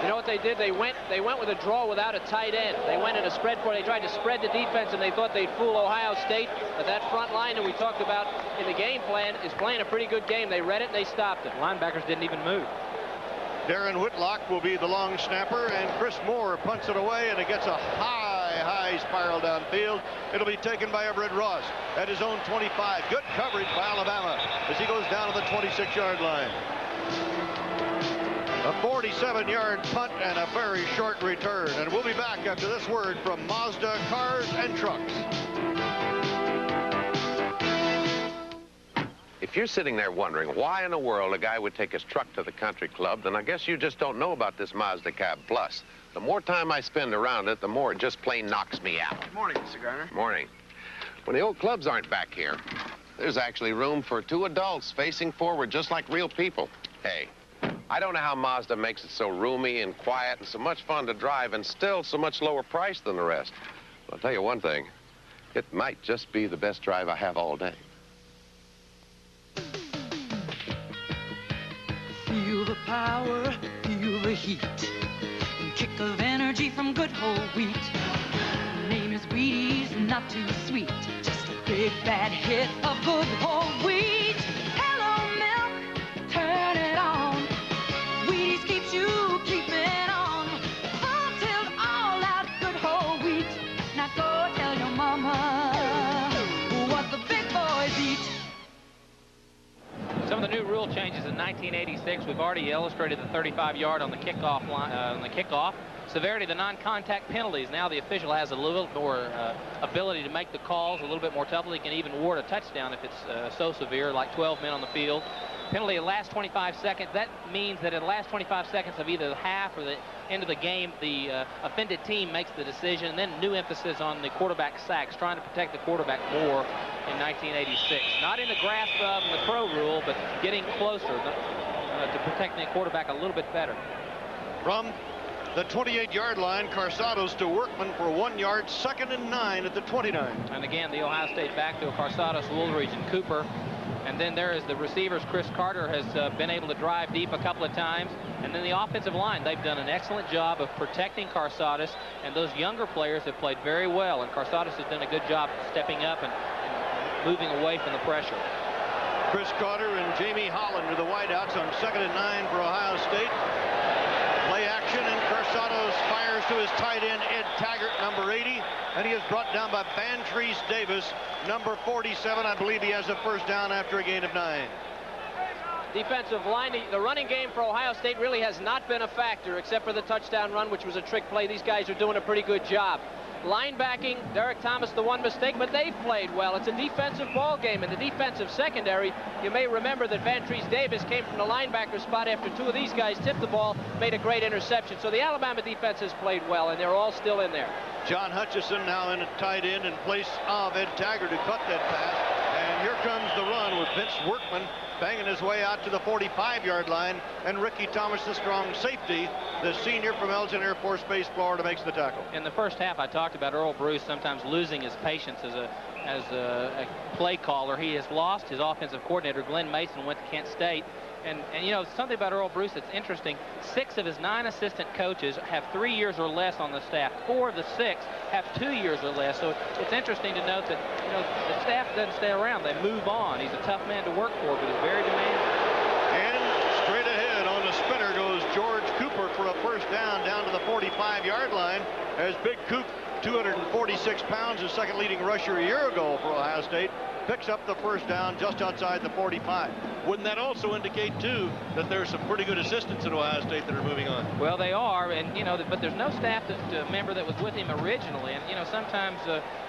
You know what they did? They went with a draw without a tight end. They went in a spread play. They tried to spread the defense, and they thought they'd fool Ohio State. But that front line that we talked about in the game plan is playing a pretty good game. They read it, and they stopped it. Linebackers didn't even move. Darren Whitlock will be the long snapper, and Chris Moore punts it away, and it gets a high spiral downfield. It'll be taken by Everett Ross at his own 25. Good coverage by Alabama as he goes down to the 26-yard line. A 47-yard punt and a very short return. And we'll be back after this word from Mazda Cars and Trucks. If you're sitting there wondering why in the world a guy would take his truck to the country club, then I guess you just don't know about this Mazda Cab Plus. The more time I spend around it, the more it just plain knocks me out. Good morning, Mr. Garner. Morning. When the old clubs aren't back here, there's actually room for two adults facing forward just like real people. Hey, I don't know how Mazda makes it so roomy and quiet and so much fun to drive and still so much lower price than the rest. But I'll tell you one thing, it might just be the best drive I have all day. Feel the power, feel the heat, and kick of energy from good whole wheat. Name is Wheaties, not too sweet, just a big bad hit of good whole wheat. Hello milk, turn it on. Wheaties keeps you keeping on. Full-tilled, all-out good whole wheat. Now go tell your mama what the big boys eat. Some of the new rule changes in 1986. We've already illustrated the 35-yard on the kickoff line, on the kickoff. Severity of the non-contact penalties. Now the official has a little more ability to make the calls a little bit more toughly. He can even award a touchdown if it's so severe, like 12 men on the field. Penalty of the last 25 seconds. That means that in the last 25 seconds of either the half or the end of the game, the offended team makes the decision. And then new emphasis on the quarterback sacks, trying to protect the quarterback more in 1986. Not in the grasp of the pro rule, but getting closer to protecting the quarterback a little bit better. From the 28-yard line, Carsados to Workman for 1 yard, 2nd and 9 at the 29. And again, the Ohio State backfield, Carsados, Woolridge, and Cooper. And then there is the receivers. Chris Carter has been able to drive deep a couple of times. And then the offensive line, they've done an excellent job of protecting Carsados. And those younger players have played very well. And Carsados has done a good job stepping up and moving away from the pressure. Chris Carter and Jamie Holland are the wideouts on 2nd and 9 for Ohio State. Play action, and Carsados fires to his tight end, Ed Taggart, number 80. And he is brought down by Bantrice Davis, number 47. I believe he has a first down after a gain of 9. Defensive line, the running game for Ohio State really has not been a factor, except for the touchdown run, which was a trick play. These guys are doing a pretty good job. Linebacking, Derek Thomas, the one mistake, but they've played well. It's a defensive ball game. In the defensive secondary, you may remember that Bantrice Davis came from the linebacker spot after two of these guys tipped the ball, made a great interception. So the Alabama defense has played well, and they're all still in there. John Hutchison now in a tight end in place of Ed Taggart, who caught that pass. And here comes the run with Vince Workman banging his way out to the 45-yard line, and Ricky Thomas, the strong safety, the senior from Elgin Air Force Base, Florida, makes the tackle. In the first half, I talked about Earl Bruce sometimes losing his patience as a play caller. He has lost his offensive coordinator. Glenn Mason went to Kent State. And you know, something about Earl Bruce that's interesting, 6 of his 9 assistant coaches have 3 years or less on the staff. 4 of the 6 have 2 years or less. So it's interesting to note that, you know, the staff doesn't stay around. They move on. He's a tough man to work for, but he's very demanding. And straight ahead on the spinner goes George Cooper for a first down to the 45-yard line, as Big Coop, 246 pounds, his second leading rusher a year ago for Ohio State, picks up the first down just outside the 45. Wouldn't that also indicate, too, that there's some pretty good assistants at Ohio State that are moving on? Well, they are, and, you know, but there's no staff member that was with him originally. And, you know, sometimes,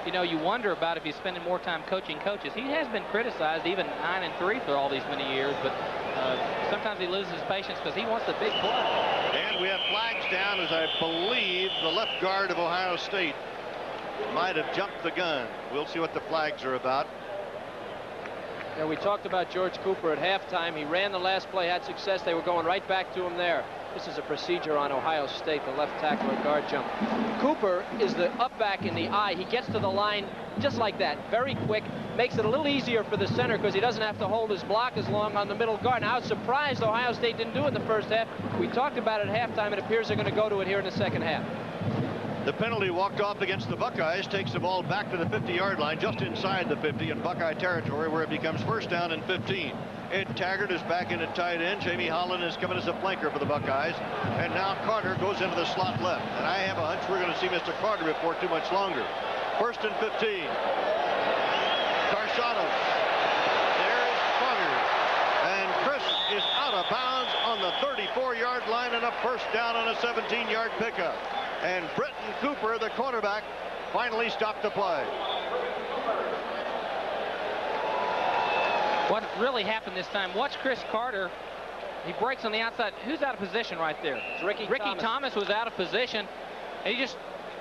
you know, you wonder about if he's spending more time coaching coaches. He has been criticized, even 9-3 for all these many years, but sometimes he loses his patience because he wants the big play. And we have flags down, as I believe the left guard of Ohio State might have jumped the gun. We'll see what the flags are about. Yeah, we talked about George Cooper at halftime. He ran the last play, had success. They were going right back to him there. This is a procedure on Ohio State, the left tackle or guard jump. Cooper is the up back in the eye. He gets to the line just like that, very quick, makes it a little easier for the center because he doesn't have to hold his block as long on the middle guard. Now, I was surprised Ohio State didn't do it in the first half. We talked about it at halftime. It appears they're going to go to it here in the second half. The penalty walked off against the Buckeyes takes the ball back to the 50-yard line, just inside the 50 in Buckeye territory, where it becomes first down and 15. Ed Taggart is back in at tight end. Jamie Holland is coming as a flanker for the Buckeyes. And now Carter goes into the slot left. And I have a hunch we're going to see Mr. Carter before too much longer. First and 15. Carsado. There is Carter. And Chris is out of bounds on the 34-yard line and a first down on a 17-yard pickup. And Britton Cooper, the quarterback, finally stopped the play. What really happened this time, watch Chris Carter. He breaks on the outside. Who's out of position right there? It's Ricky Thomas was out of position. And he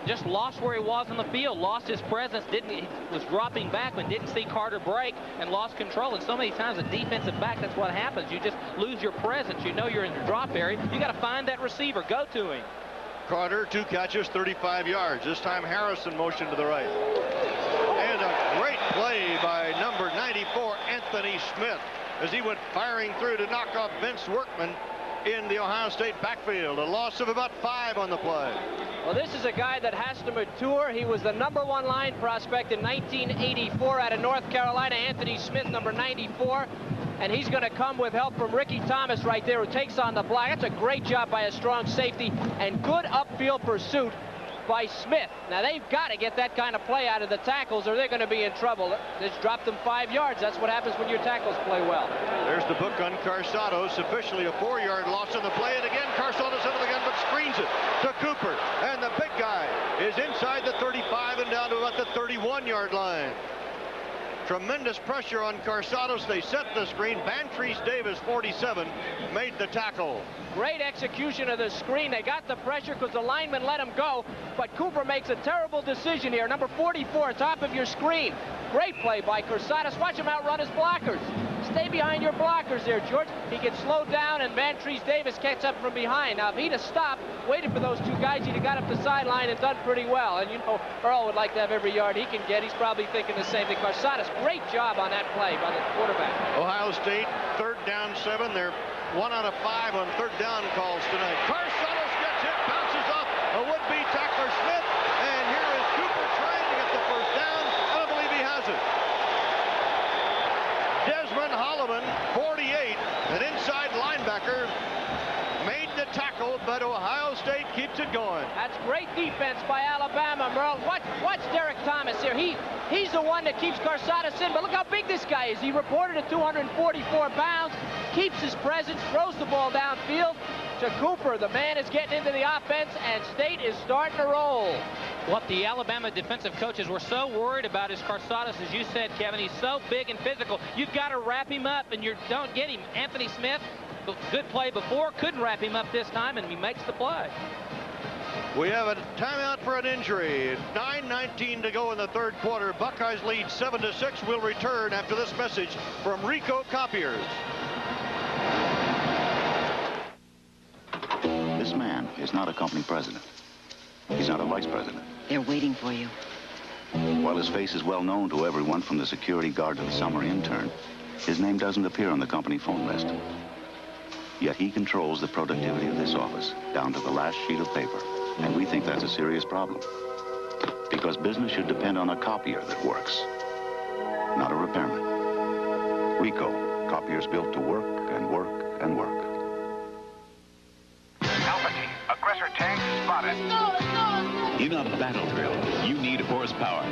just lost where he was on the field, lost his presence, he was dropping back and didn't see Carter break and lost control. And so many times a defensive back, that's what happens. You just lose your presence. You know you're in your drop area. You got to find that receiver. Go to him. Carter, 2 catches, 35 yards. This time Harrison motion to the right. And a great play by number 94, Anthony Smith, as he went firing through to knock off Vince Workman in the Ohio State backfield. A loss of about 5 on the play. Well, this is a guy that has to mature. He was the #1 line prospect in 1984 out of North Carolina. Anthony Smith, number 94. And he's going to come with help from Ricky Thomas right there, who takes on the block. That's a great job by a strong safety and good upfield pursuit by Smith. Now, they've got to get that kind of play out of the tackles or they're going to be in trouble. Just dropped them 5 yards. That's what happens when your tackles play well. There's the book on Carsados. Officially a 4-yard loss on the play. And again, Carsados into the gun, but screens it to Cooper. And the big guy is inside the 35 and down to about the 31-yard line. Tremendous pressure on Carsados. They set the screen. Bantrese Davis, 47, made the tackle. Great execution of the screen. They got the pressure because the lineman let him go, but Cooper makes a terrible decision here. Number 44, top of your screen. Great play by Carsados. Watch him outrun his blockers. Stay behind your blockers there, George. He gets slowed down, and Bantrese Davis catches up from behind. Now, if he'd have stopped, waited for those 2 guys, he'd have got up the sideline and done pretty well. And you know, Earl would like to have every yard he can get. He's probably thinking the same thing. Carsados, great job on that play by the quarterback. Ohio State, 3rd down 7. They're 1 out of 5 on 3rd down calls tonight. Carsados gets hit, bounces off a would-be tackler Smith, and here is Cooper trying to get the first down. I don't believe he has it. Desmond Holloman, 48, an inside linebacker, made the tackle, but Ohio State keeps it going. That's great defense by Alabama, Merle. Watch Derek Thomas here. He's the one that keeps Carsados in, but look how big this guy is. He reported at 244 pounds, keeps his presence, throws the ball downfield to Cooper. The man is getting into the offense, and State is starting to roll. What the Alabama defensive coaches were so worried about is Carsados, as you said, Kevin. He's so big and physical. You've got to wrap him up, and you don't get him. Anthony Smith, good play before, couldn't wrap him up this time, and he makes the play. We have a timeout for an injury. 9:19 to go in the 3rd quarter. Buckeyes lead 7-6. We'll return after this message from Rico Copiers. This man is not a company president. He's not a vice president. They're waiting for you. While his face is well known to everyone from the security guard to the summer intern, his name doesn't appear on the company phone list. Yet he controls the productivity of this office, down to the last sheet of paper. And we think that's a serious problem. Because business should depend on a copier that works, not a repairman. Rico, copiers built to work and work and work. Alpha team, aggressor tank spotted. In a battle drill, you need horsepower,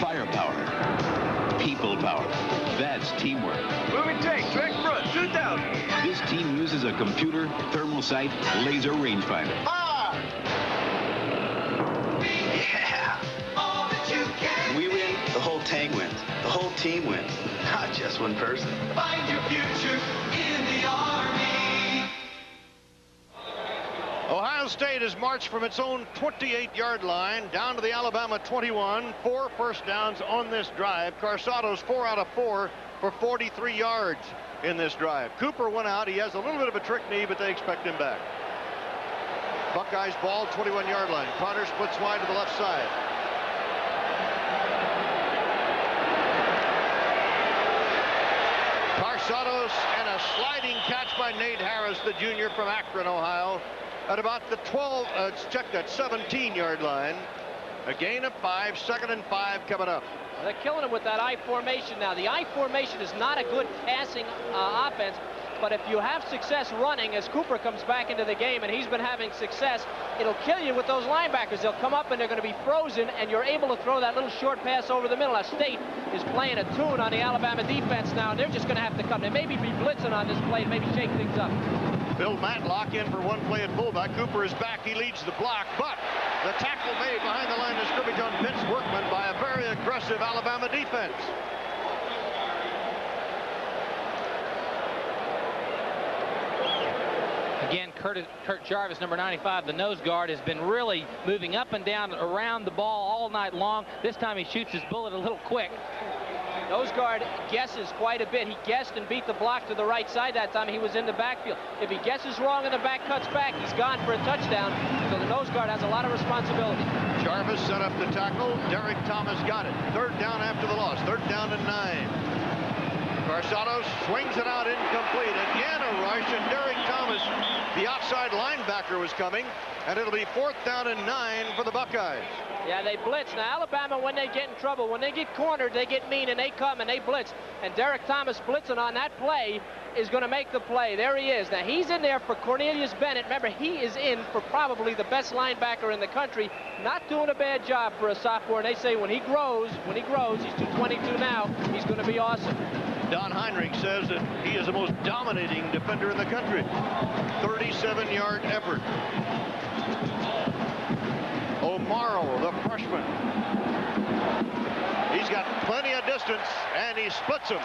firepower, people power. That's teamwork. Moving tank, track front, 2,000. This team uses a computer, thermal sight, laser rangefinder. Yeah. All that you can. We win, the whole tank wins. The whole team wins, not just one person. Find your future in the Army. Ohio State has marched from its own 28-yard line down to the Alabama 21. 4 first downs on this drive. Carsados 4 out of 4 for 43 yards in this drive. Cooper went out. He has a little bit of a trick knee, but they expect him back. Buckeyes ball, 21-yard line. Carter splits wide to the left side. Garzados, and a sliding catch by Nate Harris, the junior from Akron, Ohio, at about the 17-yard line. A gain of 5, 2nd and 5 coming up. They're killing him with that I formation now. The I formation is not a good passing offense, but if you have success running as Cooper comes back into the game, and he's been having success, it'll kill you with those linebackers. They'll come up and they're going to be frozen, and you're able to throw that little short pass over the middle. Now, State is playing a tune on the Alabama defense now, and they're just going to have to come. They maybe be blitzing on this play and maybe shake things up. Bill Matlock in for one play at fullback. Cooper is back. He leads the block, but the tackle made behind the line of scrimmage on Vince Workman by a very aggressive Alabama defense. Again, Kurt Jarvis, number 95, the nose guard, has been really moving up and down around the ball all night long. This time he shoots his bullet a little quick. Nose guard guesses quite a bit. He guessed and beat the block to the right side that time. He was in the backfield. If he guesses wrong and the back cuts back, he's gone for a touchdown. So the nose guard has a lot of responsibility. Jarvis set up the tackle. Derek Thomas got it. 3rd down after the loss. 3rd down and 9. Garzados swings it out incomplete. Again a rush, and Derek Thomas, the outside linebacker, was coming, and it'll be 4th down and 9 for the Buckeyes. Yeah, they blitz. Now, Alabama, when they get in trouble, when they get cornered, they get mean, and they come and they blitz. And Derek Thomas blitzing on that play is going to make the play. There he is. Now, he's in there for Cornelius Bennett. Remember, he is in for probably the best linebacker in the country. Not doing a bad job for a sophomore. And they say when he grows, he's 222 now, he's going to be awesome. Don Heinrich says that he is the most dominating defender in the country. 37-yard effort. O'Morrow, the freshman. He's got plenty of distance, and he splits them.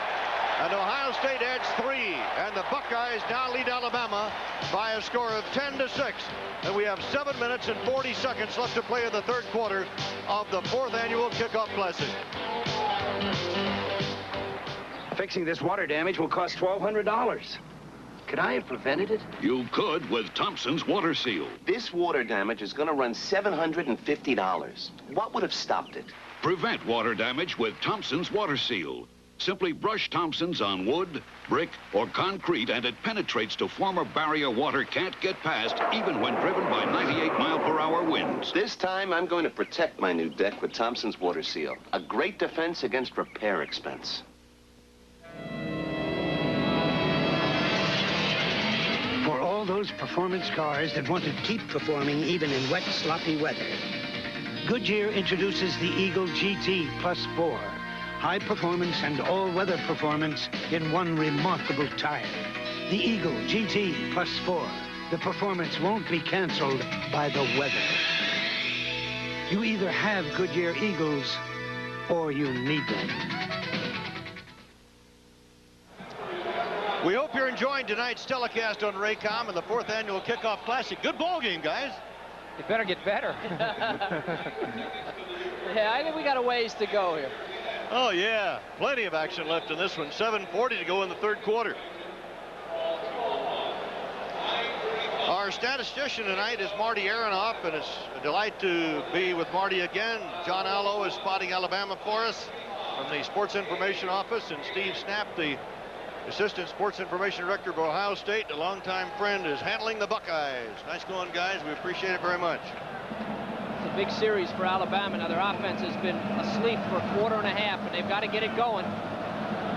And Ohio State adds 3, and the Buckeyes now lead Alabama by a score of 10-6. And we have 7 minutes and 40 seconds left to play in the 3rd quarter of the 4th annual Kickoff Classic. Fixing this water damage will cost $1,200. Could I have prevented it? You could with Thompson's Water Seal. This water damage is going to run $750. What would have stopped it? Prevent water damage with Thompson's Water Seal. Simply brush Thompson's on wood, brick, or concrete, and it penetrates to form a barrier water can't get past, even when driven by 98-mile-per-hour winds. This time, I'm going to protect my new deck with Thompson's Water Seal. A great defense against repair expense. For all those performance cars that want to keep performing even in wet, sloppy weather, Goodyear introduces the Eagle GT Plus 4. High performance and all-weather performance in one remarkable tire. The Eagle GT Plus 4. The performance won't be canceled by the weather. You either have Goodyear Eagles or you need them. We hope you're enjoying tonight's telecast on Raycom and the 4th annual Kickoff Classic. Good ball game, guys. It better get better. Yeah, I think we got a ways to go here. Oh, yeah. Plenty of action left in this one. 7:40 to go in the 3rd quarter. Our statistician tonight is Marty Aronoff, and it's a delight to be with Marty again. John Allo is spotting Alabama for us from the Sports Information Office, and Steve Snap, the Assistant Sports Information Director of Ohio State, a longtime friend, is handling the Buckeyes. Nice going, guys. We appreciate it very much. It's a big series for Alabama. Now, their offense has been asleep for a quarter and a half, and they've got to get it going.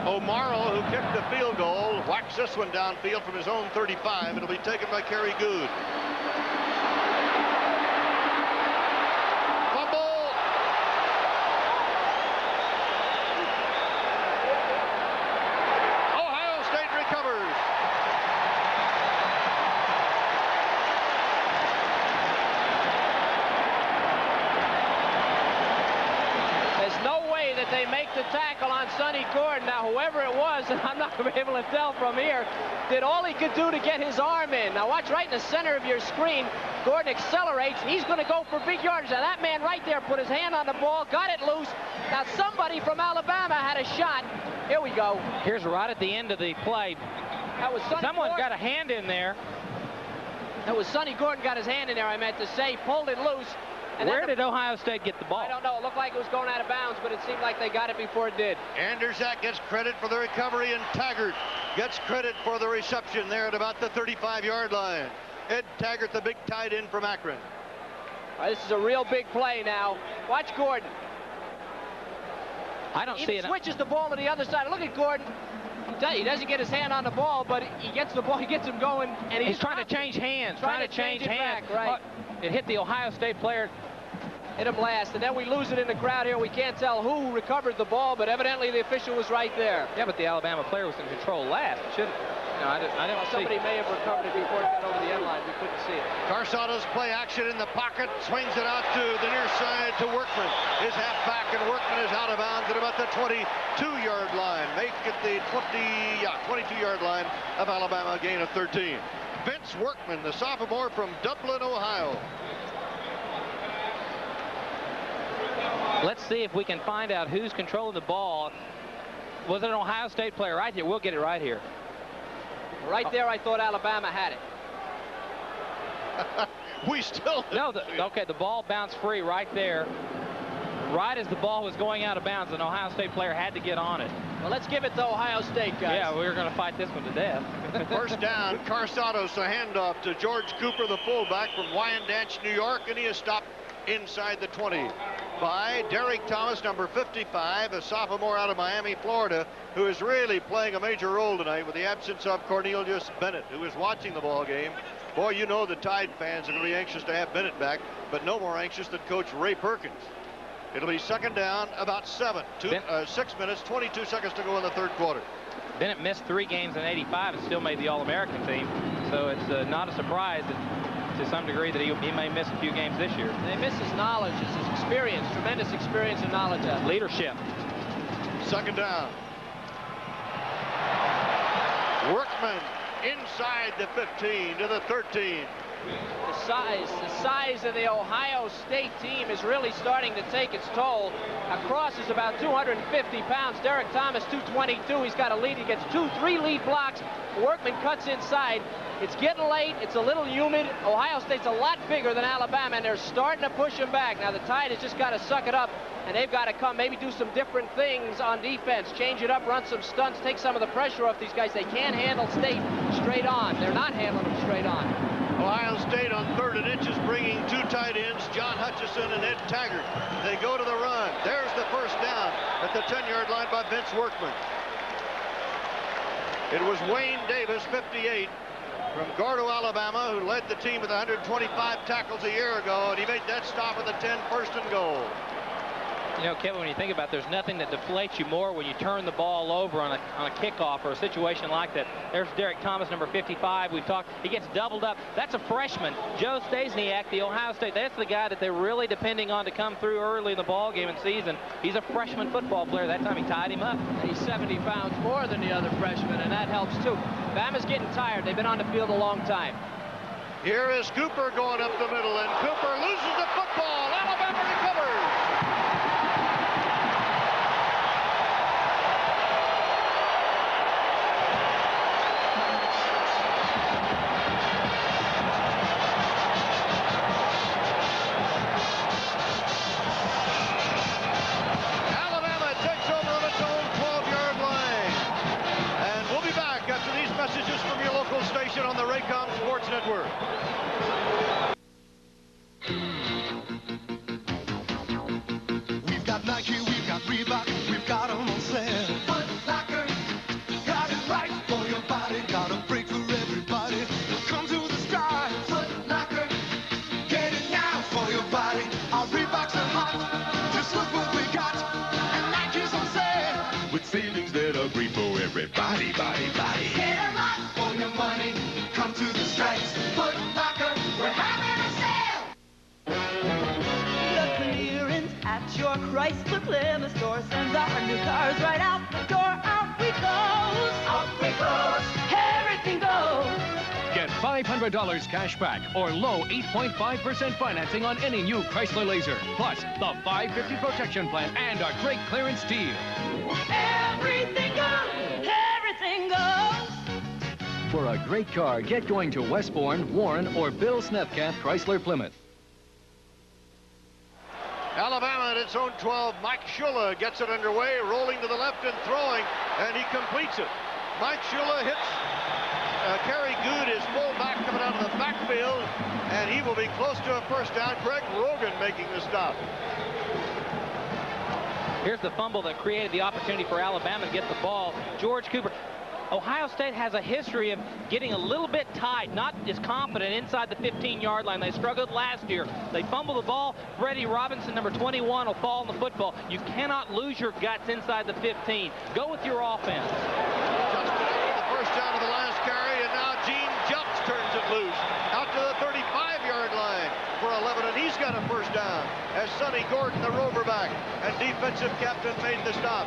O'Morrow, who kicked the field goal, whacks this one downfield from his own 35. It'll be taken by Kerry Good. They make the tackle on Sonny Gordon. Now, whoever it was, and I'm not going to be able to tell from here, did all he could do to get his arm in. Now, watch right in the center of your screen. Gordon accelerates. He's going to go for big yardage. Now, that man right there put his hand on the ball, got it loose. Now, somebody from Alabama had a shot. Here we go. Here's right at the end of the play. That was Sonny Someone Gordon. got a hand in there. That was Sonny Gordon got his hand in there, I meant to say. Pulled it loose. And where did Ohio State get the ball? I don't know. It looked like it was going out of bounds, but it seemed like they got it before it did. Anderzak gets credit for the recovery, and Taggart gets credit for the reception there at about the 35-yard line. Ed Taggart, the big tight end from Akron. All right, this is a real big play now. Watch Gordon. I don't see it. He switches the ball to the other side. Look at Gordon. He doesn't get his hand on the ball, but he gets the ball. He gets him going, and he's trying to change hands. Trying to change hands. Back, right. It hit the Ohio State player. Hit him last, and then we lose it in the crowd here. We can't tell who recovered the ball, but evidently the official was right there. Yeah, but the Alabama player was in control last. No, I didn't Somebody may have recovered it before it got over the end line. We couldn't see it. Carsado's play action in the pocket, swings it out to the near side to Workman. His half back, and Workman is out of bounds at about the 22-yard line. Make it the 22-yard line of Alabama, gain of 13. Vince Workman, the sophomore from Dublin, Ohio. Let's see if we can find out who's controlling the ball. Was it an Ohio State player right here? We'll get it right here. Right there, I thought Alabama had it. We still... No, okay, the ball bounced free right there. Right as the ball was going out of bounds, an Ohio State player had to get on it. Well, let's give it to Ohio State, guys. Yeah, we were going to fight this one to death. First down, Carsados, a handoff to George Cooper, the fullback from Wyandanch, New York, and he is stopped inside the 20 by Derek Thomas, number 55, a sophomore out of Miami, Florida, who is really playing a major role tonight with the absence of Cornelius Bennett, who is watching the ball game. Boy, you know the Tide fans are going to be anxious to have Bennett back, but no more anxious than Coach Ray Perkins. It'll be second down, about 6 minutes, 22 seconds to go in the third quarter. Bennett missed 3 games in '85 and still made the All-American team, so it's not a surprise that, to some degree, that he may miss a few games this year. They miss his knowledge, his experience, tremendous experience and knowledge. Leadership. Second down. Workman inside the 15 to the 13. The size of the Ohio State team is really starting to take its toll. Cross is about 250 pounds. Derek Thomas, 222. He's got a lead. He gets 2-3 lead blocks. Workman cuts inside. It's getting late. It's a little humid. Ohio State's a lot bigger than Alabama, and they're starting to push him back. Now, the Tide has just got to suck it up, and they've got to come, maybe do some different things on defense. Change it up, run some stunts, take some of the pressure off these guys. They can't handle State straight on. They're not handling them straight on. Ohio State on 3rd and inches, bringing 2 tight ends, John Hutchison and Ed Taggart. They go to the run. There's the first down at the 10-yard line by Vince Workman. It was Wayne Davis, 58, from Gordo, Alabama, who led the team with 125 tackles a year ago, and he made that stop at the 10, 1st and goal. You know, Kevin, when you think about it, there's nothing that deflates you more when you turn the ball over on a kickoff or a situation like that. There's Derek Thomas, number 55. We've talked. He gets doubled up. That's a freshman. Joe Stasiak, the Ohio State. That's the guy that they're really depending on to come through early in the ball game and season. He's a freshman football player. That time he tied him up. He's 70 pounds more than the other freshmen, and that helps too. Bama's getting tired. They've been on the field a long time. Here is Cooper going up the middle, and Cooper loses the football. Alabama recovers. On the Raycom Sports Network. We've got Nike, we've got Reebok, we've got them on sale. Foot Locker, got it right for your body, got a break for everybody. Come to the sky. Foot Locker, get it now for your body. Our Reeboks are hot, just look what we got. And Nike's on sale, with savings that are great for everybody, body. Get a lot for your money. Come to the Stripes Foot Locker. We're having a sale. The clearance at your Chrysler Plymouth store sends our new cars right out the door. Out we goes. Out we goes. Everything goes. Get $500 cash back or low 8.5% financing on any new Chrysler Laser. Plus the 550 protection plan and a great clearance deal. Everything goes. Everything goes. For a great car, get going to Westbourne, Warren, or Bill Snefkamp Chrysler Plymouth. Alabama at its own 12. Mike Shula gets it underway, rolling to the left and throwing, and he completes it. Mike Shula hits Kerry Good, his fullback, coming out of the backfield, and he will be close to a first down. Greg Rogan making the stop. Here's the fumble that created the opportunity for Alabama to get the ball. George Cooper. Ohio State has a history of getting a little bit tight, not as confident inside the 15-yard line. They struggled last year. They fumble the ball. Freddie Robinson, number 21, will fall on the football. You cannot lose your guts inside the 15. Go with your offense. Justin after the first down of the last carry, and now Gene Jelks turns it loose out to the 35-yard line for 11, and he's got a first down as Sonny Gordon, the rover back, and defensive captain, made the stop.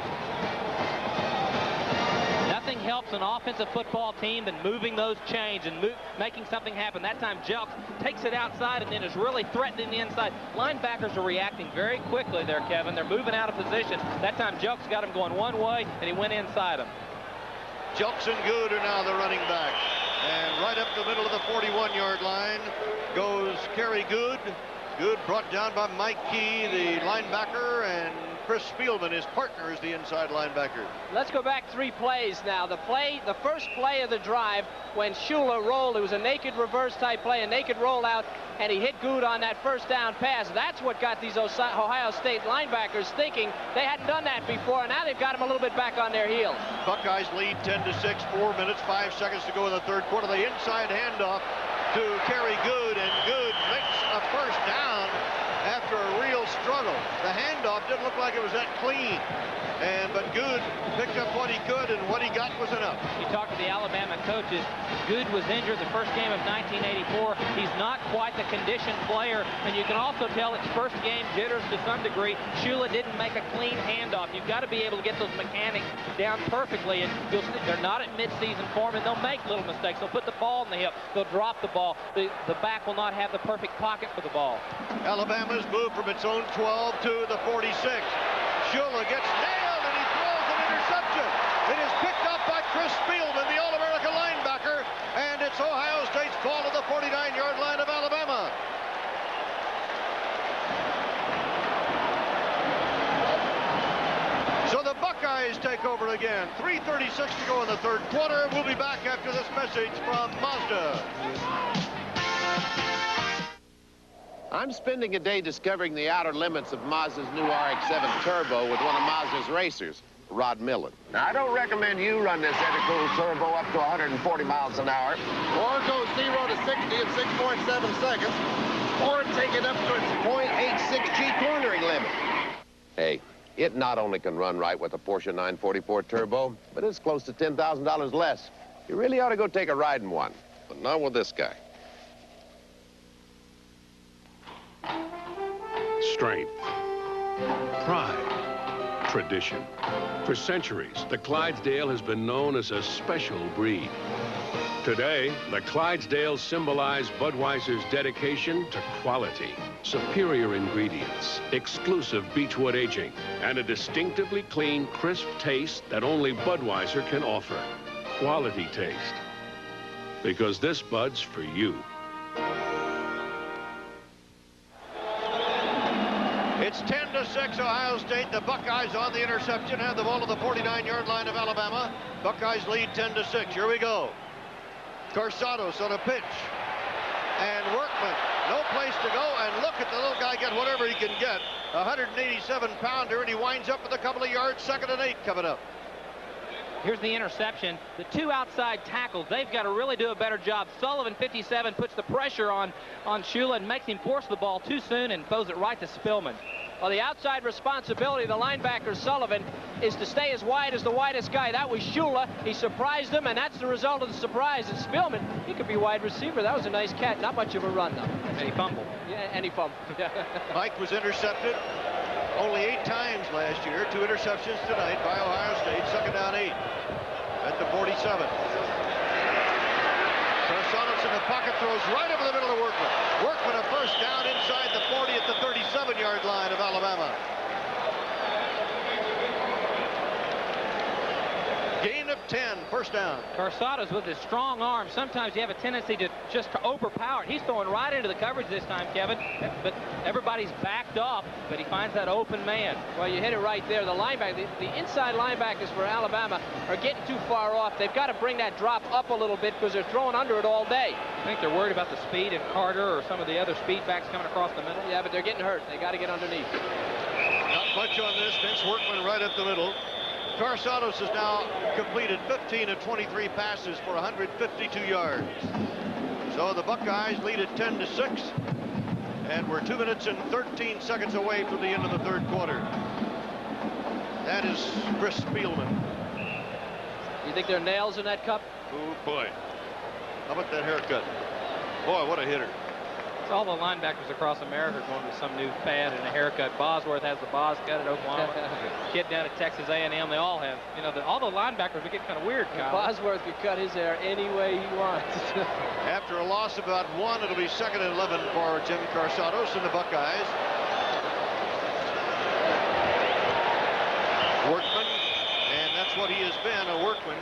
Nothing helps an offensive football team than moving those chains and making something happen. That time Jelks takes it outside and then is really threatening the inside. Linebackers are reacting very quickly there, Kevin. They're moving out of position. That time Jelks got him going one way and he went inside him. Jelks and Good are now the running back. And right up the middle of the 41-yard line goes Kerry Good. Good brought down by Mike Key, the linebacker, and Chris Spielman, his partner, is the inside linebacker. Let's go back 3 plays now. The first play of the drive, when Shula rolled, it was a naked reverse type play, a naked rollout, and he hit Good on that first down pass. That's what got these Ohio State linebackers thinking they hadn't done that before, and now they've got them a little bit back on their heels. Buckeyes lead 10-6, 4 minutes, 5 seconds to go in the third quarter. The inside handoff to Kerry Good, and Good makes a first down after a real struggle. The handoff didn't look like it was that clean, but Good picked up what he could, and what he got was enough. You talk to the Alabama coaches. Good was injured the first game of 1984. He's not quite the conditioned player, and you can also tell it's first game jitters to some degree. Shula didn't make a clean handoff. You've got to be able to get those mechanics down perfectly, and they're not at midseason form, and they'll make little mistakes. They'll put the ball in the hip. They'll drop the ball. The back will not have the perfect pocket for the ball. Alabama's moved from its own 12 to the 46. Shula gets nailed, and he throws an interception. It is picked up by Chris Spielman, the All-America linebacker, and it's Ohio State's ball to the 49-yard line of Alabama. So the Buckeyes take over again. 3:36 to go in the third quarter. We'll be back after this message from Mazda. I'm spending a day discovering the outer limits of Mazda's new RX-7 Turbo with one of Mazda's racers, Rod Millen. Now, I don't recommend you run this intercooled turbo up to 140 miles an hour, or go 0 to 60 in 6.7 seconds, or take it up to its 0.86 G cornering limit. Hey, it not only can run right with a Porsche 944 Turbo, but it's close to $10,000 less. You really ought to go take a ride in one, but not with this guy. Strength, pride, tradition. For centuries, the Clydesdale has been known as a special breed. Today, the Clydesdales symbolize Budweiser's dedication to quality, superior ingredients, exclusive beechwood aging, and a distinctively clean, crisp taste that only Budweiser can offer. Quality taste. Because this Bud's for you. It's 10-6, Ohio State. The Buckeyes on the interception have the ball to the 49-yard line of Alabama. Buckeyes lead 10-6. Here we go. Corsados on a pitch. And Workman, no place to go. And look at the little guy get whatever he can get. 187-pounder, and he winds up with a couple of yards. 2nd and 8 coming up. Here's the interception. The 2 outside tackles, they've got to really do a better job. Sullivan, 57, puts the pressure on Shula and makes him force the ball too soon and throws it right to Spielman. Well, the outside responsibility of the linebacker, Sullivan, is to stay as wide as the widest guy. That was Shula. He surprised him, and that's the result of the surprise. And Spielman, he could be wide receiver. That was a nice catch. Not much of a run, though. And he fumbled. Yeah, and he fumbled. Mike was intercepted only 8 times last year. 2 interceptions tonight by Ohio State. 2nd down 8 at the 47. Corsados in the pocket, throws right over the middle of Workman. Workman a first down inside the 40 at the 37-yard line of Alabama. Gain of 10, first down. Carsados with his strong arm. Sometimes you have a tendency to just overpower it. He's throwing right into the coverage this time, Kevin. But everybody's backed off, but he finds that open man. Well, you hit it right there. The linebacker, the inside linebackers for Alabama are getting too far off. They've got to bring that drop up a little bit because they're throwing under it all day. I think they're worried about the speed in Carter or some of the other speed backs coming across the middle. Yeah, but they're getting hurt. They got to get underneath. Not much on this. Vince Workman right up the middle. Carsados has now completed 15 of 23 passes for 152 yards. So the Buckeyes lead at 10-6. And we're 2 minutes and 13 seconds away from the end of the third quarter. That is Chris Spielman. You think there are nails in that cup? Oh, boy. How about that haircut? Boy, what a hitter. It's all the linebackers across America going to some new fad and a haircut. Bosworth has the boss cut at Oklahoma. Kid down at Texas A&M, they all have. You know, all the linebackers would get kind of weird, Kyle. Bosworth could cut his hair any way he wants. After a loss of about 1, it'll be 2nd and 11 for Jim Carsados and the Buckeyes. Workman, and that's what he has been, a workman,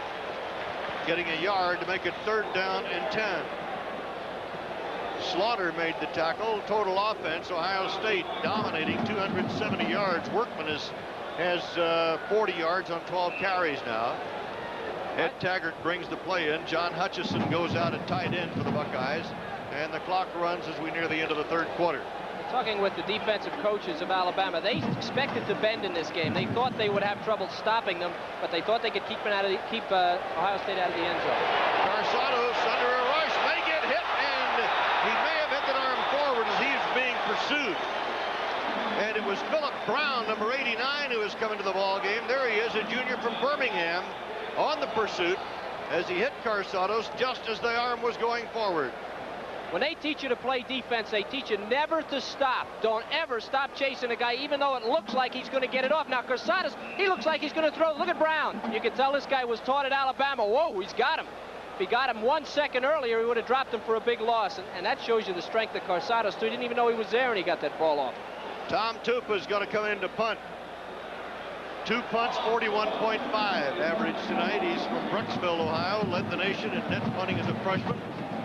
getting a yard to make it 3rd down and 10. Slaughter made the tackle. Total offense, Ohio State dominating 270 yards. Workman has 40 yards on 12 carries now. Ed Taggart brings the play in. John Hutchison goes out at tight end for the Buckeyes. And the clock runs as we near the end of the third quarter. Talking with the defensive coaches of Alabama, they expected to bend in this game. They thought they would have trouble stopping them, but they thought they could keep Ohio State out of the end zone. Carsados under a rush may get hit, and he may have hit an arm forward as he's being pursued. And it was Philip Brown, number 89, who was coming to the ball game. There he is, a junior from Birmingham, on the pursuit as he hit Carsados just as the arm was going forward. When they teach you to play defense, they teach you never to stop. Don't ever stop chasing a guy, even though it looks like he's going to get it off. Now, Carsados, he looks like he's going to throw. Look at Brown. You can tell this guy was taught at Alabama. Whoa, he's got him. If he got him 1 second earlier, he would have dropped him for a big loss. And that shows you the strength of Carsados, too. He didn't even know he was there, and he got that ball off. Tom Tupa's going to come in to punt. 2 punts, 41.5 average tonight. He's from Brooksville, Ohio. Led the nation in net punting as a freshman.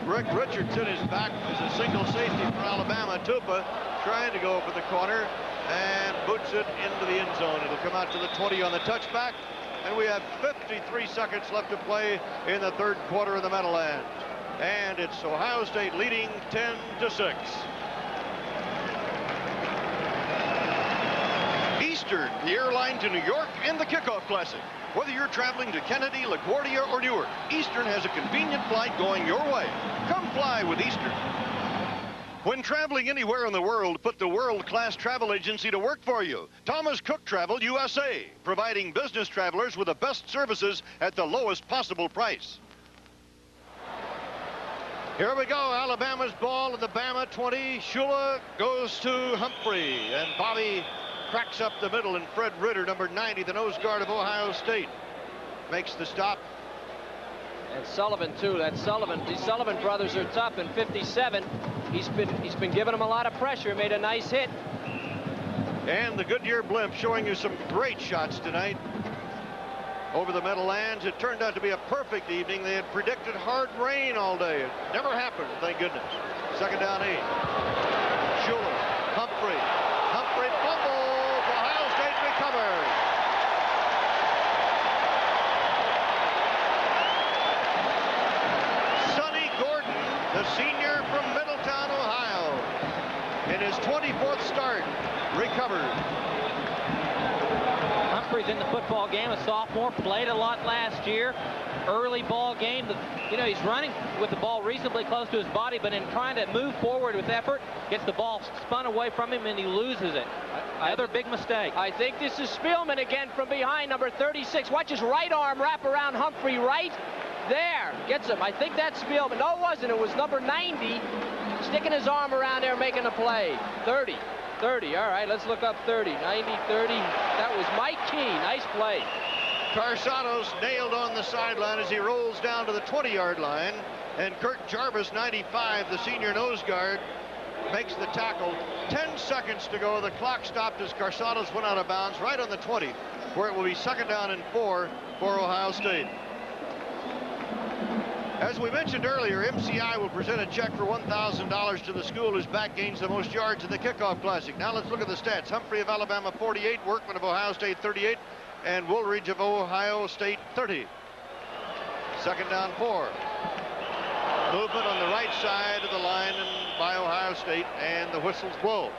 Rick Richardson is back as a single safety for Alabama. Tupa trying to go for the corner and boots it into the end zone. It'll come out to the 20 on the touchback. And we have 53 seconds left to play in the third quarter of the Meadowlands. And it's Ohio State leading 10-6. Eastern, the airline to New York, and the Kickoff Classic. Whether you're traveling to Kennedy, LaGuardia, or Newark, Eastern has a convenient flight going your way. Come fly with Eastern. When traveling anywhere in the world, put the world-class travel agency to work for you. Thomas Cook Travel USA, providing business travelers with the best services at the lowest possible price. Here we go, Alabama's ball at the Bama 20. Shula goes to Humphrey, and Bobby cracks up the middle, and Fred Ritter, number 90, the nose guard of Ohio State, makes the stop. And Sullivan, too. That's Sullivan. These Sullivan brothers are tough. In 57, he's been giving them a lot of pressure. Made a nice hit. And the Goodyear Blimp showing you some great shots tonight over the Meadowlands. It turned out to be a perfect evening. They had predicted hard rain all day. It never happened, thank goodness. 2nd down 8. Shula, Humphrey fumble. Ohio State recovers. Sonny Gordon, the senior from Middletown, Ohio, in his 24th start, recovered. Humphrey's in the football game, a sophomore, played a lot last year. Early ball game, you know, he's running with the ball reasonably close to his body, but in trying to move forward with effort, gets the ball spun away from him and he loses it. Another big mistake. I think this is Spielman again from behind, number 36. Watch his right arm wrap around Humphrey right there. Gets him. I think that's Spielman. No, it wasn't. It was number 90 sticking his arm around there making a play. 30. All right, let's look up 30. 90, 30. That was Mike Key. Nice play. Carsados nailed on the sideline as he rolls down to the 20-yard line. And Kurt Jarvis, 95, the senior nose guard, makes the tackle. 10 seconds to go. The clock stopped as Carsados went out of bounds right on the 20, where it will be 2nd down and 4 for Ohio State. As we mentioned earlier, MCI will present a check for $1,000 to the school whose back gains the most yards in the kickoff classic. Now let's look at the stats. Humphrey of Alabama, 48. Workman of Ohio State, 38. And Woolridge of Ohio State, 30. Second down 4. Movement on the right side of the line by Ohio State, and the whistles blow.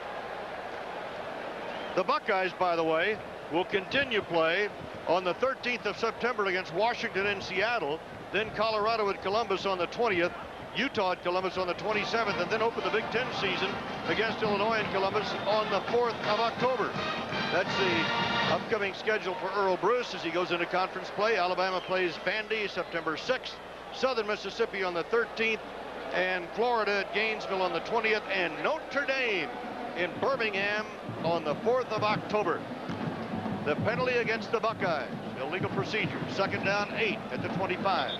The Buckeyes, by the way, will continue play on the 13th of September against Washington in Seattle, then Colorado at Columbus on the 20th, Utah at Columbus on the 27th, and then open the Big Ten season against Illinois and Columbus on the 4th of October. That's the upcoming schedule for Earl Bruce as he goes into conference play. Alabama plays Vandy September 6th, Southern Mississippi on the 13th, and Florida at Gainesville on the 20th, and Notre Dame in Birmingham on the 4th of October. The penalty against the Buckeyes, illegal procedure. Second down 8 at the 25.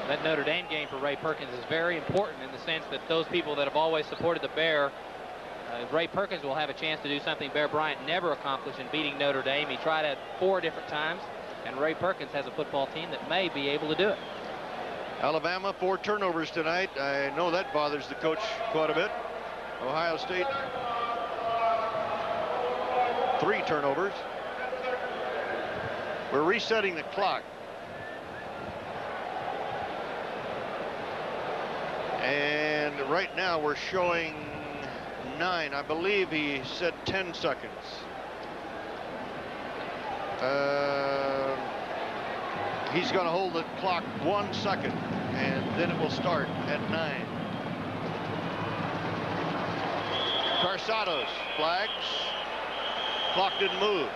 That Notre Dame game for Ray Perkins is very important in the sense that those people that have always supported the Bear, Ray Perkins will have a chance to do something Bear Bryant never accomplished in beating Notre Dame. He tried it 4 different times, and Ray Perkins has a football team that may be able to do it. Alabama 4 turnovers tonight. I know that bothers the coach quite a bit. Ohio State 3 turnovers. We're resetting the clock. And right now we're showing 9. I believe he said 10 seconds. He's going to hold the clock 1 second, and then it will start at 9. Carsados flags. Clock didn't move.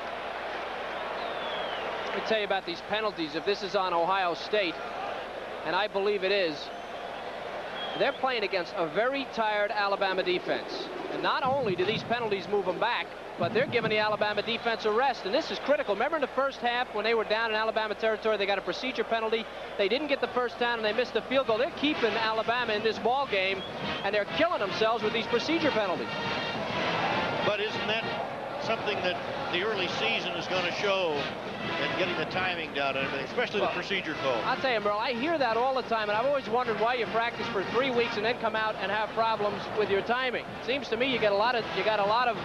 Let me tell you about these penalties. If this is on Ohio State, and I believe it is, they're playing against a very tired Alabama defense. And not only do these penalties move them back, but they're giving the Alabama defense a rest, and this is critical. Remember in the first half when they were down in Alabama territory, they got a procedure penalty. They didn't get the first down, and they missed the field goal. They're keeping Alabama in this ball game, and they're killing themselves with these procedure penalties. But isn't that something that the early season is going to show, and getting the timing down and everything, especially the procedure call? I'll tell you, Merle, I hear that all the time, and I've always wondered why you practice for 3 weeks and then come out and have problems with your timing. It seems to me you got a lot of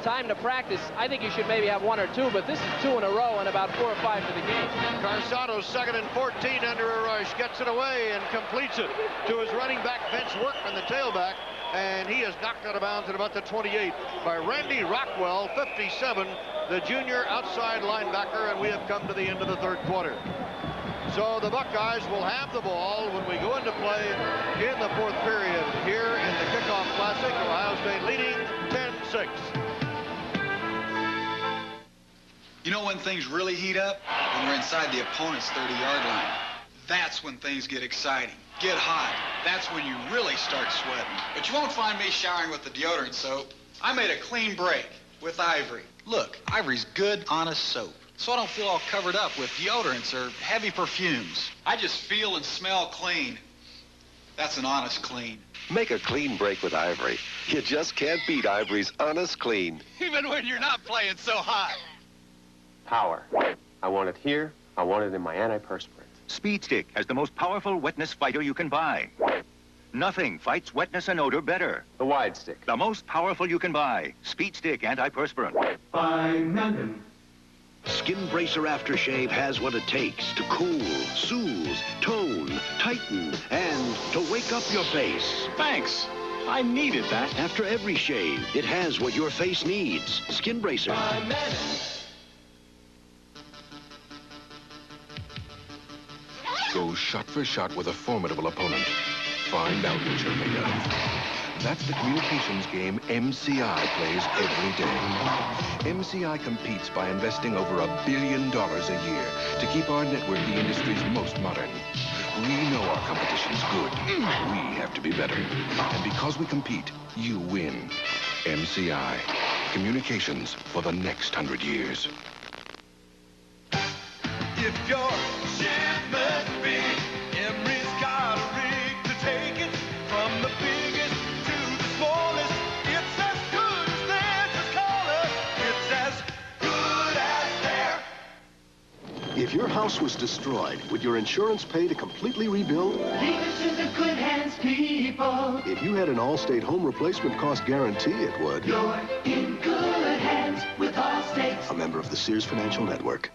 time to practice. I think you should maybe have 1 or 2, but this is 2 in a row and about 4 or 5 for the game. Carsados 2nd and 14 under a rush, gets it away and completes it to his running back Vince Workman, the tailback, and he is knocked out of bounds at about the 28 by Randy Rockwell, 57, the junior outside linebacker, and we have come to the end of the 3rd quarter. So the Buckeyes will have the ball when we go into play in the 4th period here in the kickoff classic. Ohio State leading 10-6. You know when things really heat up? When we're inside the opponent's 30-yard line. That's when things get exciting, get hot. That's when you really start sweating. But you won't find me showering with the deodorant soap. I made a clean break with Ivory. Look, Ivory's good, honest soap. So I don't feel all covered up with deodorants or heavy perfumes. I just feel and smell clean. That's an honest clean. Make a clean break with Ivory. You just can't beat Ivory's honest clean. Even when you're not playing so hot. Power. I want it here. I want it in my antiperspirant. Speed Stick has the most powerful wetness fighter you can buy. Nothing fights wetness and odor better. The Wide Stick. The most powerful you can buy. Speed Stick antiperspirant. By Mandan. Skin Bracer Aftershave has what it takes to cool, soothe, tone, tighten, and to wake up your face. Thanks. I needed that. After every shave, it has what your face needs. Skin Bracer. By Mandan. Go shot for shot with a formidable opponent. Find out what you're made of. That's the communications game MCI plays every day. MCI competes by investing over $1 billion a year to keep our network the industry's most modern. We know our competition's good. We have to be better. And because we compete, you win. MCI. Communications for the next 100 years. If your ship must be, Emery's got a rig to take it from the biggest to the smallest. It's as good as theirs, just call us. It's as good as theirs. If If your house was destroyed, would your insurance pay to completely rebuild? Leave it to the good hands, people. If you had an Allstate home replacement cost guarantee, it would. You're in good hands with Allstate. A member of the Sears Financial Network.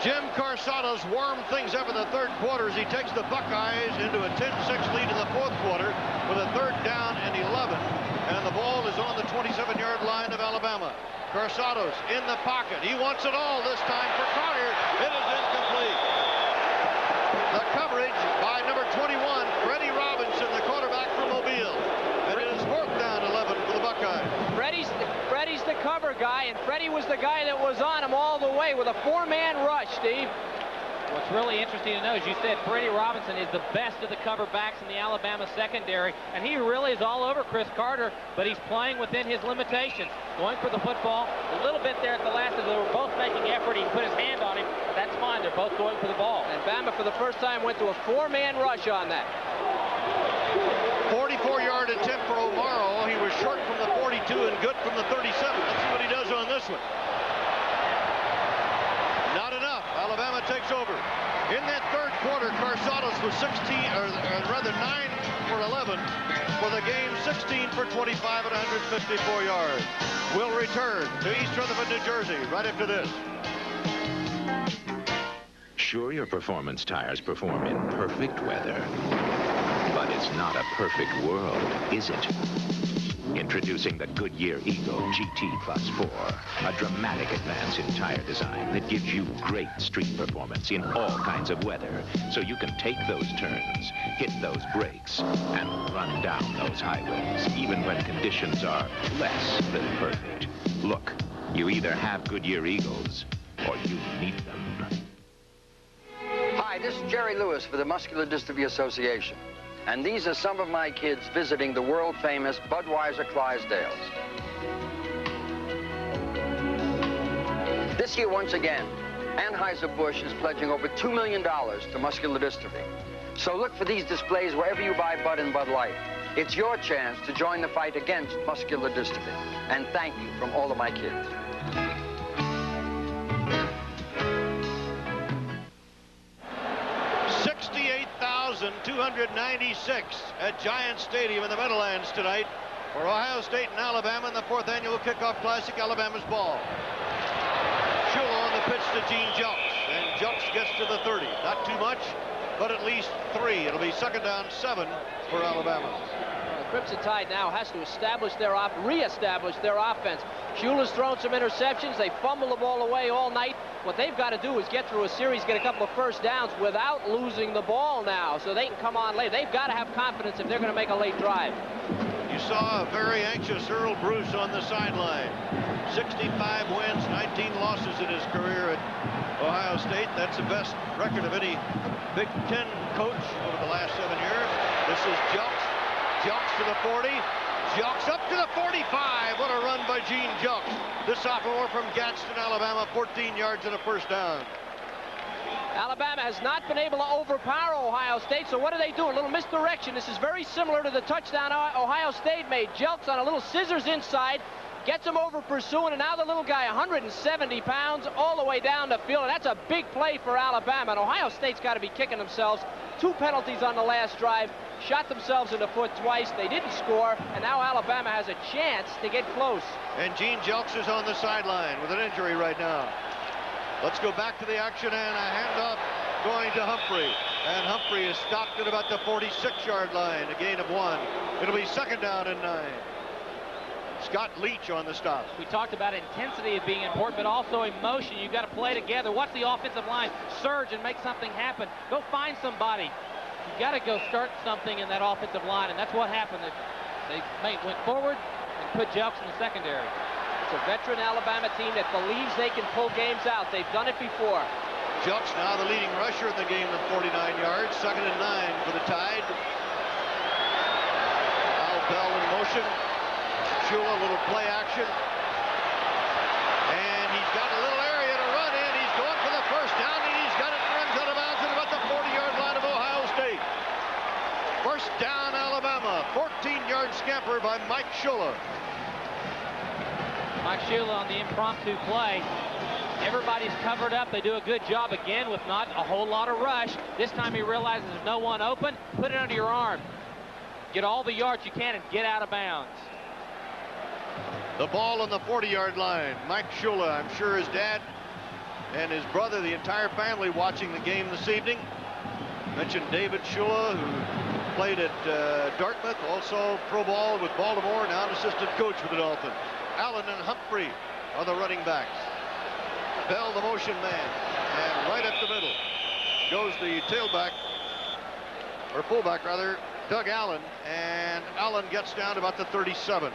Jim Carsados warmed things up in the third quarter as he takes the Buckeyes into a 10-6 lead in the fourth quarter with a 3rd down and 11. And the ball is on the 27-yard line of Alabama. Carsados in the pocket. He wants it all this time for Carter. It is incomplete. The coverage by number 21, Freddie Robinson, the quarterback from Mobile. And it is 4th down 11 for the Buckeyes. Freddie's the cover guy, and Freddie was the guy that was on him all the way with a 4-man rush, Steve. What's really interesting to know, as you said, Freddie Robinson is the best of the cover backs in the Alabama secondary, and he really is all over Chris Carter, but he's playing within his limitations. Going for the football a little bit there at the last, as they were both making effort. He put his hand on him. That's fine. They're both going for the ball. And Bama, for the first time, went to a 4-man rush on that. 44-yard attempt for O'Mara. He was short from the 42 and good from the 37. Let's see what he does on this one. Not enough. Alabama takes over. In that third quarter, Carsados was 9 for 11 for the game, 16 for 25 at 154 yards. We'll return to East Rutherford, New Jersey, right after this. Sure, your performance tires perform in perfect weather, but it's not a perfect world, is it? Introducing the Goodyear Eagle GT Plus 4, a dramatic advance in tire design that gives you great street performance in all kinds of weather, so you can take those turns, hit those brakes, and run down those highways, even when conditions are less than perfect. Look, you either have Goodyear Eagles, or you need them. Hi, this is Jerry Lewis for the Muscular Dystrophy Association. And these are some of my kids visiting the world-famous Budweiser Clydesdales. This year, once again, Anheuser-Busch is pledging over $2 million to muscular dystrophy. So look for these displays wherever you buy Bud and Bud Light. It's your chance to join the fight against muscular dystrophy. And thank you from all of my kids. $68,296 at Giant Stadium in the Meadowlands tonight for Ohio State and Alabama in the 4th annual Kickoff Classic. Alabama's ball. Shula on the pitch to Gene Jelks, and Jelks gets to the 30. Not too much, but at least 3. It'll be 2nd down 7 for Alabama. The Crimson Tide now has to reestablish their offense. Shula's thrown some interceptions. They fumble the ball away all night. What they've got to do is get through a series, get a couple of first downs without losing the ball now, so they can come on late. They've got to have confidence if they're going to make a late drive. You saw a very anxious Earl Bruce on the sideline. 65 wins, 19 losses in his career at Ohio State. That's the best record of any Big Ten coach over the last 7 years. This is Jelks. Jelks to the 40. Jelks up to the 45. What a run by Gene Jelks. The sophomore from Gadsden, Alabama, 14 yards and a first down. Alabama has not been able to overpower Ohio State, so what do they do? A little misdirection. This is very similar to the touchdown Ohio State made. Jelks on a little scissors inside, gets him over pursuing, and now the little guy, 170 pounds, all the way down the field, and that's a big play for Alabama. And Ohio State's got to be kicking themselves. 2 penalties on the last drive, shot themselves in the foot twice. They didn't score, and now Alabama has a chance to get close. And Gene Jelks is on the sideline with an injury right now. Let's go back to the action, and a handoff going to Humphrey. And Humphrey is stopped at about the 46-yard line, a gain of 1. It'll be 2nd down and 9. Scott Leach on the stop. We talked about intensity as being important, but also emotion. You've got to play together. Watch the offensive line surge and make something happen. Go find somebody. You've got to go start something in that offensive line, and that's what happened. They went forward and put Jelks in the secondary. It's a veteran Alabama team that believes they can pull games out. They've done it before. Jelks now the leading rusher in the game with 49 yards. 2nd and 9 for the Tide. Al Bell in motion. Shula, a little play action. And he's got a little area to run in. He's going for the first down, and he's got it and runs out of bounds at about the 40-yard line of Ohio State. First down, Alabama. 14-yard scamper by Mike Shula. Mike Shula on the impromptu play. Everybody's covered up. They do a good job again with not a whole lot of rush. This time he realizes there's no one open. Put it under your arm. Get all the yards you can and get out of bounds. The ball on the 40-yard line. Mike Shula, I'm sure his dad and his brother, the entire family watching the game this evening. Mentioned David Shula, who played at Dartmouth, also pro ball with Baltimore, now an assistant coach for the Dolphins. Allen and Humphrey are the running backs. Bell, the motion man, and right up the middle goes the tailback, or fullback rather, Doug Allen, and Allen gets down to about the 37.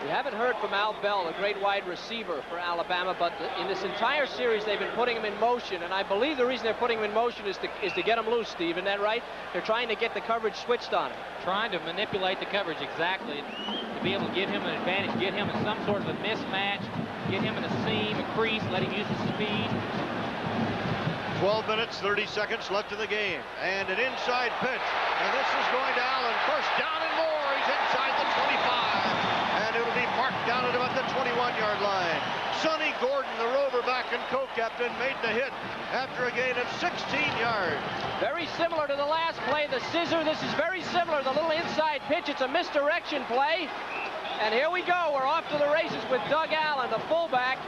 We haven't heard from Al Bell, a great wide receiver for Alabama, but in this entire series they've been putting him in motion, and I believe the reason they're putting him in motion is to get him loose, Steve. Isn't that right? They're trying to get the coverage switched on him. Trying to manipulate the coverage, exactly, to be able to give him an advantage, get him in some sort of a mismatch, get him in a seam, a crease, let him use his speed. 12 minutes, 30 seconds left in the game, and an inside pitch, and this is going to Allen. First down and more. He's inside the 25. And it'll be parked down at about the 21-yard line. Sonny Gordon, the Rover back and co-captain, made the hit after a gain of 16 yards. Very similar to the last play, the scissor. This is very similar, the little inside pitch. It's a misdirection play. And here we go. We're off to the races with Doug Allen, the fullback.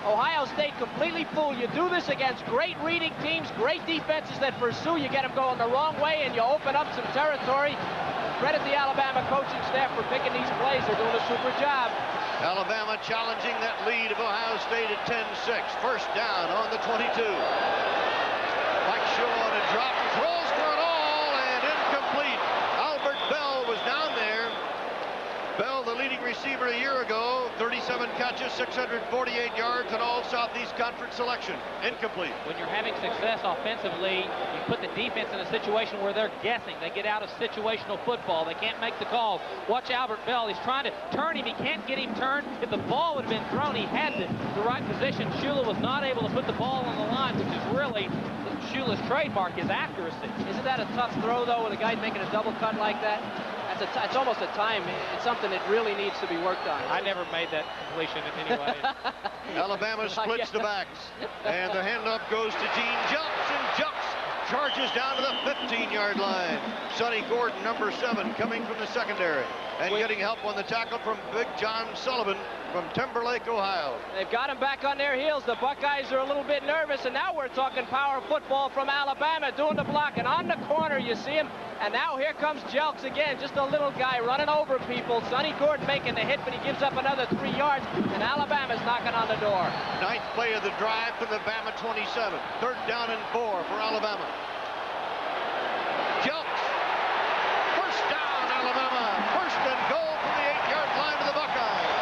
Ohio State completely fooled. You do this against great reading teams, great defenses that pursue. You get them going the wrong way, and you open up some territory. Credit the Alabama coaching staff for picking these plays. They're doing a super job. Alabama challenging that lead of Ohio State at 10-6. First down on the 22. Mike Shula on a drop, throws for it all, and incomplete. Albert Bell was down there. Bell, the leading receiver a year ago, 37 catches, 648 yards, and all Southeast Conference selection. Incomplete. When you're having success offensively, you put the defense in a situation where they're guessing. They get out of situational football. They can't make the calls. Watch Albert Bell. He's trying to turn him. He can't get him turned. If the ball would have been thrown, he had the right position. Shula was not able to put the ball on the line, which is really Shula's trademark, his accuracy. Isn't that a tough throw, though, when a guy's making a double cut like that? It's almost a time. It's something that really needs to be worked on. I never made that completion in any way. Alabama splits the backs, and the handoff goes to Gene Jumps, and Jumps charges down to the 15-yard line. Sonny Gordon, number 7, coming from the secondary, and getting help on the tackle from Big John Sullivan from Timberlake, Ohio. They've got him back on their heels. The Buckeyes are a little bit nervous, and now we're talking power football from Alabama, doing the block, and on the corner you see him, and now here comes Jelks again, just a little guy running over people. Sonny Gordon making the hit, but he gives up another 3 yards, and Alabama's knocking on the door. 9th play of the drive from the Bama 27. 3rd down and 4 for Alabama. Jelks. First down, Alabama. First and goal from the 8-yard line of the Buckeyes.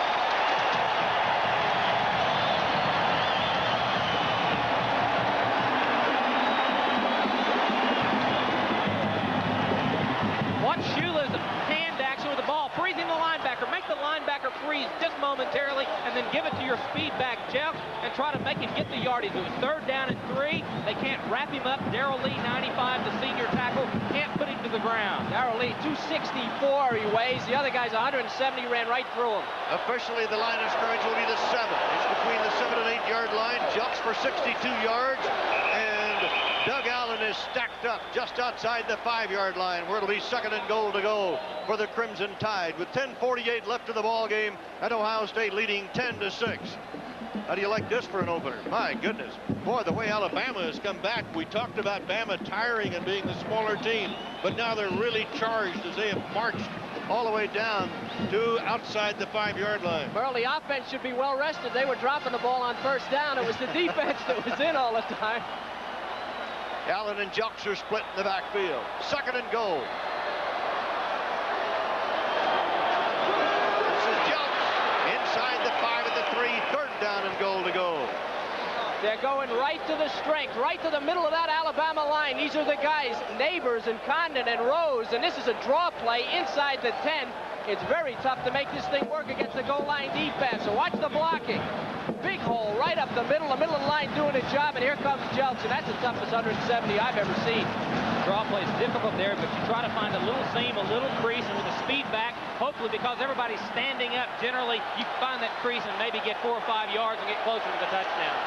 Watch Shula's hand action with the ball, freezing the linebacker. Make the linebacker freeze just momentarily, and then give it to your speed back, Jeff, and try to make him get the yardage. It was 3rd down and 3. They can't wrap him up. Darrell Lee, 95, the senior tackle, can't put him to the ground. Darrell Lee, 264 he weighs. The other guy's 170, ran right through him. Officially, the line of scrimmage will be the 7. It's between the 7 and 8-yard line. Jelks for 62 yards, and Doug Allen is stacked up just outside the 5-yard line, where it'll be 2nd and goal to go for the Crimson Tide, with 10:48 left in the ball game, and Ohio State leading 10-6. How do you like this for an opener? My goodness. Boy, the way Alabama has come back. We talked about Bama tiring and being the smaller team, but now they're really charged as they have marched all the way down to outside the 5-yard line. Well, the offense should be well rested. They were dropping the ball on first down. It was the defense that was in all the time. Allen and Jelks are split in the backfield. 2nd and goal. This is Jelks inside the 5 at the 3. 3rd down and goal to go. They're going right to the strength, right to the middle of that Alabama line. These are the guys, Neighbors and Condon and Rose, and this is a draw play inside the 10. It's very tough to make this thing work against the goal line defense. So watch the blocking. Big hole right up the middle of the line doing a job, and here comes Jelks, and that's the toughest 170 I've ever seen. Draw play is difficult there, but you try to find a little seam, a little crease, and with a speed back, hopefully because everybody's standing up, generally you find that crease and maybe get 4 or 5 yards and get closer to the touchdown.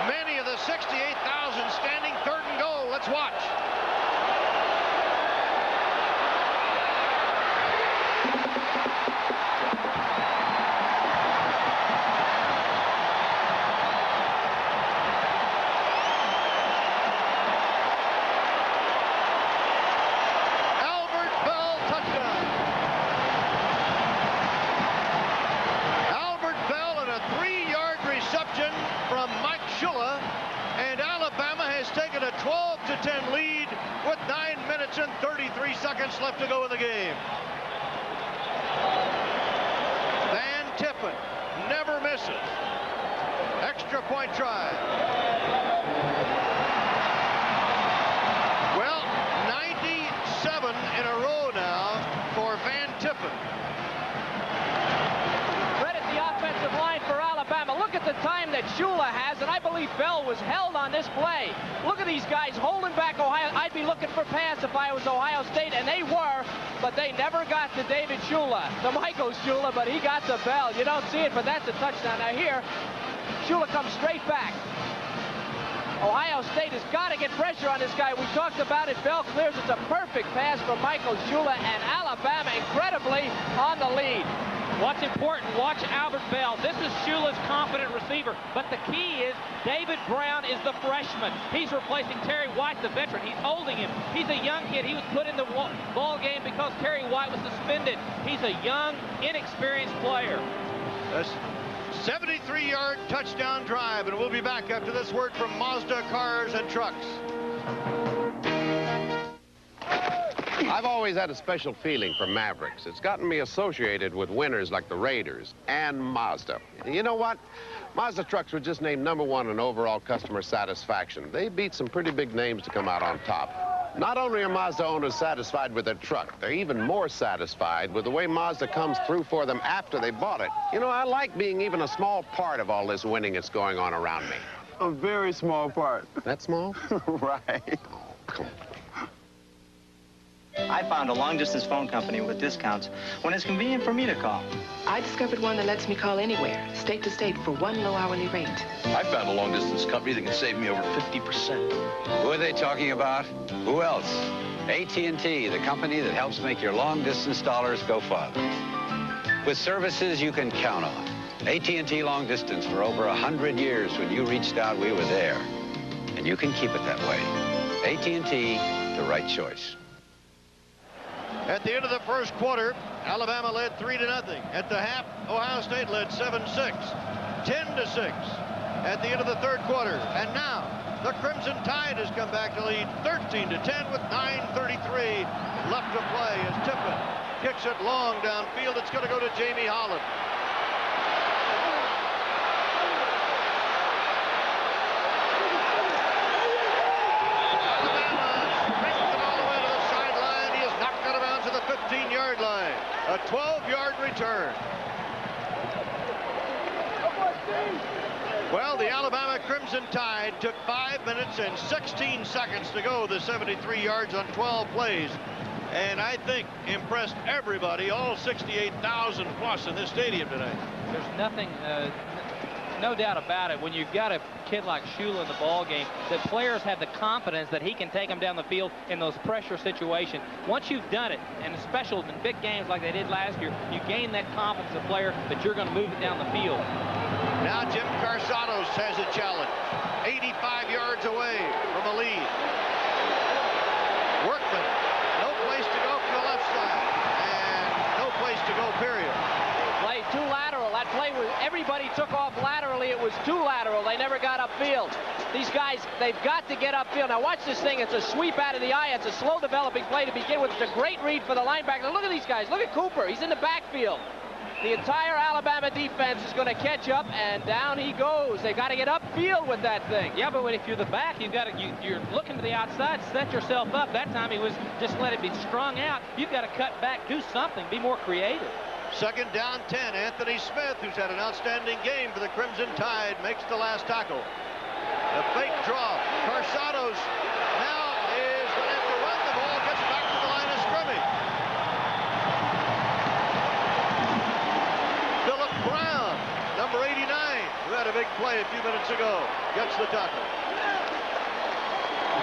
many of the 68,000 standing third and goal. Let's watch. Left to go in the game. Van Tippen never misses. Extra point try. Well, 97 in a row now for Van Tippen. Credit the offensive line for Alabama. Look at the time that Shula has, and I believe Bell was held on this play. Look at these guys holding back Ohio. I'd be looking for pass if I was Ohio State, and they were, but they never got to David Shula, to Michael Shula, but he got to Bell. You don't see it, but that's a touchdown. Now here, Shula comes straight back. Ohio State has got to get pressure on this guy. We talked about it. Bell clears. It's a perfect pass from Michael Shula, and Alabama incredibly on the lead. What's important, watch Albert Bell. This is Shula's confident receiver, but the key is David Brown is the freshman. He's replacing Terry White, the veteran. He's holding him. He's a young kid. He was put in the ball game because Terry White was suspended. He's a young, inexperienced player. That's 73-yard touchdown drive, and we'll be back after this word from Mazda Cars and Trucks. I've always had a special feeling for Mavericks. It's gotten me associated with winners like the Raiders and Mazda. You know what? Mazda trucks were just named #1 in overall customer satisfaction. They beat some pretty big names to come out on top. Not only are Mazda owners satisfied with their truck, they're even more satisfied with the way Mazda comes through for them after they bought it. You know, I like being even a small part of all this winning that's going on around me. A very small part. That small? Right. Oh, come on. I found a long-distance phone company with discounts when it's convenient for me to call. I discovered one that lets me call anywhere, state to state, for one low hourly rate. I found a long-distance company that can save me over 50%. Who are they talking about? Who else? AT&T, the company that helps make your long-distance dollars go farther. With services you can count on. AT&T Long Distance for over 100 years. When you reached out, we were there. And you can keep it that way. AT&T, the right choice. At the end of the first quarter, Alabama led 3-0. At the half, Ohio State led 7-6, 10-6 at the end of the third quarter. And now, the Crimson Tide has come back to lead 13-10 with 9:33 left to play as Tippen kicks it long downfield. It's going to go to Jamie Holland. To the 15-yard line. A 12-yard return. Well, the Alabama Crimson Tide took 5 minutes and 16 seconds to go, the 73 yards on 12 plays. And I think impressed everybody, all 68,000 plus in this stadium tonight. There's nothing, no doubt about it, when you've got a kid like Shula in the ball game, that players have the confidence that he can take them down the field in those pressure situations. Once you've done it, and especially in big games like they did last year, you gain that confidence of player that you're going to move it down the field. Now Jim Carsados has a challenge. 85 yards away from a lead. Workman, no place to go from the left side, and no place to go, period. Play too lateral. That play was, everybody took off laterally. It was too lateral. They never got upfield. These guys, they've got to get upfield. Now watch this thing. It's a sweep out of the eye. It's a slow developing play to begin with. It's a great read for the linebacker. Now look at these guys. Look at Cooper. He's in the backfield. The entire Alabama defense is going to catch up, and down he goes. They've got to get upfield with that thing. Yeah, but if you're the back, you've got to, you're looking to the outside, set yourself up. That time he was just let it be strung out. You've got to cut back, do something, be more creative. Second down 10. Anthony Smith, who's had an outstanding game for the Crimson Tide, makes the last tackle. A fake draw. Carsados now is going to have to run the ball, gets back to the line of scrimmage. Philip Brown, number 89, who had a big play a few minutes ago. Gets the tackle.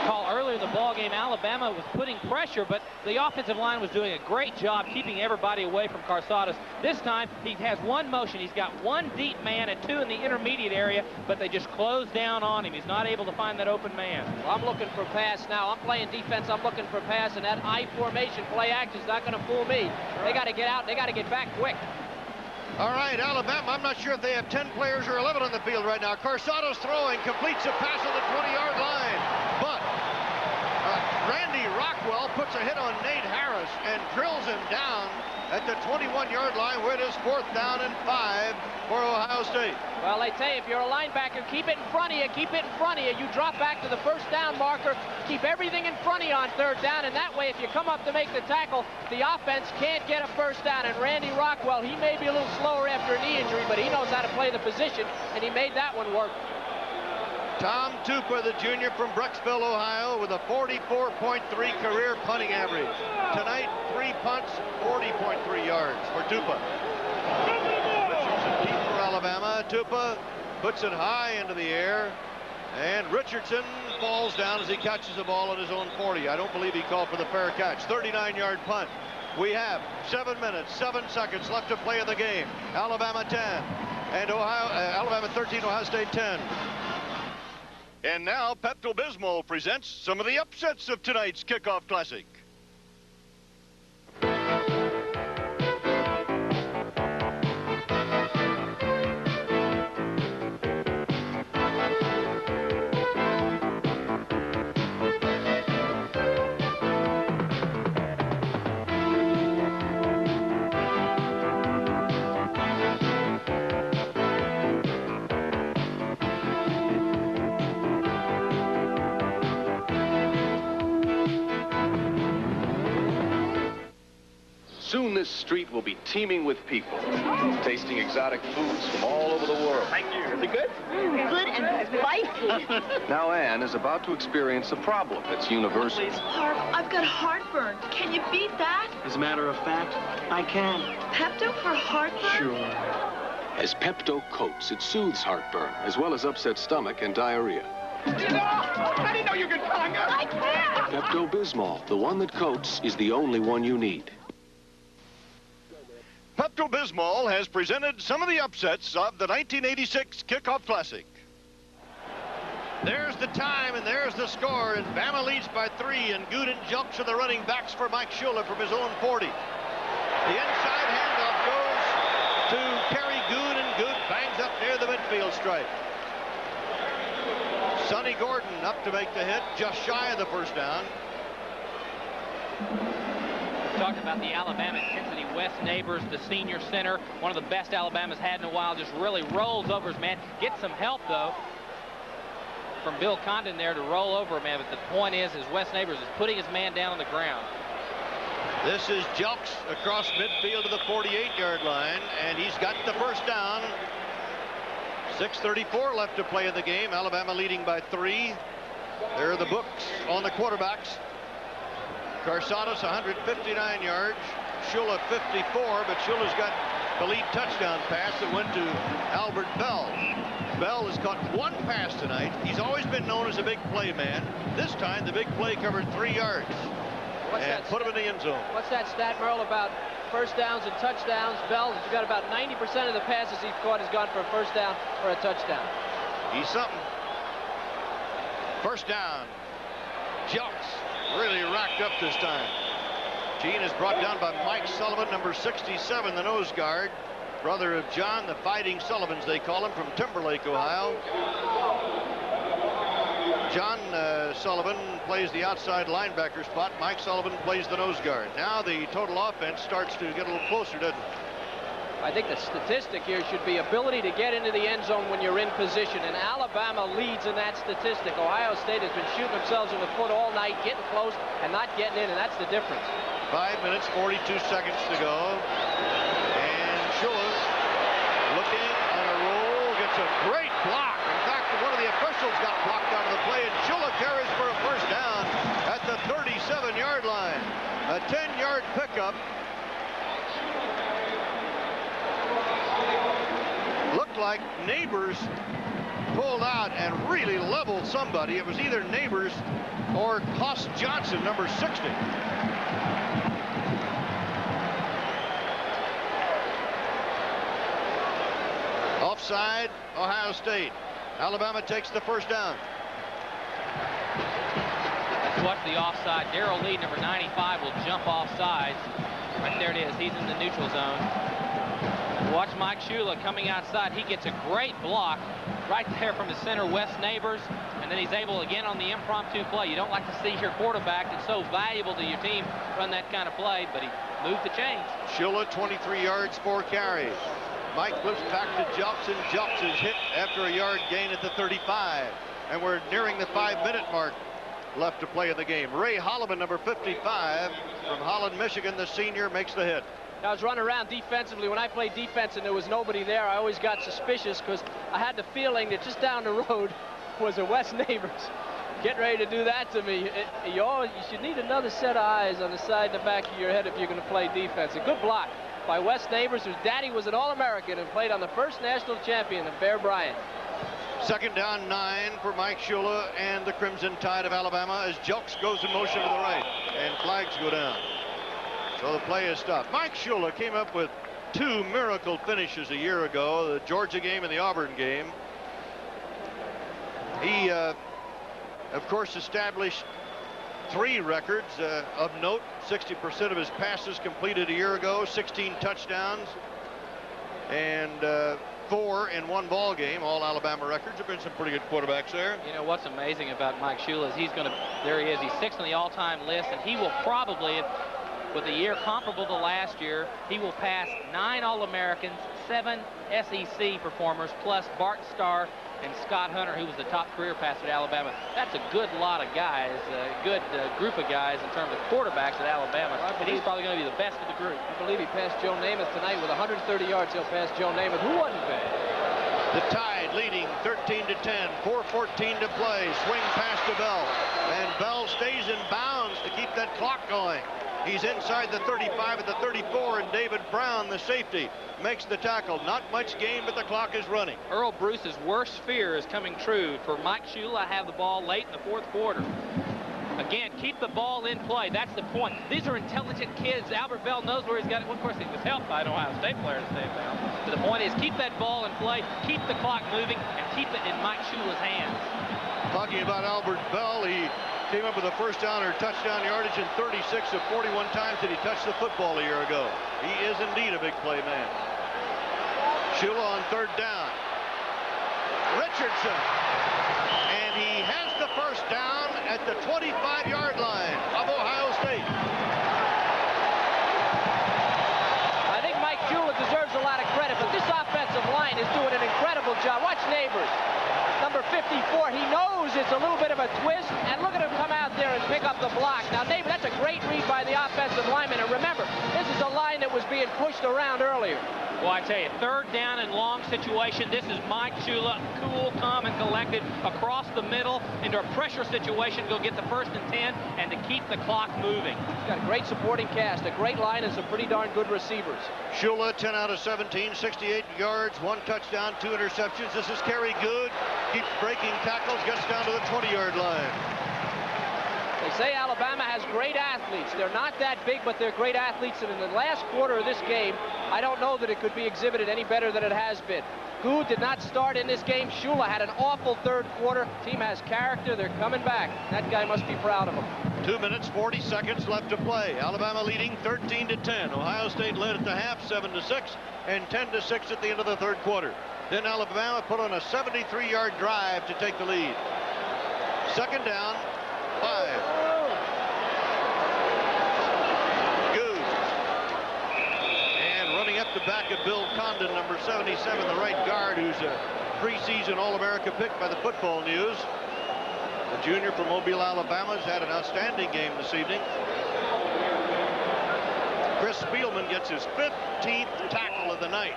Recall earlier in the ball game, Alabama was putting pressure, but the offensive line was doing a great job keeping everybody away from Carsados. This time, he has one motion. He's got one deep man and two in the intermediate area, but they just close down on him. He's not able to find that open man. Well, I'm looking for pass now. I'm playing defense. I'm looking for pass, and that I formation play action is not going to fool me. They got to get out. They got to get back quick. All right, Alabama, I'm not sure if they have 10 players or 11 on the field right now. Carsados throwing, completes a pass on the 20-yard line. But Randy Rockwell puts a hit on Nate Harris and drills him down at the 21-yard line where it is 4th down and 5 for Ohio State. Well, they tell you, if you're a linebacker, keep it in front of you, keep it in front of you. You drop back to the first down marker, keep everything in front of you on 3rd down, and that way, if you come up to make the tackle, the offense can't get a 1st down. And Randy Rockwell, he may be a little slower after a knee injury, but he knows how to play the position, and he made that one work. Tom Tupa, the junior from Brecksville, Ohio, with a 44.3 career punting average. Tonight, 3 punts, 40.3 yards for Tupa. Richardson deep for Alabama. Tupa puts it high into the air, and Richardson falls down as he catches the ball at his own 40. I don't believe he called for the fair catch. 39-yard punt. We have 7 minutes, 7 seconds left to play in the game. Alabama 10, and Alabama 13, Ohio State 10. And now Pepto-Bismol presents some of the upsets of tonight's Kickoff Classic. Soon this street will be teeming with people, tasting exotic foods from all over the world. Thank you. Is it good? Good and spicy. Now Anne is about to experience a problem that's universal. Harp, I've got heartburn. Can you beat that? As a matter of fact, I can. Pepto for heartburn? Sure. As Pepto coats, it soothes heartburn, as well as upset stomach and diarrhea. I didn't know you could conga. I can't. Pepto-Bismol, the one that coats, is the only one you need. Pepto-Bismol has presented some of the upsets of the 1986 Kickoff Classic. There's the time, and there's the score, and Bama leads by 3, and Good and Jelks are the running backs for Mike Shula from his own 40. The inside handoff goes to Kerry Good, and Good bangs up near the midfield stripe. Sonny Gordon up to make the hit, just shy of the 1st down. Talking about the Alabama intensity, Wes Neighbors, the senior center, one of the best Alabama's had in a while, just really rolls over his man. Gets some help, though, from Bill Condon there to roll over, man. But the point is Wes Neighbors is putting his man down on the ground. This is Jelks across midfield to the 48-yard line, and he's got the 1st down. 6:34 left to play in the game. Alabama leading by 3. There are the books on the quarterbacks. Carsados 159 yards, Shula 54, but Shula's got the lead touchdown pass that went to Albert Bell. Bell has caught 1 pass tonight. He's always been known as a big play man. This time the big play covered 3 yards and put him in the end zone. What's that stat, Merle, about 1st downs and touchdowns? Bell has got about 90% of the passes he's caught has gone for a 1st down or a touchdown. He's something. 1st down. Jelks really racked up this time. Gene is brought down by Mike Sullivan, number 67, the nose guard. Brother of John, the Fighting Sullivans, they call him, from Timberlake, Ohio. John Sullivan plays the outside linebacker spot. Mike Sullivan plays the nose guard. Now the total offense starts to get a little closer, doesn't it? I think the statistic here should be ability to get into the end zone when you're in position, and Alabama leads in that statistic. Ohio State has been shooting themselves in the foot all night, getting close and not getting in, and that's the difference. 5 minutes, 42 seconds to go. And Shula looking on a roll, gets a great block. In fact, one of the officials got blocked out of the play, and Shula carries for a 1st down at the 37-yard line. A 10-yard pickup. Looked like Neighbors pulled out and really leveled somebody. It was either Neighbors or Hoss Johnson, number 60. Offside, Ohio State. Alabama takes the first down. Let's watch the offside. Darrell Lee, number 95, will jump offsides. Right there it is. He's in the neutral zone. Watch Mike Shula coming outside. He gets a great block right there from the center, Wes Neighbors, and then he's able again on the impromptu play. You don't like to see your quarterback that's so valuable to your team run that kind of play, but he moved the chains. Shula, 23 yards, 4 carries. Mike flips back to Jelks, and Jelks is hit after a yard gain at the 35. And we're nearing the 5-minute mark left to play in the game. Ray Holloman, number 55, from Holland, Michigan, the senior, makes the hit. I was running around defensively. When I played defense and there was nobody there, I always got suspicious because I had the feeling that just down the road was a Wes Neighbors. Getting ready to do that to me. You should need another set of eyes on the side and the back of your head if you're going to play defense. A good block by Wes Neighbors, whose daddy was an All-American and played on the first national champion, the Bear Bryant. Second down, 9 for Mike Shula and the Crimson Tide of Alabama as Jelks goes in motion to the right and flags go down. So the play is stopped. Mike Shula came up with 2 miracle finishes a year ago, the Georgia game and the Auburn game. He, of course, established 3 records of note. 60% of his passes completed a year ago, 16 touchdowns, and 4 in 1 ball game. All Alabama records. Have been some pretty good quarterbacks there. You know what's amazing about Mike Shula is he's going to, there he is, he's 6th on the all-time list, and he will probably, with a year comparable to last year, he will pass 9 All-Americans, 7 SEC performers, plus Bart Starr and Scott Hunter, who was the top career passer at Alabama. That's a good lot of guys, a good group of guys in terms of quarterbacks at Alabama. And he's probably going to be the best of the group. I believe he passed Joe Namath tonight with 130 yards. He'll pass Joe Namath, who wasn't bad. The Tide leading 13-10, 4:14 to play. Swing pass to Bell, and Bell stays in bounds to keep that clock going. He's inside the 35 at the 34, and David Brown, the safety, makes the tackle. Not much game, but the clock is running. Earl Bruce's worst fear is coming true. For Mike Shula to have the ball late in the 4th quarter. Again, keep the ball in play. That's the point. These are intelligent kids. Albert Bell knows where he's got it. Well, of course, he was helped by an Ohio State player to stay in bounds. But the point is, keep that ball in play, keep the clock moving, and keep it in Mike Shula's hands. Talking about Albert Bell, he came up with a first down or touchdown yardage in 36 of 41 times that he touched the football a year ago. He is indeed a big play man. Shula on 3rd down. Richardson. And he has the first down at the 25-yard line of Ohio State. I think Mike Shula deserves a lot of credit, but this offensive line is doing an incredible job. Watch Neighbors. Number 54, he knows it's a little bit of a twist, and look at him come out there and pick up the block. Now, Neighbors, that's a great read by the offensive lineman, and remember, this is a line that was being pushed around earlier. Well, I tell you, 3rd down and long situation. This is Mike Shula, cool, calm, and collected across the middle into a pressure situation. Go get the 1st and 10, and to keep the clock moving. He's got a great supporting cast, a great line, and some pretty darn good receivers. Shula, 10 out of 17, 68 yards, 1 touchdown, 2 interceptions. This is Kerry Good. Keeps breaking tackles, gets down to the 20-yard line. They say Alabama has great athletes. They're not that big, but they're great athletes. And in the last quarter of this game, I don't know that it could be exhibited any better than it has been. Good did not start in this game. Shula had an awful 3rd quarter. Team has character. They're coming back. That guy must be proud of him. 2 minutes, 40 seconds left to play. Alabama leading 13-10. Ohio State led at the half, 7-6, and 10-6 at the end of the 3rd quarter. Then Alabama put on a 73-yard drive to take the lead. 2nd down, 5. Good. And running up the back of Bill Condon, number 77, the right guard, who's a preseason All-America pick by the Football News. The junior from Mobile, Alabama, has had an outstanding game this evening. Chris Spielman gets his 15th tackle of the night.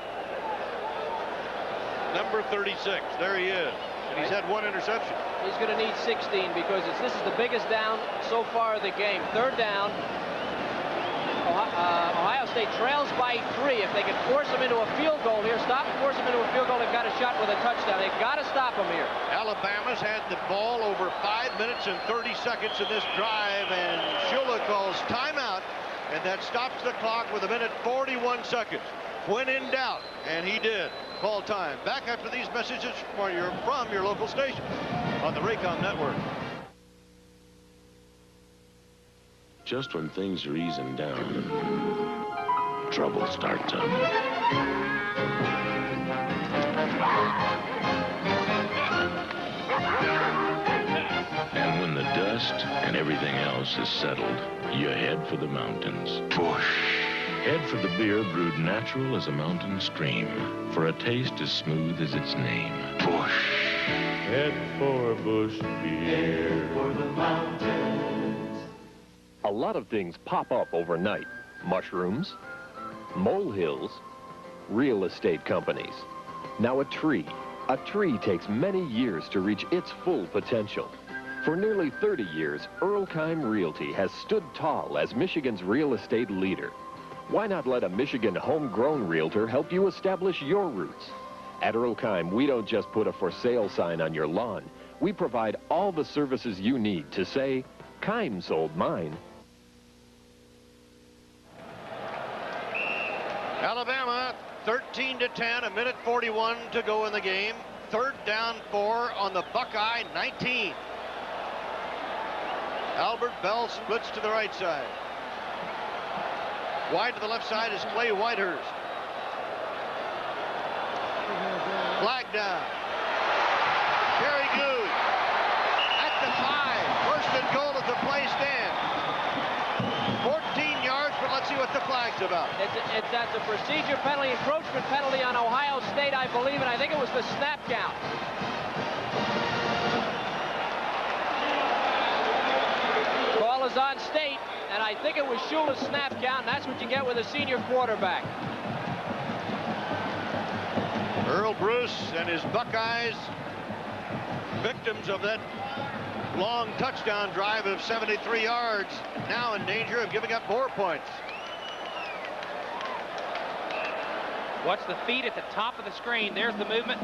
Number 36, there he is. And he's had 1 interception. He's going to need 16 because this is the biggest down so far of the game. 3rd down. Ohio State State trails by 3. If they can force them into a field goal here, stop and force them into a field goal, they've got a shot with a touchdown. They've got to stop them here. Alabama's had the ball over 5 minutes and 30 seconds in this drive, and Shula calls timeout, and that stops the clock with 1:41. When in doubt, and he did. Call time. Back after these messages from your local station on the Raycom Network. Just when things are easing down, trouble starts up. And when the dust and everything else is settled, you head for the mountains. Push. Head for the beer brewed natural as a mountain stream, for a taste as smooth as its name. Busch. Head for Busch beer. Head for the mountains. A lot of things pop up overnight. Mushrooms, molehills, real estate companies. Now a tree. A tree takes many years to reach its full potential. For nearly 30 years, Earl Keim Realty has stood tall as Michigan's real estate leader. Why not let a Michigan homegrown realtor help you establish your roots? At Earl Keim, we don't just put a for sale sign on your lawn. We provide all the services you need to say, Keim sold mine. Alabama 13-10, 1:41 to go in the game. 3rd down 4 on the Buckeye 19. Albert Bell splits to the right side. Wide to the left side is Clay Whitehurst. Flag down. Kerry Good at the 5. 1st and goal at the play stand. 14 yards, but let's see what the flag's about. That's a procedure penalty, encroachment penalty on Ohio State, I believe, and I think it was the snap count. Ball is on State, and I think it was Shula's snap count, and that's what you get with a senior quarterback. Earl Bruce and his Buckeyes, victims of that long touchdown drive of 73 yards, now in danger of giving up more points. Watch the feet at the top of the screen. There's the movement.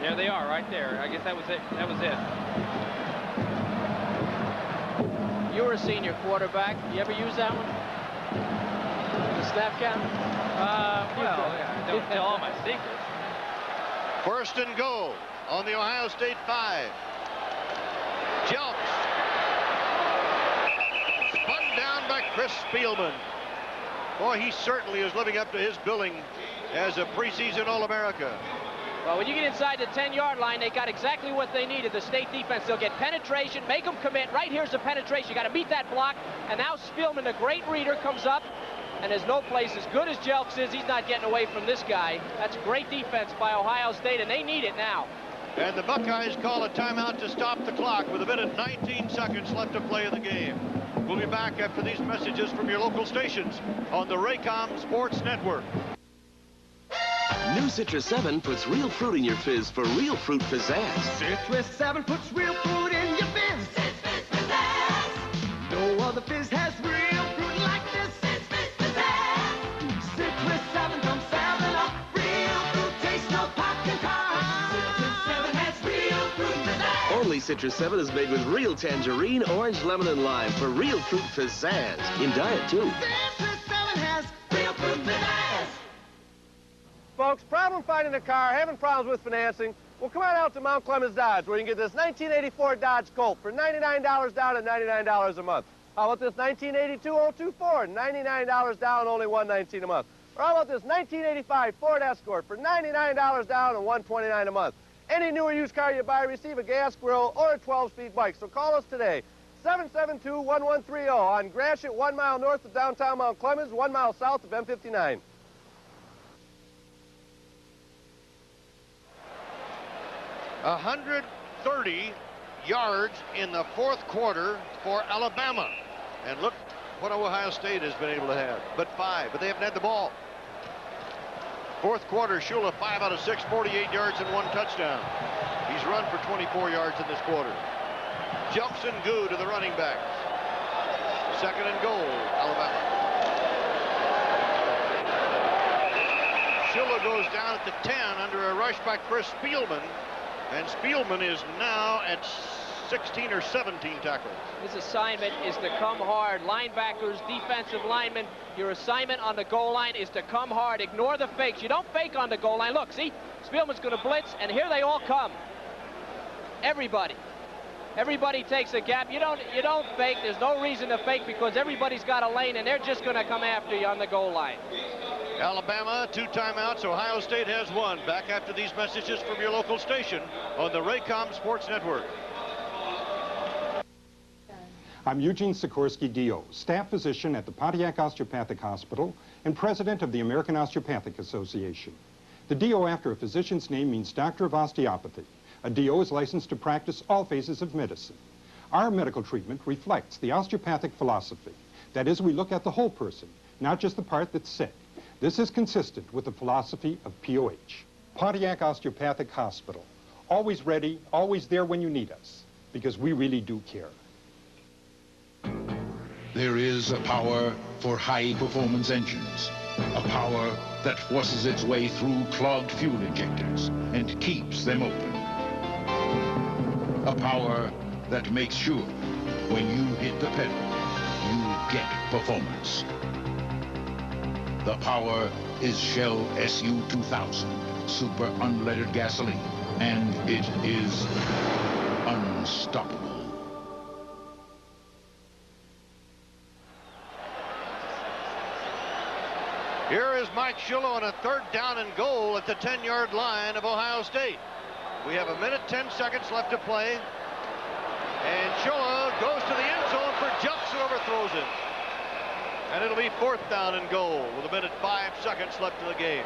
There they are, right there. I guess that was it. That was it. You were a senior quarterback. You ever use that one? The snap count? Well, yeah, don't tell all my secrets. 1st and goal on the Ohio State 5. Jelks. Spun down by Chris Spielman. Boy, he certainly is living up to his billing as a preseason All-America. Well, when you get inside the 10-yard line, they got exactly what they needed. The State defense, they'll get penetration, make them commit. Right here's the penetration. You got to beat that block. And now Spielman, the great reader, comes up. And there's no place as good as Jelks is. He's not getting away from this guy. That's great defense by Ohio State, and they need it now. And the Buckeyes call a timeout to stop the clock with 1:19 left to play in the game. We'll be back after these messages from your local stations on the Raycom Sports Network. New Citrus 7 puts real fruit in your fizz for real fruit pizzazz. Citrus 7 puts real fruit in your fizz. Citrus pizzazz. No other fizz has real fruit like this. Citrus pizzazz. Citrus 7 from 7-Up. Real fruit taste, no pumpkin pie. Citrus 7 has real fruit pizzazz. Only Citrus 7 is made with real tangerine, orange, lemon, and lime for real fruit pizzazz. In diet, too. Citrus 7 has real fruit pizzazz. Folks, problem finding a car, having problems with financing? Well, come on out to Mount Clemens Dodge, where you can get this 1984 Dodge Colt for $99 down and $99 a month. How about this 1982 024, $99 down, only $119 a month? Or how about this 1985 Ford Escort for $99 down and $129 a month? Any new or used car you buy, receive a gas grill or a 12-speed bike. So call us today, 772-1130 on Gratiot, 1 mile north of downtown Mount Clemens, 1 mile south of M59. 130 yards in the 4th quarter for Alabama. And look what Ohio State has been able to have. But 5, but they haven't had the ball. 4th quarter, Shula 5 out of 6, 48 yards and 1 touchdown. He's run for 24 yards in this quarter. Jelks and Goo to the running backs. 2nd and goal, Alabama. Shula goes down at the 10 under a rush by Chris Spielman. And Spielman is now at 16 or 17 tackles. His assignment is to come hard. Linebackers, defensive linemen, your assignment on the goal line is to come hard. Ignore the fakes. You don't fake on the goal line. Look, see, Spielman's going to blitz, and here they all come. Everybody. Everybody takes a gap. You don't fake. There's no reason to fake because everybody's got a lane, and they're just going to come after you on the goal line. Alabama, 2 timeouts. Ohio State has 1. Back after these messages from your local station on the Raycom Sports Network. I'm Eugene Sikorsky, DO, staff physician at the Pontiac Osteopathic Hospital and president of the American Osteopathic Association. The DO after a physician's name means doctor of osteopathy. A DO is licensed to practice all phases of medicine. Our medical treatment reflects the osteopathic philosophy. That is, we look at the whole person, not just the part that's sick. This is consistent with the philosophy of POH. Pontiac Osteopathic Hospital. Always ready, always there when you need us, because we really do care. There is a power for high-performance engines, a power that forces its way through clogged fuel injectors and keeps them open. A power that makes sure when you hit the pedal, you get performance. The power is Shell SU-2000 Super Unleaded Gasoline, and it is unstoppable. Here is Mike Shula on a 3rd down and goal at the 10-yard line of Ohio State. We have 1 minute, 10 seconds left to play. And Shula goes to the end zone for jumps and overthrows it. And it'll be 4th down and goal with 1 minute, 5 seconds left in the game.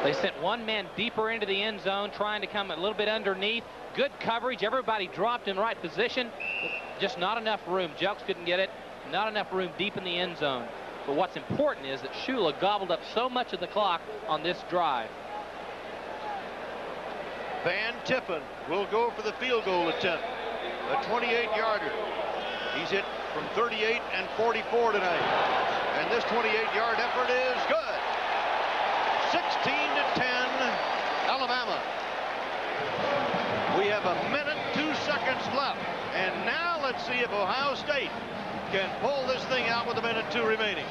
They sent one man deeper into the end zone, trying to come a little bit underneath. Good coverage. Everybody dropped in right position. Just not enough room. Jelks couldn't get it. Not enough room deep in the end zone. But what's important is that Shula gobbled up so much of the clock on this drive. Van Tippen will go for the field goal attempt. A 28-yarder. He's hit from 38 and 44 tonight. And this 28-yard effort is good. 16-10, Alabama. We have 1 minute, 2 seconds left. And now let's see if Ohio State can pull this thing out with 1 minute, 2 remaining.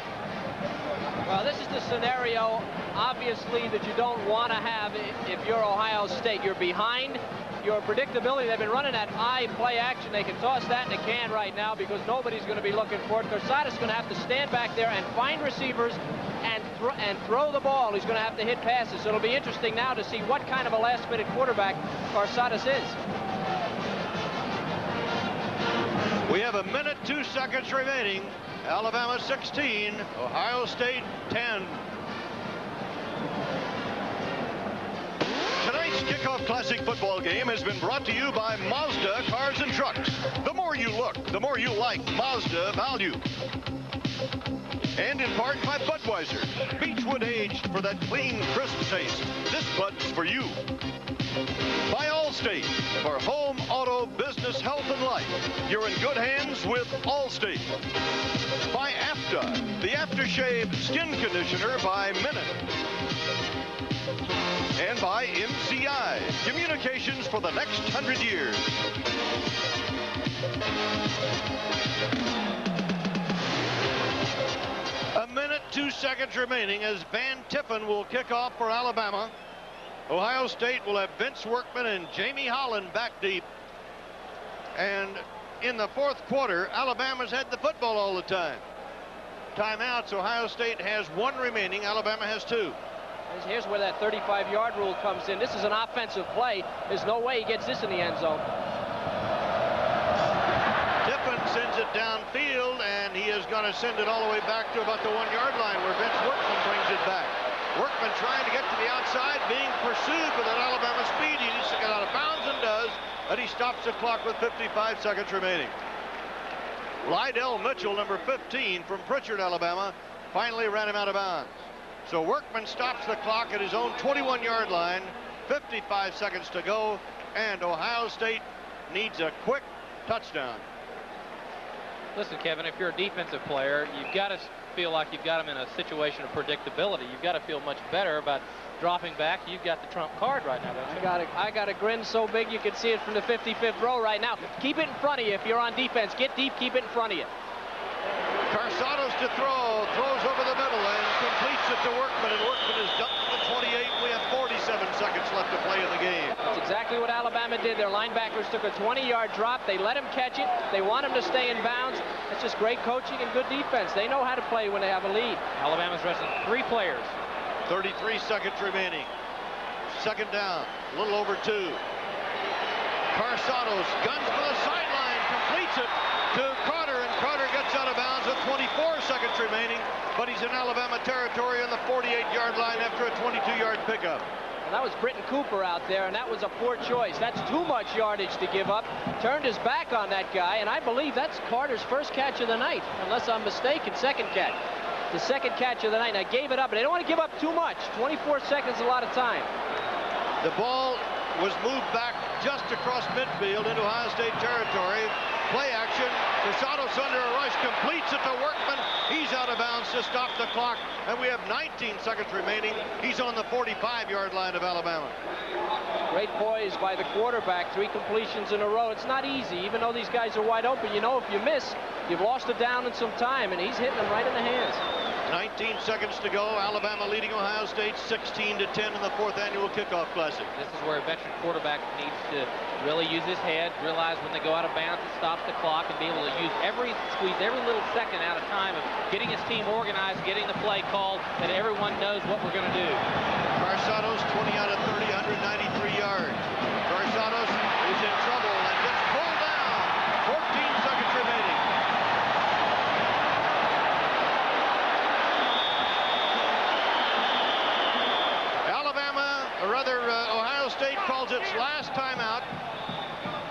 Well, this is the scenario, obviously, that you don't want to have if you're Ohio State. You're behind. Your predictability, they've been running that I play action. They can toss that in the can right now because nobody's going to be looking for it. Carsata's going to have to stand back there and find receivers and throw the ball. He's going to have to hit passes. So it'll be interesting now to see what kind of a last-minute quarterback Carsatas is. We have 1 minute, 2 seconds remaining. Alabama 16, Ohio State 10. Tonight's Kickoff Classic football game has been brought to you by Mazda Cars and Trucks. The more you look, the more you like Mazda value. And in part by Budweiser. Beechwood aged for that clean, crisp taste. This Bud's for you. By Allstate, for home, auto, business, health, and life. You're in good hands with Allstate. By AFTA, the aftershave skin conditioner by Minute. And by MCI, communications for the next 100 years. A minute, 2 seconds remaining as Van Tippen will kick off for Alabama. Ohio State will have Vince Workman and Jamie Holland back deep. And in the 4th quarter, Alabama's had the football all the time. Timeouts, Ohio State has 1 remaining, Alabama has 2. Here's where that 35-yard rule comes in. This is an offensive play. There's no way he gets this in the end zone. Tippen sends it downfield, and he is going to send it all the way back to about the 1-yard line where Vince Workman brings it back. Workman trying to get to the outside, being pursued with that Alabama speed. He needs to get out of bounds and does, and he stops the clock with 55 seconds remaining. Lydell Mitchell, number 15 from Pritchard, Alabama, finally ran him out of bounds. So Workman stops the clock at his own 21-yard line, 55 seconds to go, and Ohio State needs a quick touchdown. Listen, Kevin, if you're a defensive player, you've got to feel like you've got them in a situation of predictability. You've got to feel much better about dropping back. You've got the trump card right now, don't you? I got a grin so big you can see it from the 55th row right now. Keep it in front of you if you're on defense. Get deep, keep it in front of you. Carsados to throw, throws over the middle and completes it to Workman, and Workman is dumped to the 28. We have 47 seconds left to play in the game. That's exactly what Alabama did. Their linebackers took a 20-yard drop. They let him catch it. They want him to stay in bounds. It's just great coaching and good defense. They know how to play when they have a lead. Alabama's resting 3 players. 33 seconds remaining. Second down, a little over 2. Carsados guns for the sideline, completes it to Carter, and Carter gets out of bounds with 24 seconds remaining, but he's in Alabama territory on the 48-yard line after a 22-yard pickup. And that was Britton Cooper out there, and that was a poor choice. That's too much yardage to give up. Turned his back on that guy, and I believe that's Carter's first catch of the night, unless I'm mistaken, second catch. The second catch of the night. And I gave it up, but they don't want to give up too much. 24 seconds is a lot of time. The ball was moved back just across midfield into Ohio State territory. Play action. Carsados under a rush, completes it to Workman. He's out of bounds to stop the clock, and we have 19 seconds remaining. He's on the 45-yard line of Alabama. Great poise by the quarterback. 3 completions in a row. It's not easy, even though these guys are wide open. You know, if you miss, you've lost it down in some time, and he's hitting them right in the hands. 19 seconds to go. Alabama leading Ohio State 16-10 in the 4th annual kickoff classic. This is where a veteran quarterback needs to really use his head, realize when they go out of bounds to stop the clock, and be able to squeeze every little second out of time of getting his team organized, getting the play called, that everyone knows what we're going to do. Carsados 20 out of 30, 193 yards. Carsados is in trouble and gets pulled down. 14 seconds remaining. Ohio State calls its last timeout.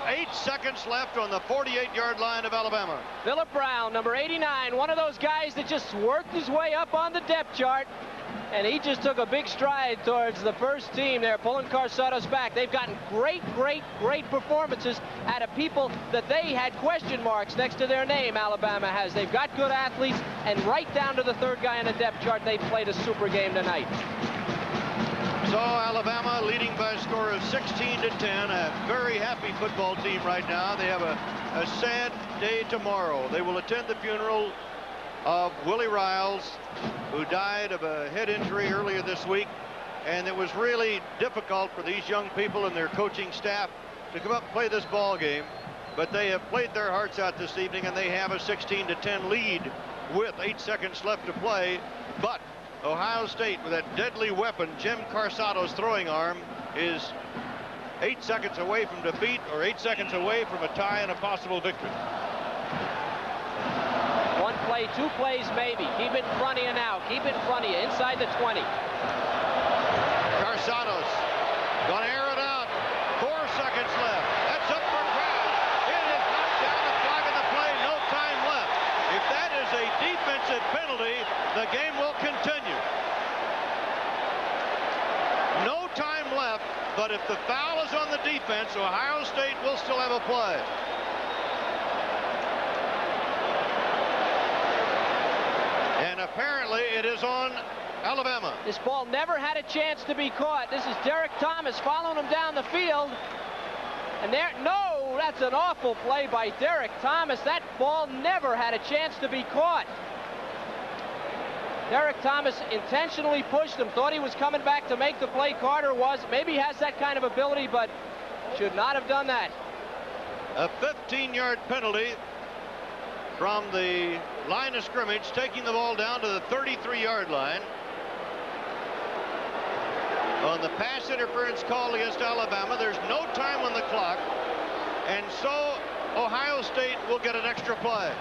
8 seconds left on the 48-yard line of Alabama. Philip Brown, number 89, one of those guys that just worked his way up on the depth chart, and he just took a big stride towards the first team there, pulling Carsados back. They've gotten great performances out of people that they had question marks next to their name. Alabama has. They've got good athletes, and right down to the 3rd guy on the depth chart, they played a super game tonight. So Alabama leading by a score of 16-10. A very happy football team right now. They have a sad day tomorrow. They will attend the funeral of Willie Riles, who died of a head injury earlier this week. And it was really difficult for these young people and their coaching staff to come up and play this ball game. But they have played their hearts out this evening, and they have a 16-10 lead with 8 seconds left to play. But Ohio State, with that deadly weapon, Jim Carsados' throwing arm, is 8 seconds away from defeat, or 8 seconds away from a tie and a possible victory. 1 play, 2 plays maybe. Keep it in front of you now. Keep it in front of you, inside the 20. Carsados gonna air it out. 4 seconds left. That's up for grabs. It is knocked down the flag of the play. No time left. If that is a defensive penalty, the game will continue. No time left, but if the foul is on the defense, Ohio State will still have a play. And apparently it is on Alabama. This ball never had a chance to be caught. This is Derek Thomas following him down the field. And there, no, that's an awful play by Derek Thomas. That ball never had a chance to be caught. Derek Thomas intentionally pushed him, thought he was coming back to make the play. Carter was. Maybe he has that kind of ability, but should not have done that. A 15-yard penalty from the line of scrimmage, taking the ball down to the 33-yard line. On the pass interference call against Alabama, there's no time on the clock, and so Ohio State will get an extra play.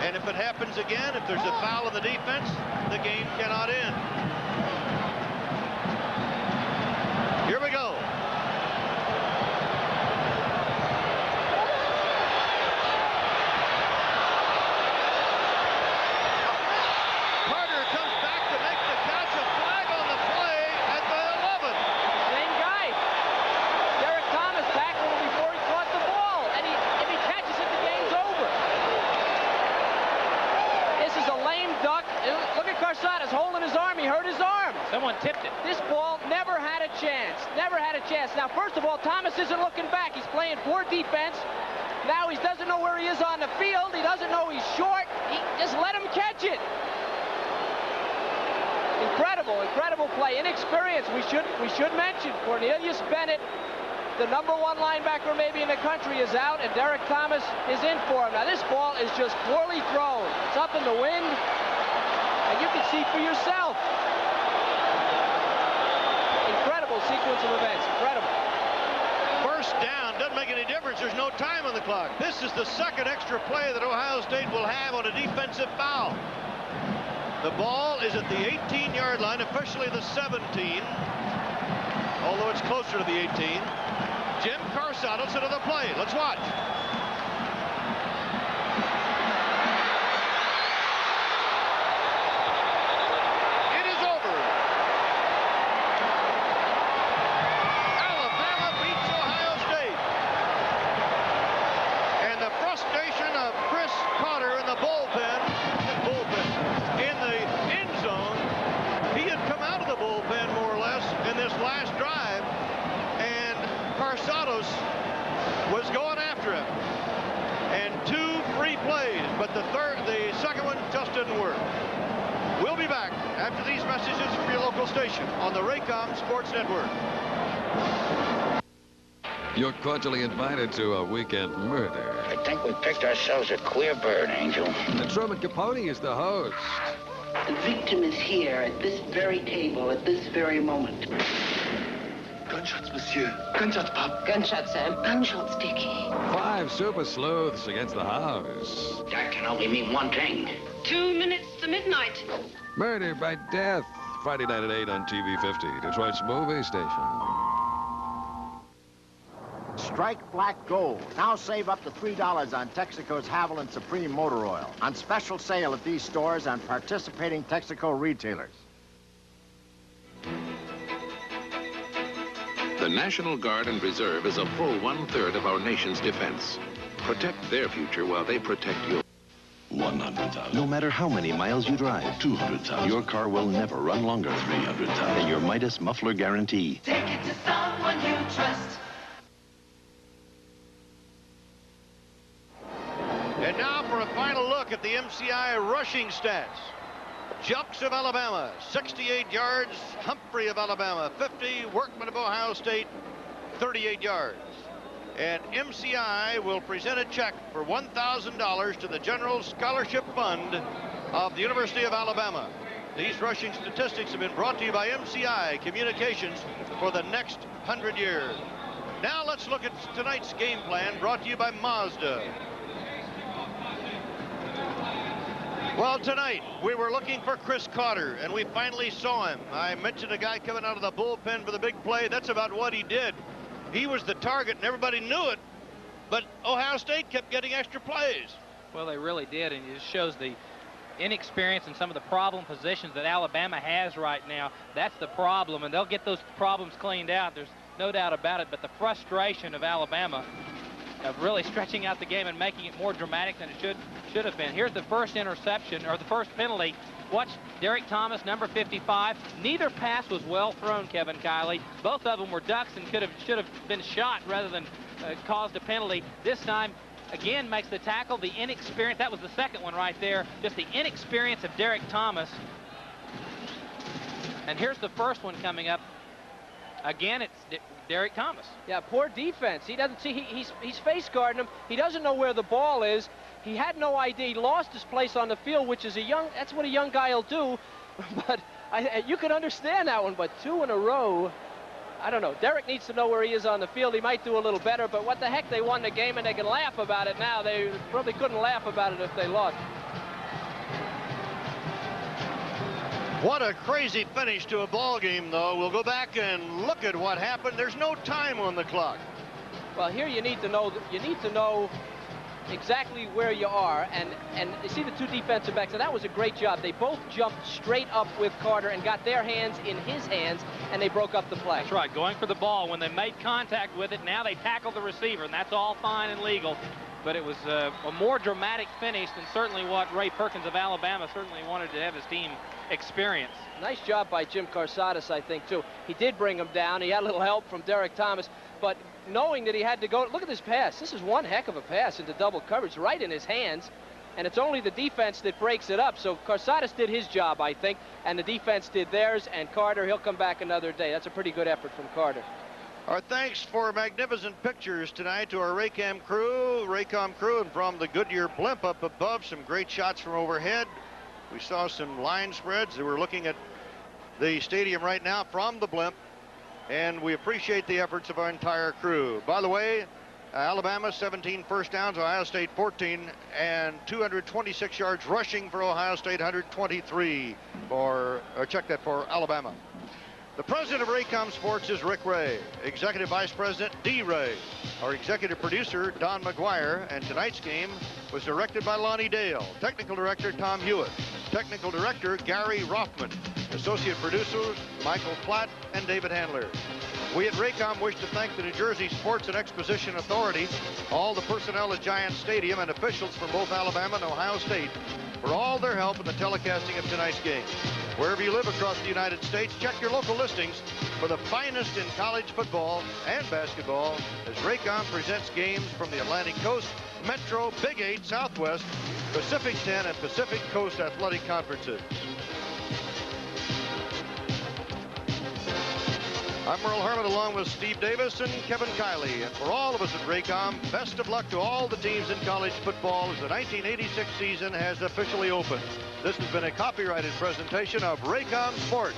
And if it happens again, if there's a foul on the defense, the game cannot end. Here we go. Carter comes back to make the catch. A flag on the play at the 11. Same guy. Derek Thomas tackled him before he caught the ball. And if he catches it, the chance. Never had a chance. Now, first of all, Thomas isn't looking back. He's playing poor defense. Now he doesn't know where he is on the field. He doesn't know he's short. Just let him catch it. Incredible, incredible play. Inexperience, we should mention. Cornelius Bennett, the #1 linebacker maybe in the country, is out, and Derek Thomas is in for him. Now, this ball is just poorly thrown. It's up in the wind, and you can see for yourself. Incredible sequence of events, incredible. First down, doesn't make any difference. There's no time on the clock. This is the second extra play that Ohio State will have on a defensive foul. The ball is at the 18-yard line, officially the 17, although it's closer to the 18. Jim Carsados into the play. Let's watch. It is over. Alabama beats Ohio State. And the frustration of Chris Carter in the bullpen, in the end zone. He had come out of the bullpen more or less in this last drive, and Carsados was going after him. And 2 free plays, but the second one just didn't work. We'll be back after these messages from your local station on the Raycom Sports Network. You're cordially invited to a weekend murder. I think we picked ourselves a queer bird, Angel. And Truman Capote is the host. The victim is here at this very table at this very moment. Gunshots, monsieur. Gunshots, Pop. Gunshots, Sam. Gunshots, Dickie. 5 super sleuths against the house. That can only mean one thing. 2 minutes to midnight. Murder by death. Friday night at 8 on TV 50, Detroit's movie station. Strike black gold. Now save up to $3 on Texaco's Haviland Supreme Motor Oil. On special sale at these stores and participating Texaco retailers. The National Guard and Reserve is a full 1/3 of our nation's defense. Protect their future while they protect yours. 100,000. No matter how many miles you drive, 200,000. Your car will never run longer. 300,000. Than your Midas muffler guarantee. Take it to someone you trust. And now for a final look at the MCI rushing stats. Jelks of Alabama, 68 yards. Humphrey of Alabama, 50. Workman of Ohio State, 38 yards. And MCI will present a check for $1,000 to the General Scholarship Fund of the University of Alabama. These rushing statistics have been brought to you by MCI Communications for the next 100 years. Now let's look at tonight's game plan, brought to you by Mazda. Well, tonight we were looking for Chris Carter, and we finally saw him. I mentioned a guy coming out of the bullpen for the big play. That's about what he did. He was the target, and everybody knew it, but Ohio State kept getting extra plays. Well, they really did, and it just shows the inexperience and some of the problem positions that Alabama has right now. That's the problem, and they'll get those problems cleaned out. There's no doubt about it, but the frustration of Alabama of really stretching out the game and making it more dramatic than it should have been. Here's the first interception, or the first penalty. Watch Derek Thomas, number 55. Neither pass was well thrown, Kevin Kiley. Both of them were ducks and should have been shot rather than caused a penalty. This time, again, makes the tackle. The inexperience, that was the second one right there. Just the inexperience of Derek Thomas. And here's the first one coming up. Again, it's Derek Thomas. Yeah, poor defense. He doesn't see, he's face guarding him. He doesn't know where the ball is. He had no idea. He lost his place on the field, which is that's what a young guy will do. But you can understand that one, but 2 in a row, I don't know. Derek needs to know where he is on the field. He might do a little better, but what the heck, they won the game and they can laugh about it now. They probably couldn't laugh about it if they lost. What a crazy finish to a ball game, though. We'll go back and look at what happened. There's no time on the clock. Well, here you need to know exactly where you are, and you see the two defensive backs, and that was a great job. They both jumped straight up with Carter and got their hands in his hands, and they broke up the play. That's right, going for the ball. When they made contact with it, now they tackled the receiver, and that's all fine and legal. But it was a more dramatic finish than certainly what Ray Perkins of Alabama certainly wanted to have his team experience. Nice job by Jim Carsadas, I think, too. He did bring him down. He had a little help from Derek Thomas, but knowing that he had to go, look at this pass. This is one heck of a pass into double coverage right in his hands, and it's only the defense that breaks it up. So Carsadas did his job, I think, and the defense did theirs, and Carter, he'll come back another day. That's a pretty good effort from Carter. Our thanks for magnificent pictures tonight to our Raycom crew, and from the Goodyear blimp up above, some great shots from overhead. We saw some line spreads. We're looking at the stadium right now from the blimp, and we appreciate the efforts of our entire crew. By the way, Alabama 17 first downs, Ohio State 14, and 226 yards rushing for Ohio State, 123 for Alabama. The president of Raycom Sports is Rick Ray. Executive Vice President D. Ray. Our executive producer, Don McGuire. And tonight's game was directed by Lonnie Dale. Technical director, Tom Hewitt. Technical director, Gary Rothman. Associate producers, Michael Platt and David Handler. We at Raycom wish to thank the New Jersey Sports and Exposition Authority, all the personnel at Giant Stadium, and officials from both Alabama and Ohio State for all their help in the telecasting of tonight's game. Wherever you live across the United States, check your local listings for the finest in college football and basketball as Raycom presents games from the Atlantic Coast, Metro, Big 8, Southwest, Pacific 10, and Pacific Coast Athletic Conferences. I'm Merle Herman along with Steve Davis and Kevin Kiley. And for all of us at Raycom, best of luck to all the teams in college football as the 1986 season has officially opened. This has been a copyrighted presentation of Raycom Sports.